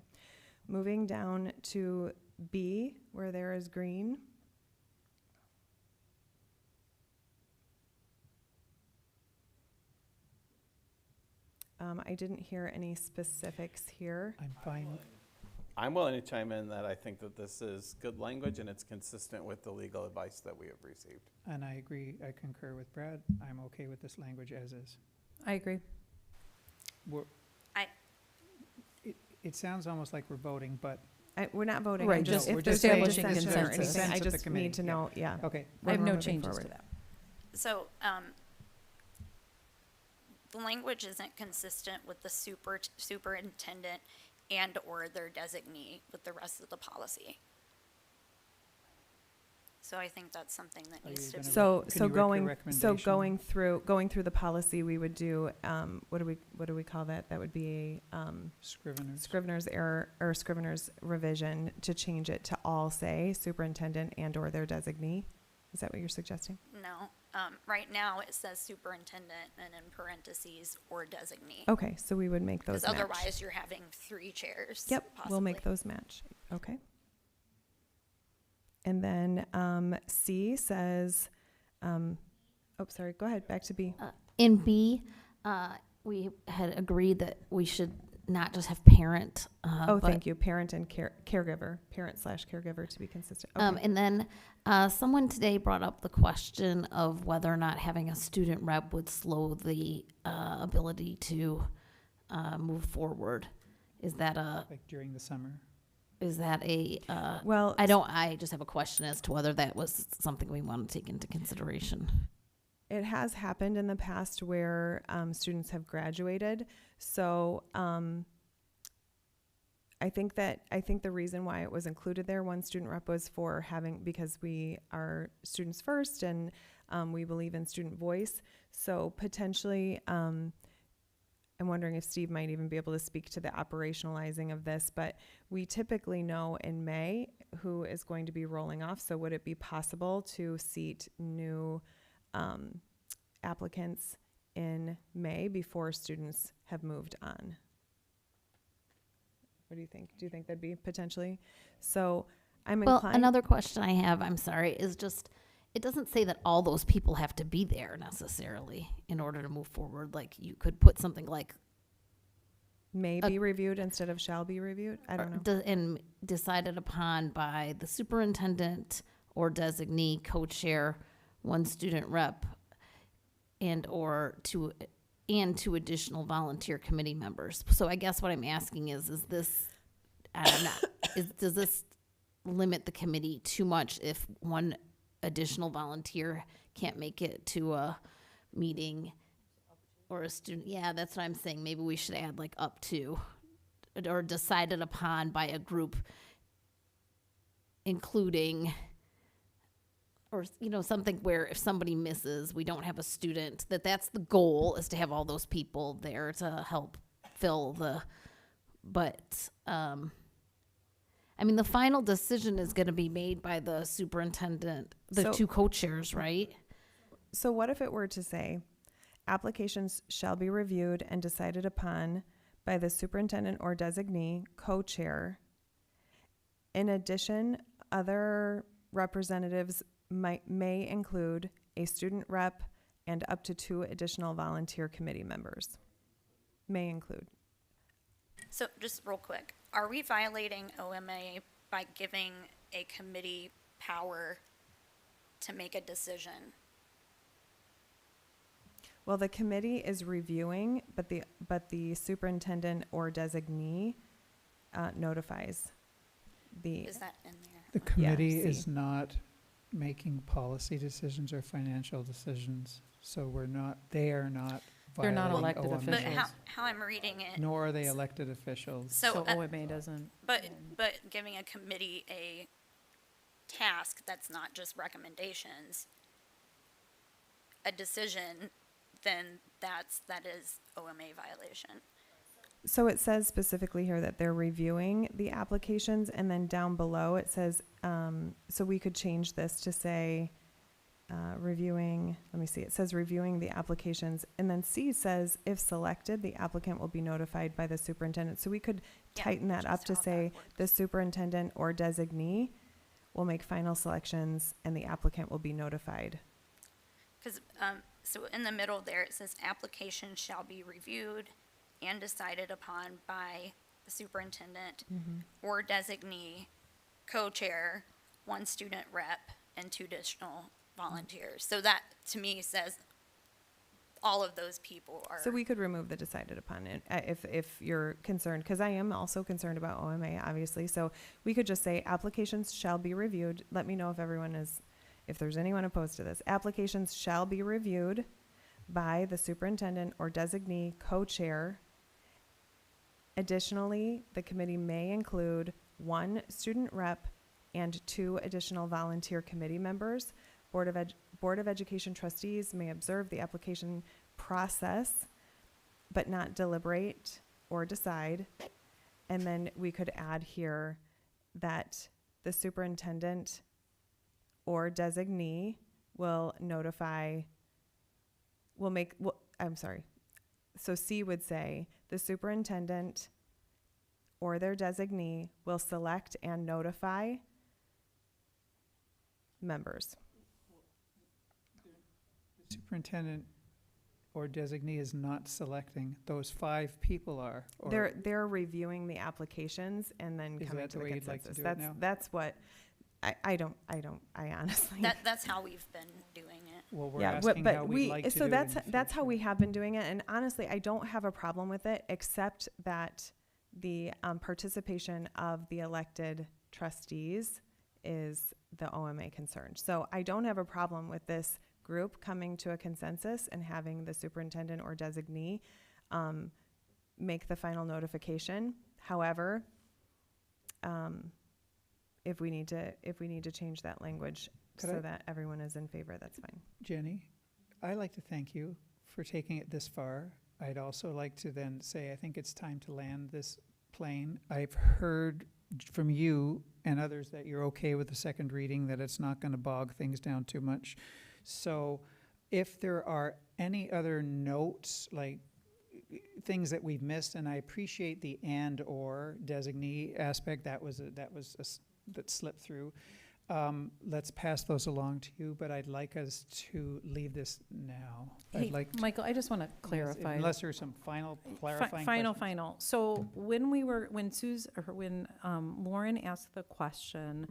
Moving down to B, where there is green. I didn't hear any specifics here. I'm fine. I'm willing to chime in that I think that this is good language and it's consistent with the legal advice that we have received. And I agree, I concur with Brad. I'm okay with this language as is. I agree. It sounds almost like we're voting, but. We're not voting. Right, I'm just if we're there's just any establishing dissension or consensus. anything, I Sense of the just committee, need to yeah. know, yeah. Okay. I have when no we're moving changes forward. to that. So, the language isn't consistent with the superintendent and or their designee with the rest of the policy. So I think that's something that Are needs you to be. gonna So Can you rec your going recommendation? going through the policy, we would do what do we call that? That would be a Scriveners. Scrivener's error or Scrivener's revision to change it to all say superintendent and or their designee. Is that what you're suggesting? No, right now it says superintendent and in parentheses or designee. Okay, so we would make those Because match. otherwise you're having 3 chairs. Yep, we'll make possibly. those match. Okay. And then C says, sorry, go ahead, back to B. In B, we had agreed that we should not just have parent. Oh, thank you, parent and caregiver, parent/caregiver to be consistent. Okay. And then someone today brought up the question of whether or not having a student rep would slow the ability to move forward. Is that a? Like during the summer. Is that a? Well, I just have a question as to whether that was something we want to take into consideration. It has happened in the past where students have graduated. So I think the reason why it was included there, one student rep, was for because we are students first and we believe in student voice. So potentially, I'm wondering if Steve might even be able to speak to the operationalizing of this, but we typically know in May who is going to be rolling off. So would it be possible to seat new applicants in May before students have moved on? What do you think? Do you think that'd be potentially? So I'm inclined. Well, another question I have, I'm sorry, is just, it doesn't say that all those people have to be there necessarily in order to move forward. Like, you could put something like. May be reviewed instead of shall be reviewed? I don't know. And decided upon by the superintendent or designee, co-chair, one student rep. two additional volunteer committee members. So I guess what I'm asking is this, does this limit the committee too much if one additional volunteer can't make it to a meeting or a student? Yeah, that's what I'm saying. Maybe we should add like up to, or decided upon by a group, including, or, you know, something where if somebody misses, we don't have a student, that's the goal, is to have all those people there to help fill the, but, I mean, the final decision is going to be made by the superintendent, the So- two co-chairs, right? So what if it were to say, applications shall be reviewed and decided upon by the superintendent or designee, co-chair. In addition, other representatives may include a student rep and up to 2 additional volunteer committee members. May include. So just real quick, are we violating OMA by giving a committee power to make a decision? Well, the committee is reviewing, but the superintendent or designee notifies the. Is that in there? The committee Yeah, is C. not making policy decisions or financial decisions, so they are not They're not violating elected OMA. officials. But how I'm reading it. Nor are they elected officials. So, OMA doesn't. But giving a committee a task that's not just recommendations, a decision, then that is OMA violation. So it says specifically here that they're reviewing the applications, and then down below it says, so we could change this to say, reviewing, let me see, it says reviewing the applications, and then C says, if selected, the applicant will be notified by the superintendent. So we could tighten that up to say, the superintendent or designee will make final selections, and the applicant will be notified. Because, so in the middle there, it says applications shall be reviewed and decided upon by the superintendent or designee, co-chair, 1 student rep, and 2 additional volunteers. So that, to me, says all of those people are. So we could remove the decided upon it, if you're concerned, because I am also concerned about OMA, obviously. So we could just say applications shall be reviewed. Let me know if there's anyone opposed to this. Applications shall be reviewed by the superintendent or designee, co-chair. Additionally, the committee may include 1 student rep and 2 additional volunteer committee members. Board of Education trustees may observe the application process, but not deliberate or decide. And then we could add here that the superintendent or designee will So C would say, the superintendent or their designee will select and notify members. Superintendent or designee is not selecting, those 5 people are. Or They're reviewing the applications and then Is coming that to the the way you'd like to consensus. do it now? That's what, I honestly. That's how we've been doing it. Well, we're Yeah, asking how we'd like to do so it that's how we have been doing it, and honestly, I don't have a problem with it, except that the participation of the elected trustees is the OMA concern. So I don't have a problem with this group coming to a consensus and having the superintendent or designee make the final notification. However, if we need to change that language so that everyone is in favor, that's fine. Jenny, I'd like to thank you for taking it this far. I'd also like to then say I think it's time to land this plane. I've heard from you and others that you're okay with the second reading, that it's not going to bog things down too much. So if there are any other notes, like things that we've missed, and I appreciate the and/or designee aspect, that slipped through. Let's pass those along to you, but I'd like us to leave this now. Hey, Michael, I just want to clarify. Unless there's some final clarifying questions. Final. So when Lauren asked the question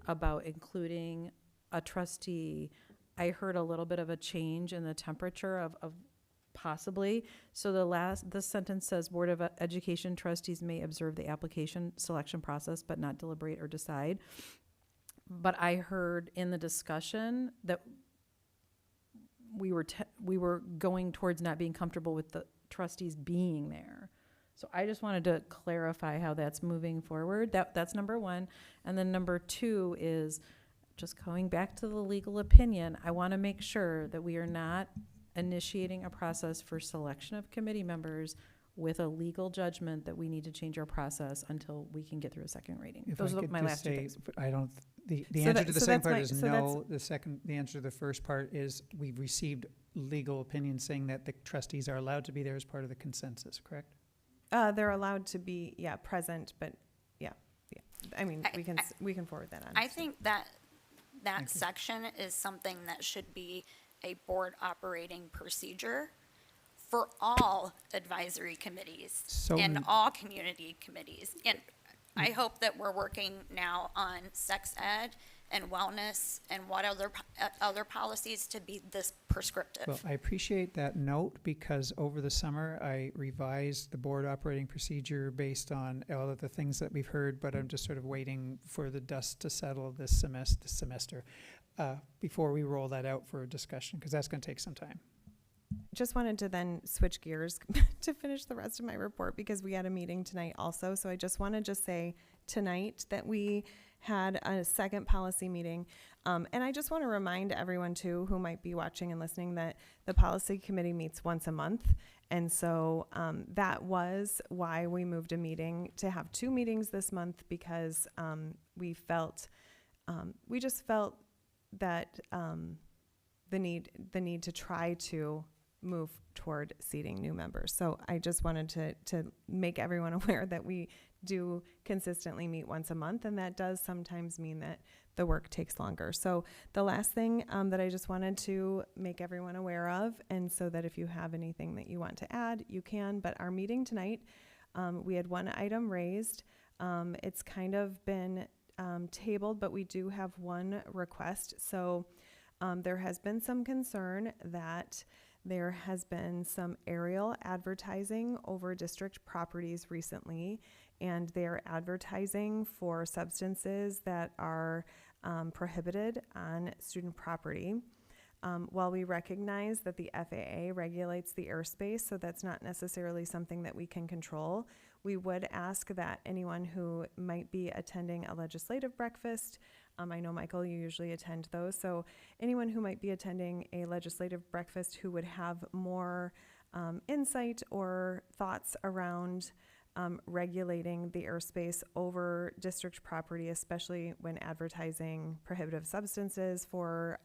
about including a trustee I heard a little bit of a change in the temperature of possibly. So this sentence says, Board of Education trustees may observe the application selection process, but not deliberate or decide. But I heard in the discussion that we were going towards not being comfortable with the trustees being there. So I just wanted to clarify how that's moving forward. That's number one. And then number two is just going back to the legal opinion. I want to make sure that we are not initiating a process for selection of committee members with a legal judgment that we need to change our process until we can get through a second reading. If Those I are could my just last two say, things. I don't, the So answer that- to the so second that's part my- is so no. The answer to the first part is we've received legal opinion saying that the trustees are allowed to be there as part of the consensus, correct? They're allowed to be, present, but I mean, we can forward that on. I think that section is something that should be a board operating procedure for all advisory committees So and n- all community committees. And I hope that we're working now on sex ed and wellness and what other policies to be this prescriptive. Well, I appreciate that note because over the summer I revised the board operating procedure based on all of the things that we've heard, but I'm just sort of waiting for the dust to settle this semester before we roll that out for a discussion, because that's going to take some time. Just wanted to then switch gears to finish the rest of my report because we had a meeting tonight also. So I just want to say tonight that we had a second policy meeting. And I just want to remind everyone too, who might be watching and listening, that the policy committee meets once a month. And so that was why we moved a meeting to have 2 meetings this month, because we just felt that the need to try to move toward seating new members. So I just wanted to make everyone aware that we do consistently meet once a month, and that does sometimes mean that the work takes longer. So the last thing that I just wanted to make everyone aware of, and so that if you have anything that you want to add, you can, but our meeting tonight, we had 1 item raised. It's kind of been tabled, but we do have 1 request. So there has been some concern that there has been some aerial advertising over district properties recently, and they're advertising for substances that are prohibited on student property. While we recognize that the FAA regulates the airspace, so that's not necessarily something that we can control, we would ask that anyone who might be attending a legislative breakfast, I know, Michael, you usually attend those, so anyone who might be attending a legislative breakfast who would have more insight or thoughts around regulating the airspace over district property, especially when advertising prohibitive substances for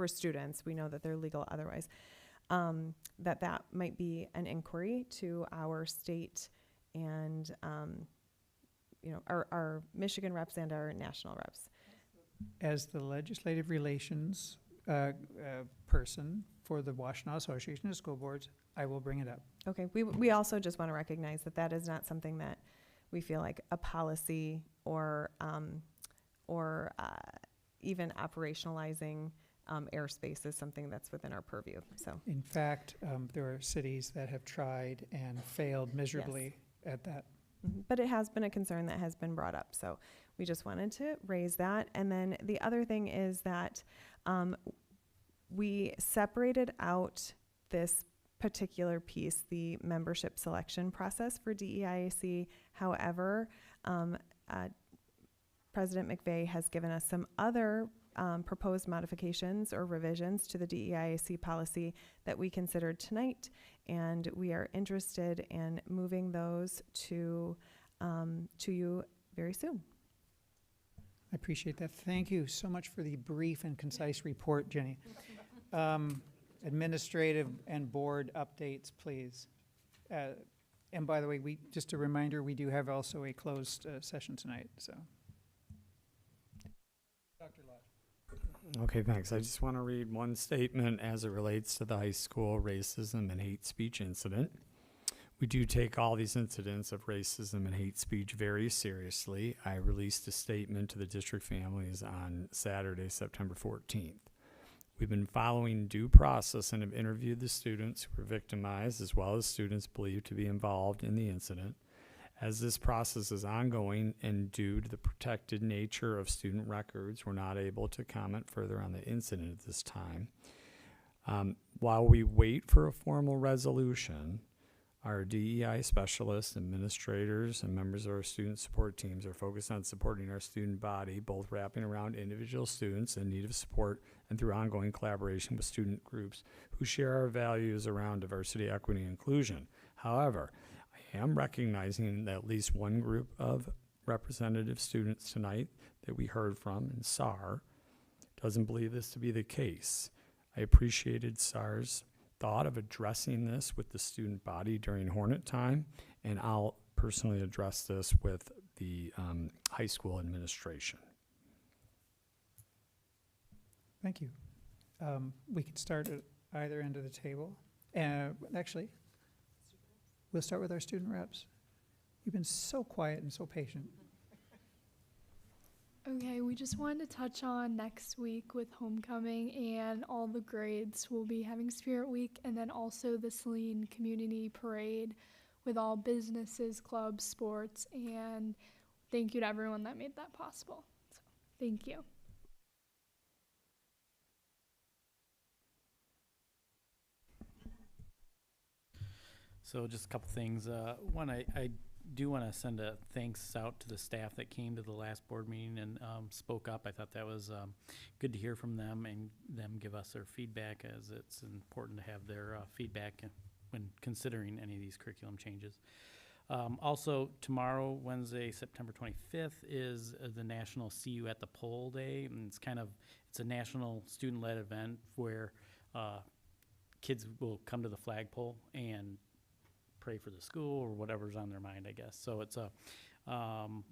students. We know that they're legal otherwise. That might be an inquiry to our state and our Michigan reps and our national reps. As the legislative relations person for the Washtenaw Association of School Boards, I will bring it up. Okay, we also just want to recognize that that is not something that we feel like a policy or even operationalizing airspace is something that's within our purview. So, In fact, there are cities that have tried and failed miserably at that. but it has been a concern that has been brought up. So we just wanted to raise that. And then the other thing is that we separated out this particular piece, the membership selection process for DEIAC. However, President McVeigh has given us some other proposed modifications or revisions to the DEIAC policy that we considered tonight, and we are interested in moving those to you very soon. I appreciate that. Thank you so much for the brief and concise report, Jenny. Administrative and board updates, please. And by the way, just a reminder, we do have also a closed session tonight, so. Dr. Lodge. Okay, thanks. I just want to read one statement as it relates to the high school racism and hate speech incident. We do take all these incidents of racism and hate speech very seriously. I released a statement to the district families on Saturday, September 14th. We've been following due process and have interviewed the students who were victimized as well as students believed to be involved in the incident. As this process is ongoing and due to the protected nature of student records, we're not able to comment further on the incident at this time. While we wait for a formal resolution, our DEI specialists, administrators, and members of our student support teams are focused on supporting our student body, both wrapping around individual students in need of support and through ongoing collaboration with student groups who share our values around diversity, equity, and inclusion. However, I am recognizing that at least one group of representative students tonight that we heard from in SAR doesn't believe this to be the case. I appreciated SAR's thought of addressing this with the student body during Hornet time, and I'll personally address this with the high school administration. Thank you. We could start at either end of the table. Actually, we'll start with our student reps. You've been so quiet and so patient. Okay, we just wanted to touch on next week with homecoming and all the grades. We'll be having Spirit Week and then also the Saline Community Parade with all businesses, clubs, sports, and thank you to everyone that made that possible. So, thank you. So just a couple things. One, I do want to send a thanks out to the staff that came to the last board meeting and spoke up. I thought that was good to hear from them and them give us their feedback, as it's important to have their feedback when considering any of these curriculum changes. Also, tomorrow, Wednesday, September 25th, is the National See You at the Poll Day, and it's a national student-led event where kids will come to the flagpole and pray for the school or whatever's on their mind, I guess. So it's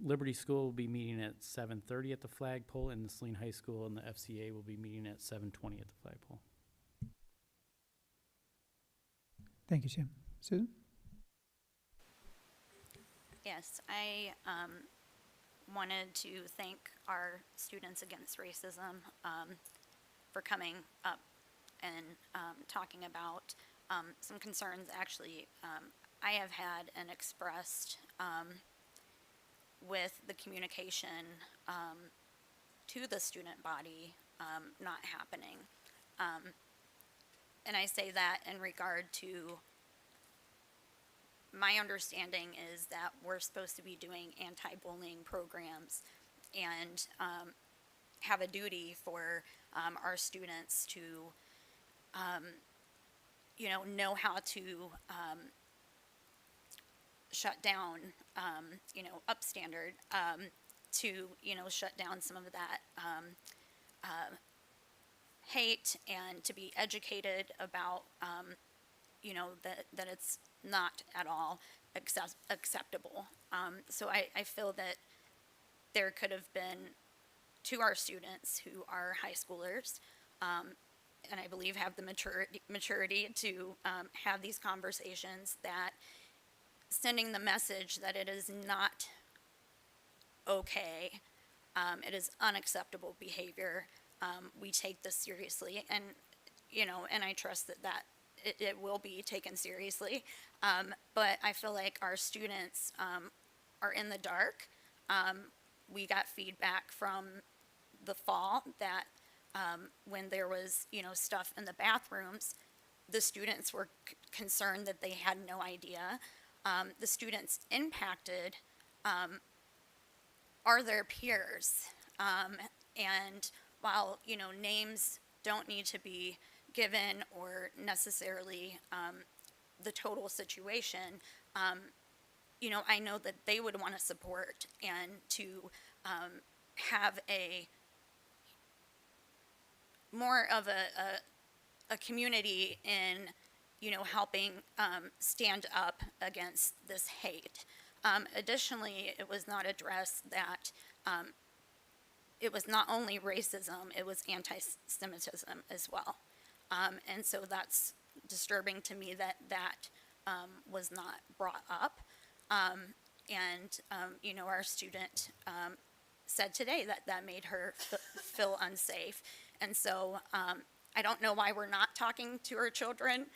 Liberty School will be meeting at 7:30 at the flagpole, and the Saline High School and the FCA will be meeting at 7:20 at the flagpole. Thank you, Jim. Susan? Yes, I wanted to thank our Students Against Racism for coming up and talking about some concerns. Actually, I have had and expressed with the communication to the student body not happening. And I say that in regard to my understanding is that we're supposed to be doing anti-bullying programs and have a duty for our students to know how to shut down, upstandard, to, shut down some of that hate and to be educated about, that it's not at all acceptable. So I feel that there could have been, to our students who are high schoolers, and I believe have the maturity to have these conversations, that sending the message that it is not okay, it is unacceptable behavior. We take this seriously, and and I trust that it will be taken seriously. But I feel like our students are in the dark. We got feedback from the fall that when there was, stuff in the bathrooms, the students were concerned that they had no idea. The students impacted are their peers. And while, names don't need to be given or necessarily the total situation, I know that they would want to support and to have a more of a community in, helping stand up against this hate. Additionally, it was not addressed that it was not only racism, it was anti-Semitism as well. And so that's disturbing to me that was not brought up. Our student said today that made her feel unsafe. And so I don't know why we're not talking to our children,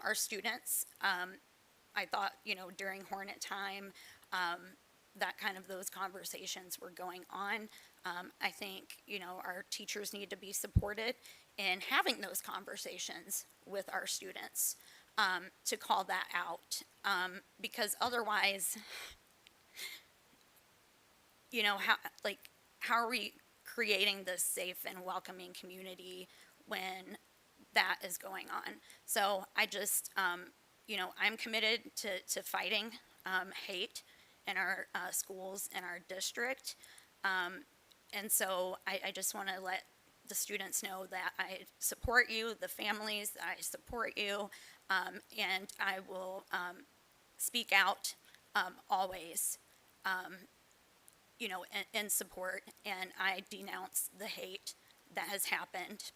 our students. I thought, during Hornet time, that kind of those conversations were going on. I think, our teachers need to be supported in having those conversations with our students, to call that out. Because otherwise, how are we creating this safe and welcoming community when that is going on? So I just, I'm committed to fighting hate in our schools and our district. And so I just want to let the students know that I support you, the families, I support you, and I will speak out always, in support, and I denounce the hate that has happened.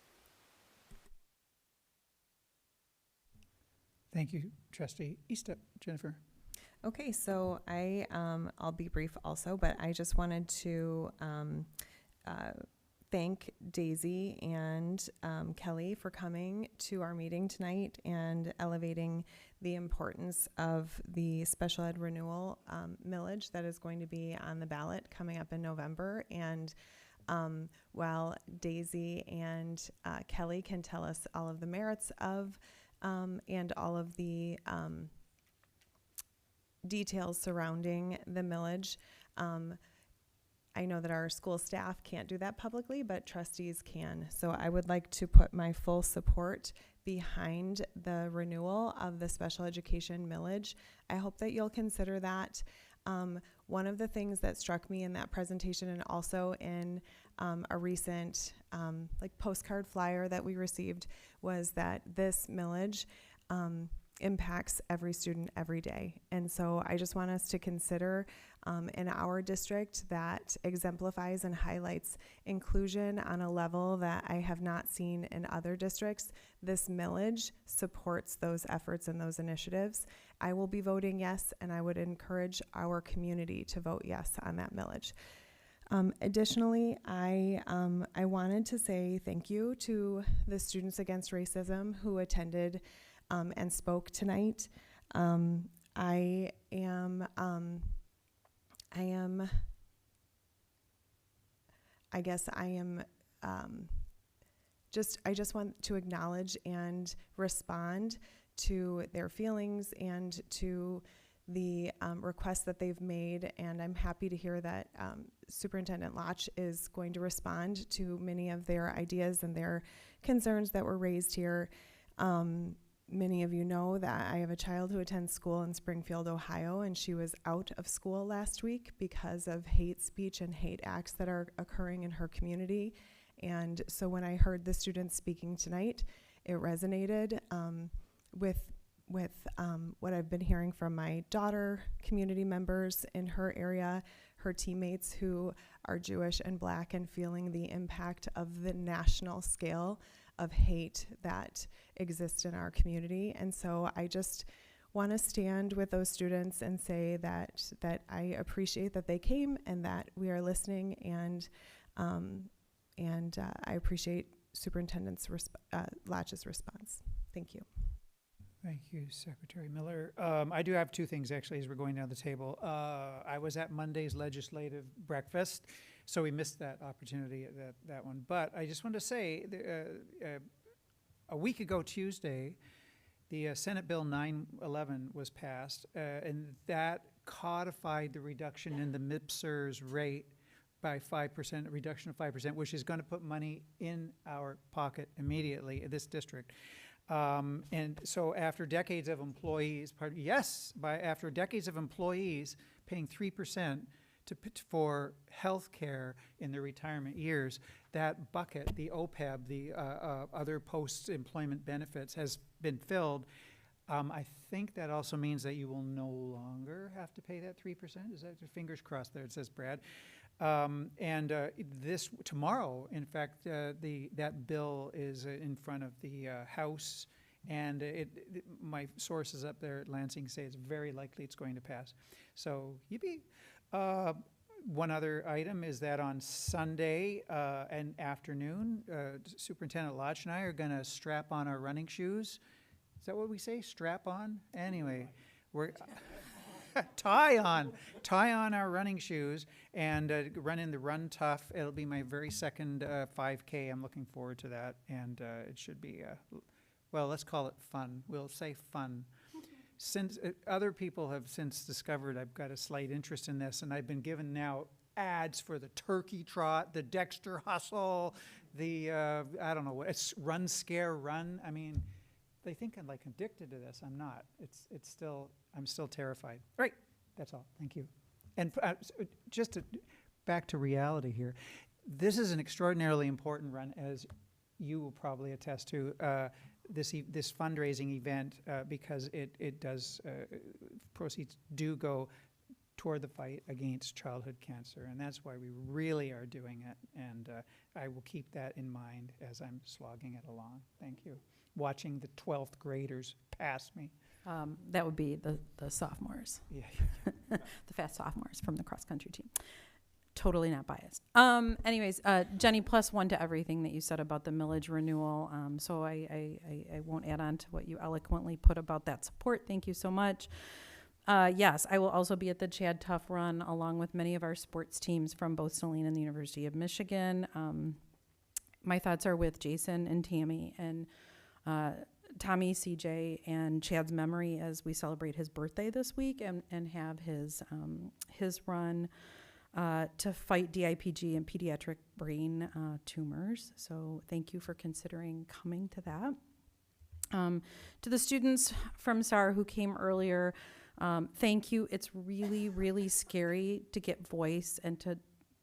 Thank you, Trustee Eastup. Jennifer? Okay, so I'll be brief also, but I just wanted to thank Daisy and Kelly for coming to our meeting tonight and elevating the importance of the special ed renewal millage that is going to be on the ballot coming up in November. And while Daisy and Kelly can tell us all of the merits of and all of the details surrounding the millage, I know that our school staff can't do that publicly, but trustees can. So I would like to put my full support behind the renewal of the special education millage. I hope that you'll consider that. One of the things that struck me in that presentation, and also in a recent postcard flyer that we received, was that this millage impacts every student every day. And so I just want us to consider in our district that exemplifies and highlights inclusion on a level that I have not seen in other districts. This millage supports those efforts and those initiatives. I will be voting yes, and I would encourage our community to vote yes on that millage. Additionally, I wanted to say thank you to the Students Against Racism who attended and spoke tonight. I just want to acknowledge and respond to their feelings and to the requests that they've made, and I'm happy to hear that Superintendent Lotch is going to respond to many of their ideas and their concerns that were raised here. Many of you know that I have a child who attends school in Springfield, Ohio, and she was out of school last week because of hate speech and hate acts that are occurring in her community. And so when I heard the students speaking tonight, it resonated with what I've been hearing from my daughter, community members in her area, her teammates who are Jewish and Black, and feeling the impact of the national scale of hate that exists in our community. And so I just want to stand with those students and say that I appreciate that they came and that we are listening, and I appreciate Superintendent Latch's response. Thank you. Thank you, Secretary Miller. I do have two things, actually, as we're going down the table. I was at Monday's legislative breakfast, so we missed that opportunity at that one. But I just want to say, a week ago Tuesday, the Senate Bill 911 was passed, and that codified the reduction in the MIPSERS rate by 5%, a reduction of 5%, which is going to put money in our pocket immediately in this district. And so after decades of employees, after decades of employees paying 3% for health care in their retirement years, that bucket, the OPEB, the other post-employment benefits, has been filled. I think that also means that you will no longer have to pay that 3%. Is that, fingers crossed there, it says Brad. This tomorrow, in fact, that bill is in front of the House, and my sources up there at Lansing say it's very likely it's going to pass. So yippee! One other item is that on Sunday and afternoon, Superintendent Lodge and I are going to strap on our running shoes. Is that what we say? Strap on? Anyway, we're tie on our running shoes and run in the Run Tough. It'll be my very second 5K. I'm looking forward to that, and it should be, well, let's call it fun. We'll say fun. Since other people have since discovered I've got a slight interest in this, and I've been given now ads for the turkey trot, the Dexter hustle, the I don't know what it's Run Scare Run. I mean, they think I'm like addicted to this. I'm not. It's still I'm still terrified. Right. That's all. Thank you. And back to reality here. This is an extraordinarily important run, as you will probably attest to. This fundraising event because it does proceeds do go toward the fight against childhood cancer, and that's why we really are doing it. And I will keep that in mind as I'm slogging it along. Thank you. Watching the 12th graders pass me. That would be the sophomores. Yeah. The fast sophomores from the cross-country team. Totally not biased. Anyways, Jenny, +1 to everything that you said about the millage renewal. So I won't add on to what you eloquently put about that support. Thank you so much. Yes, I will also be at the Chad Tough Run along with many of our sports teams from both Saline and the University of Michigan. My thoughts are with Jason and Tammy and Tommy, CJ, and Chad's memory as we celebrate his birthday this week and have his run to fight DIPG and pediatric brain tumors. So thank you for considering coming to that. To the students from SAR who came earlier, thank you. It's really, really scary to get voice and to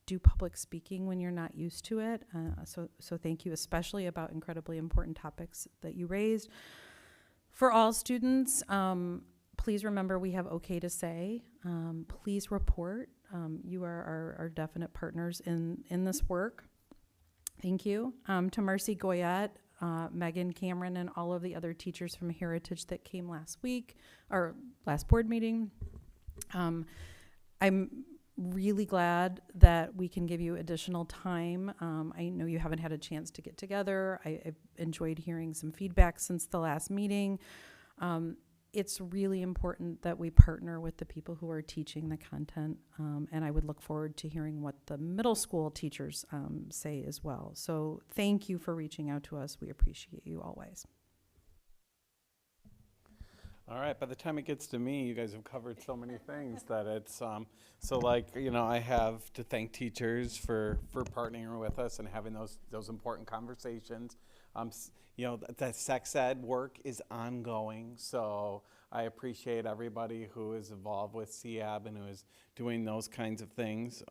do public speaking when you're not used to it. So thank you, especially about incredibly important topics that you raised. For all students, please remember we have okay to say. Please report. You are our definite partners in this work. Thank you. To Marcy Goyette, Megan Cameron, and all of the other teachers from Heritage that came last week, or last board meeting. I'm really glad that we can give you additional time. I know you haven't had a chance to get together. I've enjoyed hearing some feedback since the last meeting. It's really important that we partner with the people who are teaching the content, and I would look forward to hearing what the middle school teachers say as well. So thank you for reaching out to us. We appreciate you always. All right, by the time it gets to me, you guys have covered so many things that it's, so like, I have to thank teachers for partnering with us and having those important conversations. The sex ed work is ongoing, so I appreciate everybody who is involved with CAB and who is doing those kinds of things.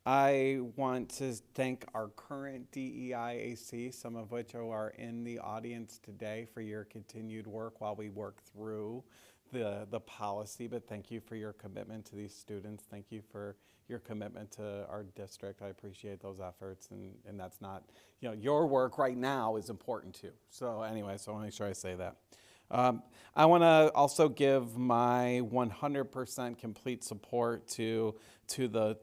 I want to thank our current DEIAC, some of which are in the audience today, for your continued work while we work through the policy. But thank you for your commitment to these students. Thank you for your commitment to our district. I appreciate those efforts, and that's not, your work right now is important too. So anyway, so I want to make sure I say that. I want to also give my 100% complete support to the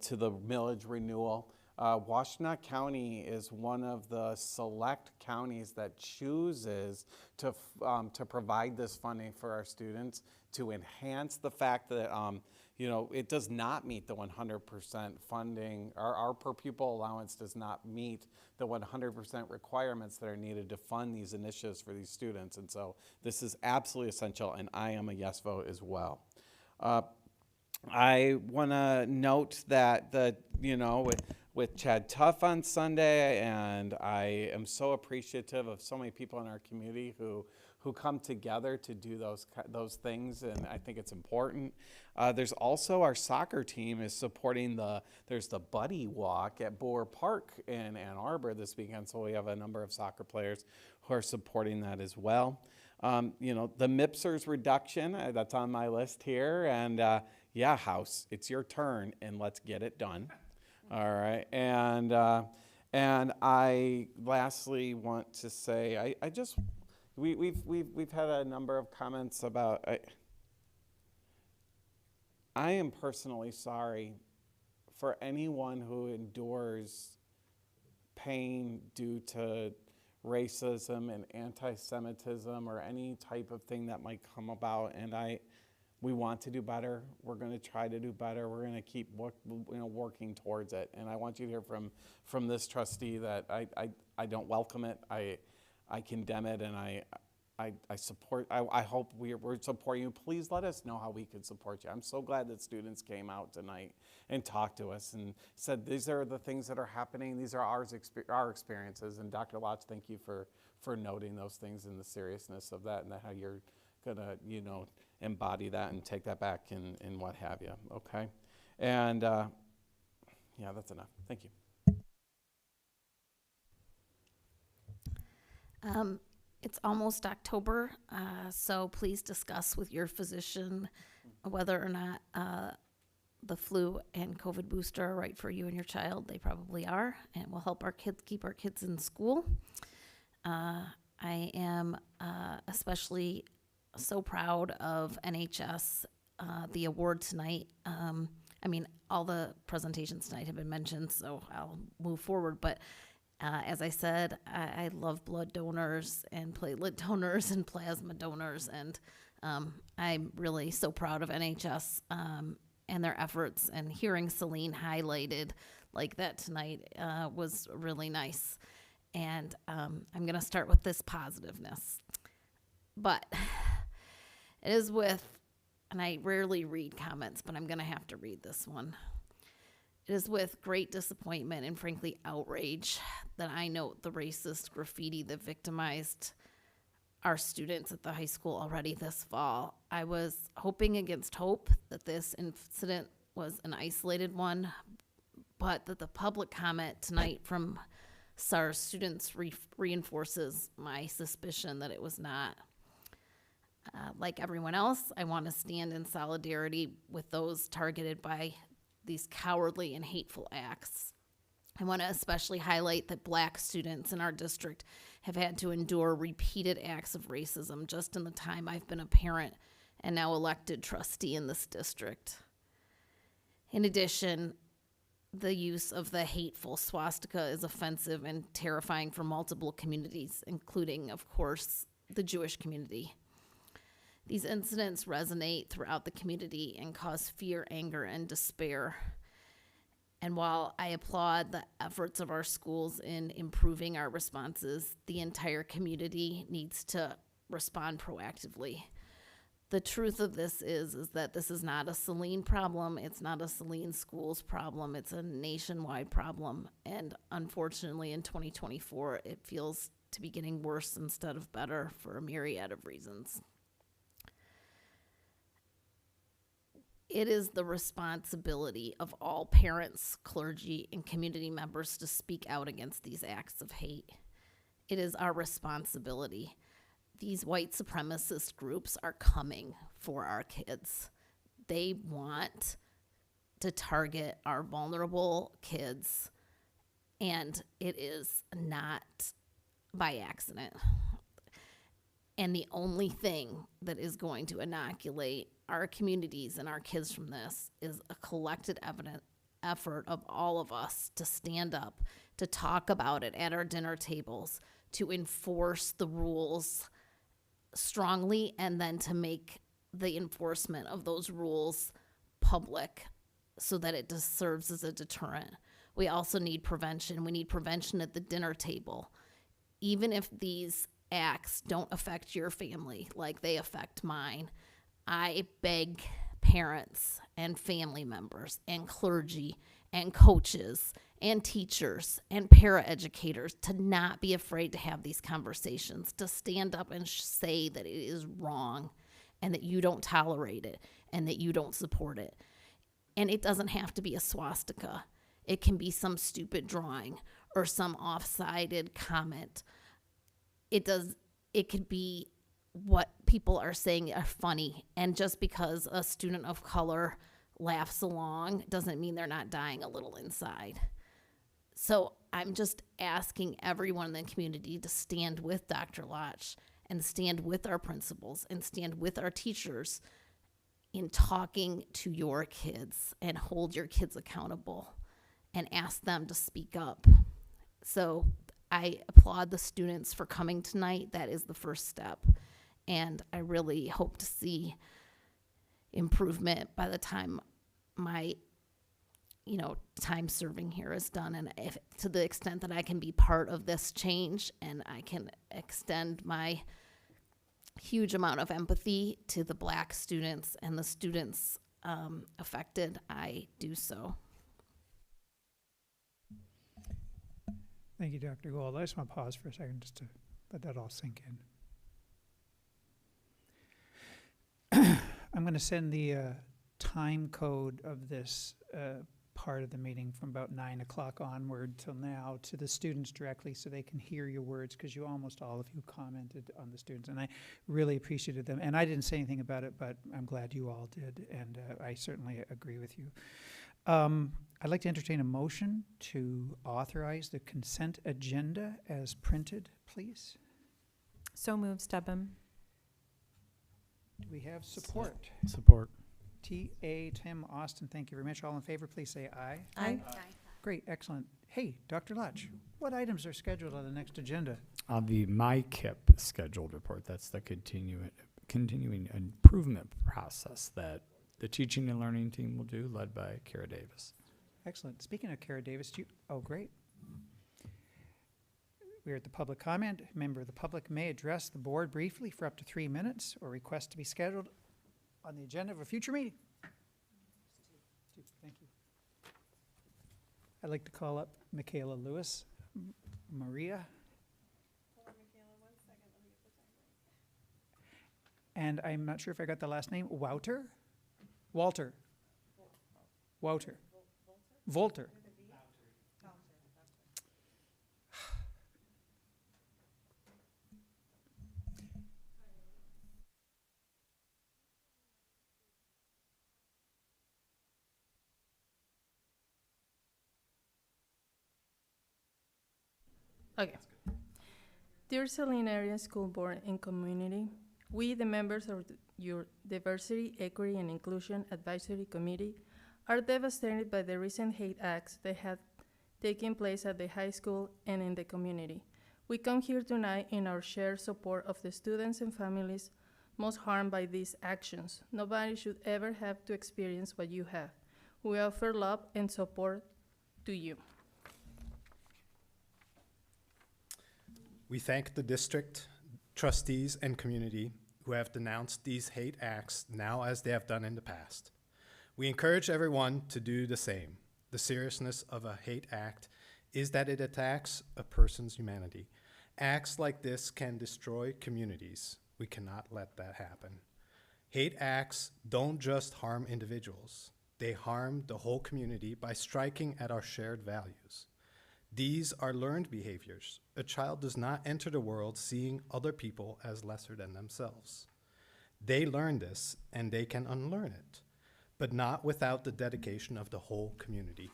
millage renewal. Washtenaw County is one of the select counties that chooses to provide this funding for our students to enhance the fact that it does not meet the 100% funding. Our per pupil allowance does not meet the 100% requirements that are needed to fund these initiatives for these students. And so this is absolutely essential, and I am a yes vote as well. I want to note that with Chad Tough on Sunday, and I am so appreciative of so many people in our community who come together to do those things, and I think it's important. There's also our soccer team is supporting there's the Buddy Walk at Boer Park in Ann Arbor this weekend, so we have a number of soccer players who are supporting that as well. The MIPSERS reduction, that's on my list here, and yeah, House, it's your turn, and let's get it done. All right, and I lastly want to say, we've had a number of comments about. I am personally sorry for anyone who endures pain due to racism and anti-Semitism or any type of thing that might come about, and we want to do better. We're going to try to do better. We're going to keep working towards it. And I want you to hear from this trustee that I don't welcome it. I condemn it, and I support. I hope we're supporting you. Please let us know how we can support you. I'm so glad that students came out tonight and talked to us and said these are the things that are happening. These are our experiences. And Dr. Lotz, thank you for noting those things and the seriousness of that, and how you're gonna embody that and take that back and what have you. Okay, and yeah, that's enough. Thank you. It's almost October, so please discuss with your physician whether or not the flu and COVID booster are right for you and your child. They probably are, and will help our kids keep our kids in school. I am especially so proud of NHS, the award tonight. I mean, all the presentations tonight have been mentioned, so I'll move forward, but as I said, I love blood donors and platelet donors and plasma donors, and I'm really so proud of NHS and their efforts, and hearing Saline highlighted like that tonight was really nice. And I'm going to start with this positiveness. But it is with, and I rarely read comments, but I'm going to have to read this one. It is with great disappointment and frankly outrage that I note the racist graffiti that victimized our students at the high school already this fall. I was hoping against hope that this incident was an isolated one, but that the public comment tonight from SARS students reinforces my suspicion that it was not. Like everyone else, I want to stand in solidarity with those targeted by these cowardly and hateful acts. I want to especially highlight that Black students in our district have had to endure repeated acts of racism just in the time I've been a parent and now elected trustee in this district. In addition, the use of the hateful swastika is offensive and terrifying for multiple communities, including, of course, the Jewish community. These incidents resonate throughout the community and cause fear, anger, and despair. And while I applaud the efforts of our schools in improving our responses, the entire community needs to respond proactively. The truth of this is that this is not a Saline problem. It's not a Saline schools problem. It's a nationwide problem. And unfortunately, in 2024, it feels to be getting worse instead of better for a myriad of reasons. It is the responsibility of all parents, clergy, and community members to speak out against these acts of hate. It is our responsibility. These white supremacist groups are coming for our kids. They want to target our vulnerable kids, and it is not by accident. And the only thing that is going to inoculate our communities and our kids from this is a collected effort of all of us to stand up, to talk about it at our dinner tables, to enforce the rules strongly, and then to make the enforcement of those rules public so that it just serves as a deterrent. We also need prevention. We need prevention at the dinner table. Even if these acts don't affect your family like they affect mine, I beg parents and family members and clergy and coaches and teachers and paraeducators to not be afraid to have these conversations, to stand up and say that it is wrong and that you don't tolerate it and that you don't support it. And it doesn't have to be a swastika. It can be some stupid drawing or some off-sided comment. It could be what people are saying are funny, and just because a student of color laughs along doesn't mean they're not dying a little inside. So I'm just asking everyone in the community to stand with Dr. Lotz and stand with our principals and stand with our teachers in talking to your kids and hold your kids accountable and ask them to speak up. So I applaud the students for coming tonight. That is the first step. And I really hope to see improvement by the time my time serving here is done, and if to the extent that I can be part of this change and I can extend my huge amount of empathy to the Black students and the students affected, I do so. Thank you, Dr. Gold. I just want to pause for a second just to let that all sink in. I'm going to send the time code of this part of the meeting from about 9 o'clock onward till now to the students directly so they can hear your words, because almost all of you commented on the students, and I really appreciated them. And I didn't say anything about it, but I'm glad you all did, and I certainly agree with you. I'd like to entertain a motion to authorize the consent agenda as printed, please. So moved, Stebbin. Do we have support? Support. T.A. Tim Austin, thank you very much. All in favor, please say aye. Aye. Great, excellent. Hey, Dr. Lutch, what items are scheduled on the next agenda? The MyKIP scheduled report, that's the continuing improvement process that the teaching and learning team will do, led by Kara Davis. Excellent. Speaking of Kara Davis, oh, great. We are at the public comment. A member of the public may address the board briefly for up to 3 minutes or request to be scheduled on the agenda of a future meeting. Thank you. I'd like to call up Michaela Lewis. Maria. Hold on, Michaela, 1 second. Let me get the time right. And I'm not sure if I got the last name. Walter? Walter. Volter. Okay. Dear Saline Area School Board and community, we, the members of your Diversity, Equity, and Inclusion Advisory Committee, are devastated by the recent hate acts that have taken place at the high school and in the community. We come here tonight in our shared support of the students and families most harmed by these actions. Nobody should ever have to experience what you have. We offer love and support to you. We thank the district, trustees, and community who have denounced these hate acts now as they have done in the past. We encourage everyone to do the same. The seriousness of a hate act is that it attacks a person's humanity. Acts like this can destroy communities. We cannot let that happen. Hate acts don't just harm individuals. They harm the whole community by striking at our shared values. These are learned behaviors. A child does not enter the world seeing other people as lesser than themselves. They learn this, and they can unlearn it, but not without the dedication of the whole community.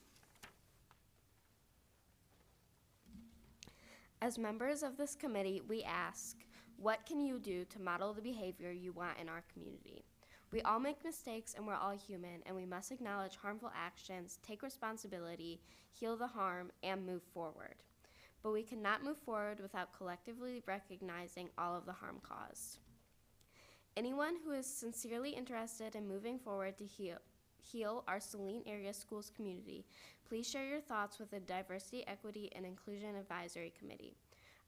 As members of this committee, we ask, what can you do to model the behavior you want in our community? We all make mistakes and we're all human, and we must acknowledge harmful actions, take responsibility, heal the harm, and move forward. But we cannot move forward without collectively recognizing all of the harm caused. Anyone who is sincerely interested in moving forward to heal our Saline Area Schools community, please share your thoughts with the Diversity, Equity, and Inclusion Advisory Committee.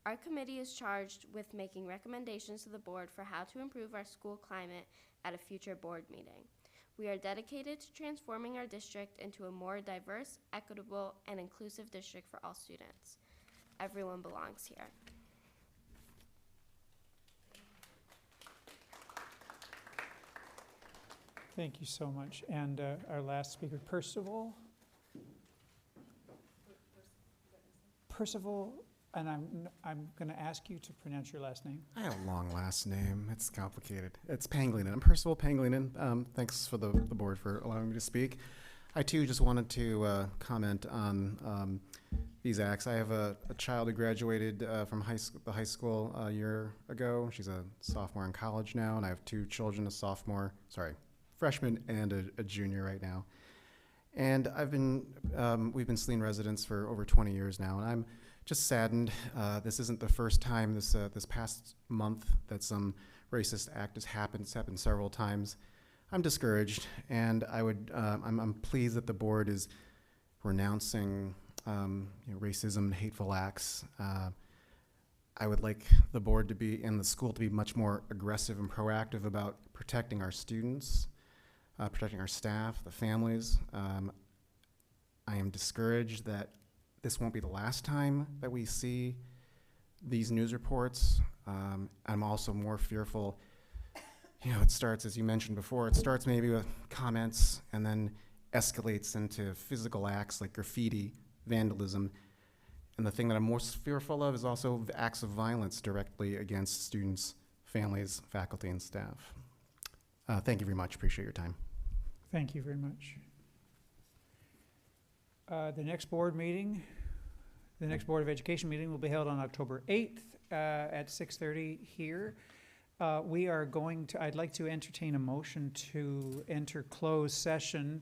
Our committee is charged with making recommendations to the board for how to improve our school climate at a future board meeting. We are dedicated to transforming our district into a more diverse, equitable, and inclusive district for all students. Everyone belongs here. Thank you so much. And our last speaker, Percival. Percival, and I'm going to ask you to pronounce your last name. I have a long last name. It's complicated. It's Panglinen. I'm Percival Panglinen. Thanks for the board for allowing me to speak. I, too, just wanted to comment on these acts. I have a child who graduated from the high school a year ago. She's a sophomore in college now, and I have two children, freshman and a junior right now. And we've been Saline residents for over 20 years now, and I'm just saddened. This isn't the first time this past month that some racist act has happened. It's happened several times. I'm discouraged, and I'm pleased that the board is renouncing racism and hateful acts. I would like the board to be, and the school to be much more aggressive and proactive about protecting our students, protecting our staff, the families. I am discouraged that this won't be the last time that we see these news reports. I'm also more fearful, it starts, as you mentioned before, it starts maybe with comments and then escalates into physical acts like graffiti, vandalism. And the thing that I'm most fearful of is also the acts of violence directly against students, families, faculty, and staff. Thank you very much. Appreciate your time. Thank you very much. The next board of Education meeting will be held on October 8th at 6:30 here. I'd like to entertain a motion to enter closed session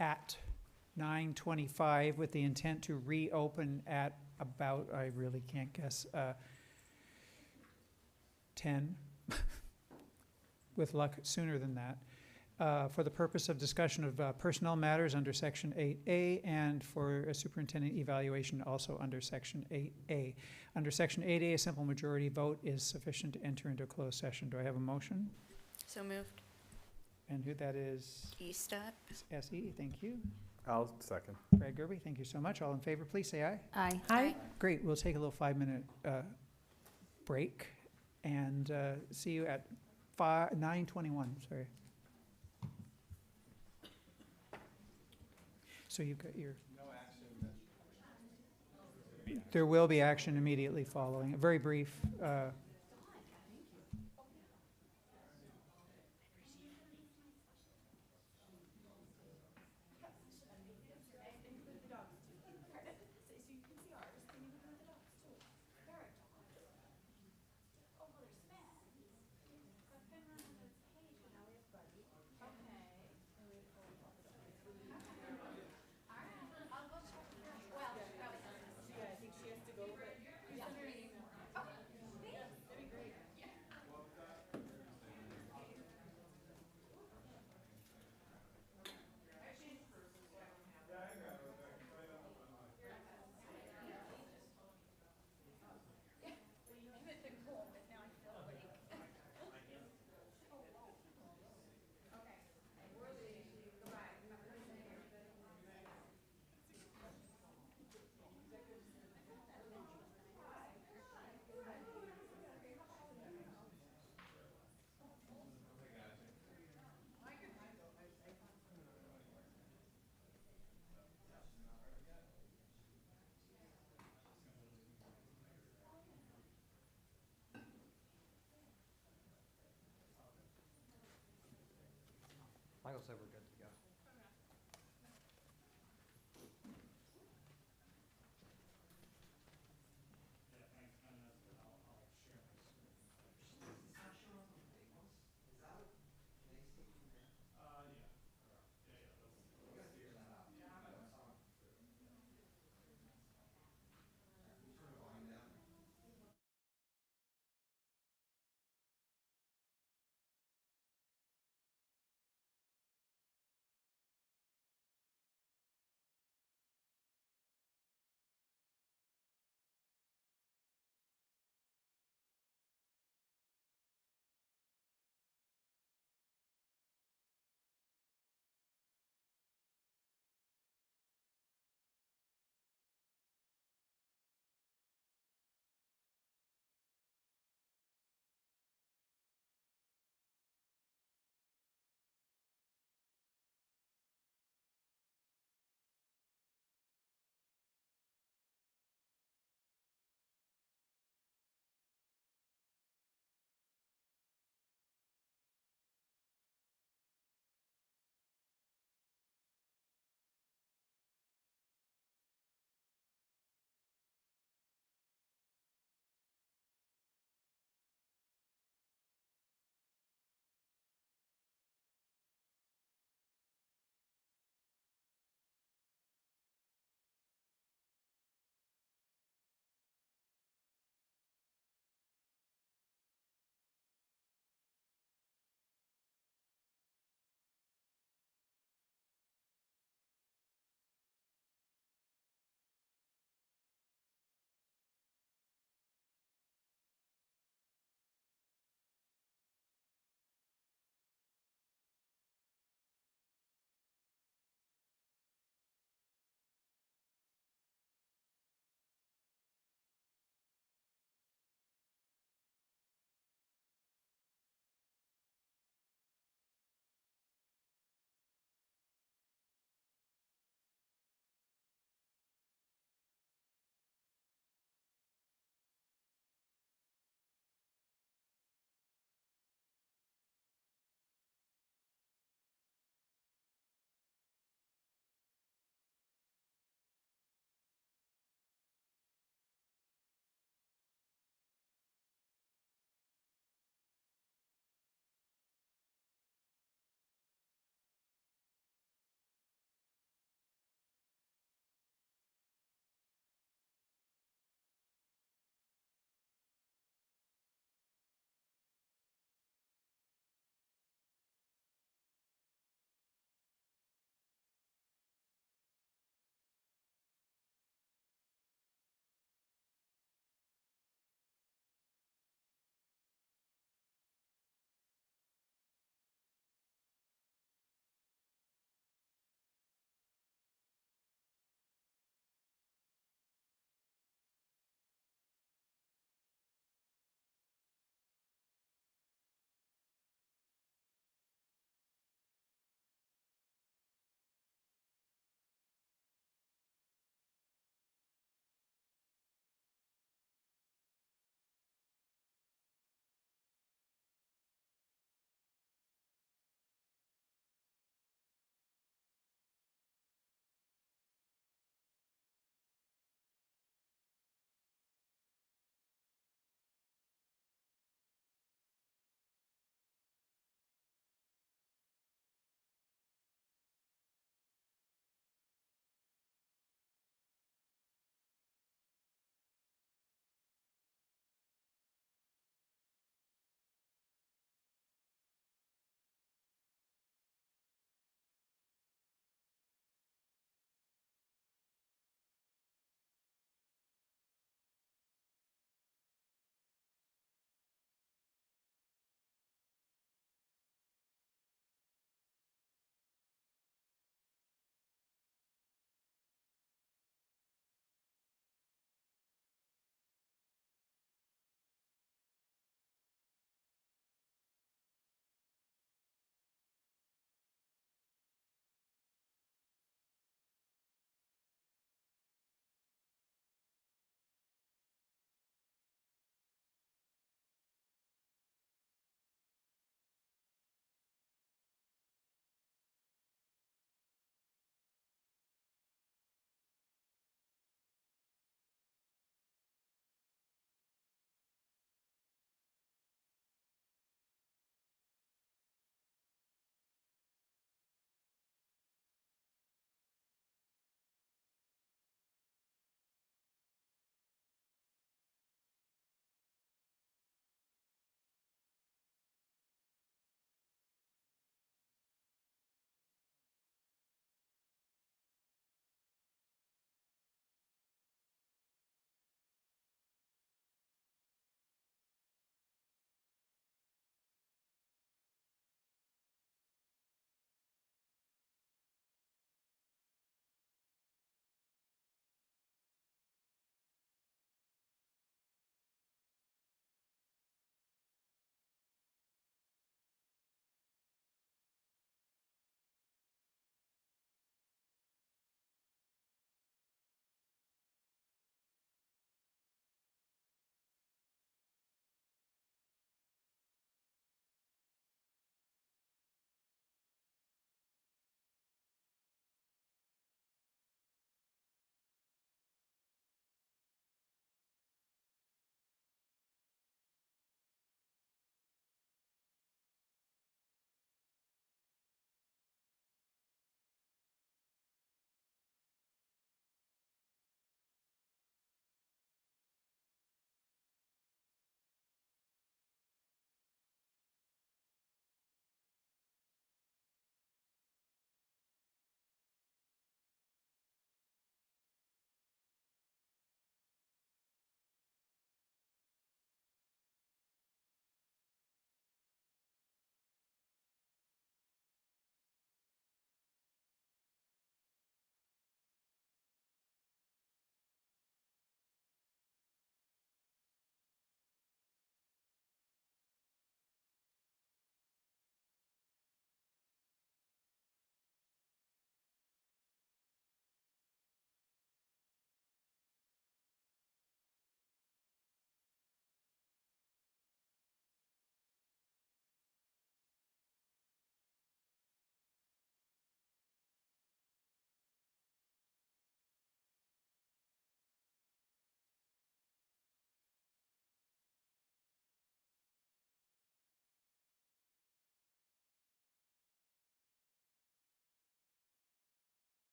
at 9:25 with the intent to reopen at about, I really can't guess, 10, with luck sooner than that, for the purpose of discussion of personnel matters under Section 8A and for a superintendent evaluation also under Section 8A. Under Section 8A, a simple majority vote is sufficient to enter into a closed session. Do I have a motion? So moved. And who that is? E-Step. S.E., thank you. I'll second. Brad Gerby, thank you so much. All in favor, please say aye. Aye. Aye. Great, we'll take a little 5-minute break and see you at 9:21, sorry. So you've got your... No action. There will be action immediately following, a very brief Michael said we're good to go.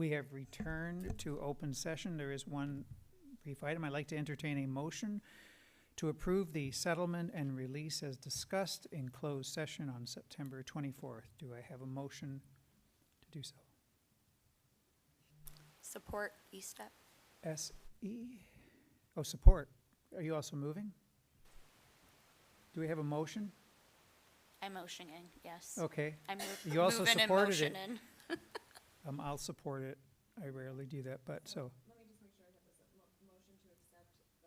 We have returned to open session. There is one brief item. I'd like to entertain a motion to approve the settlement and release as discussed in closed session on September 24th. Do I have a motion to do so? Support E-step. S-E? Oh, support. Are you also moving? Do we have a motion? I'm motioning, yes. Okay. I'm You also moving and supported it. motioning. I'll support it. I rarely do that, but so. Let me just make sure I have this motion to accept the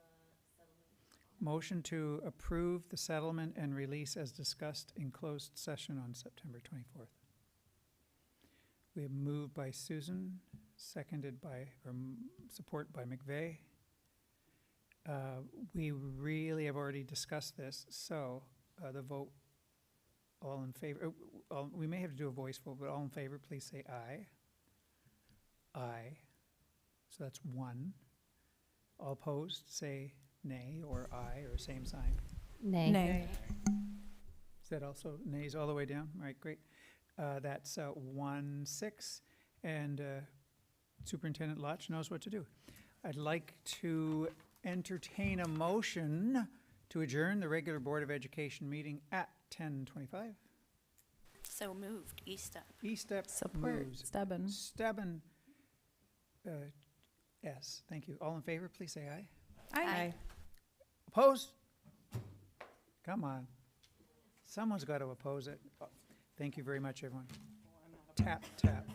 settlement. Motion to approve the settlement and release as discussed in closed session on September 24th. We have moved by Susan, seconded by, or support by McVeigh. We really have already discussed this, so the vote, all in favor, we may have to do a voice vote, but all in favor, please say aye. Aye. So that's one. All opposed, say nay or aye or same sign. Nay. Nay. Is that also nays all the way down? All right, great. That's 1-6, and Superintendent Lotch knows what to do. I'd like to entertain a motion to adjourn the regular Board of Education meeting at 10:25. So moved, E-step. E-step Support. moves. Stebbin. Stebbin, yes, thank you. All in favor, please say aye. Aye. Opposed? Come on. Someone's got to oppose it. Thank you very much, everyone. Tap, tap.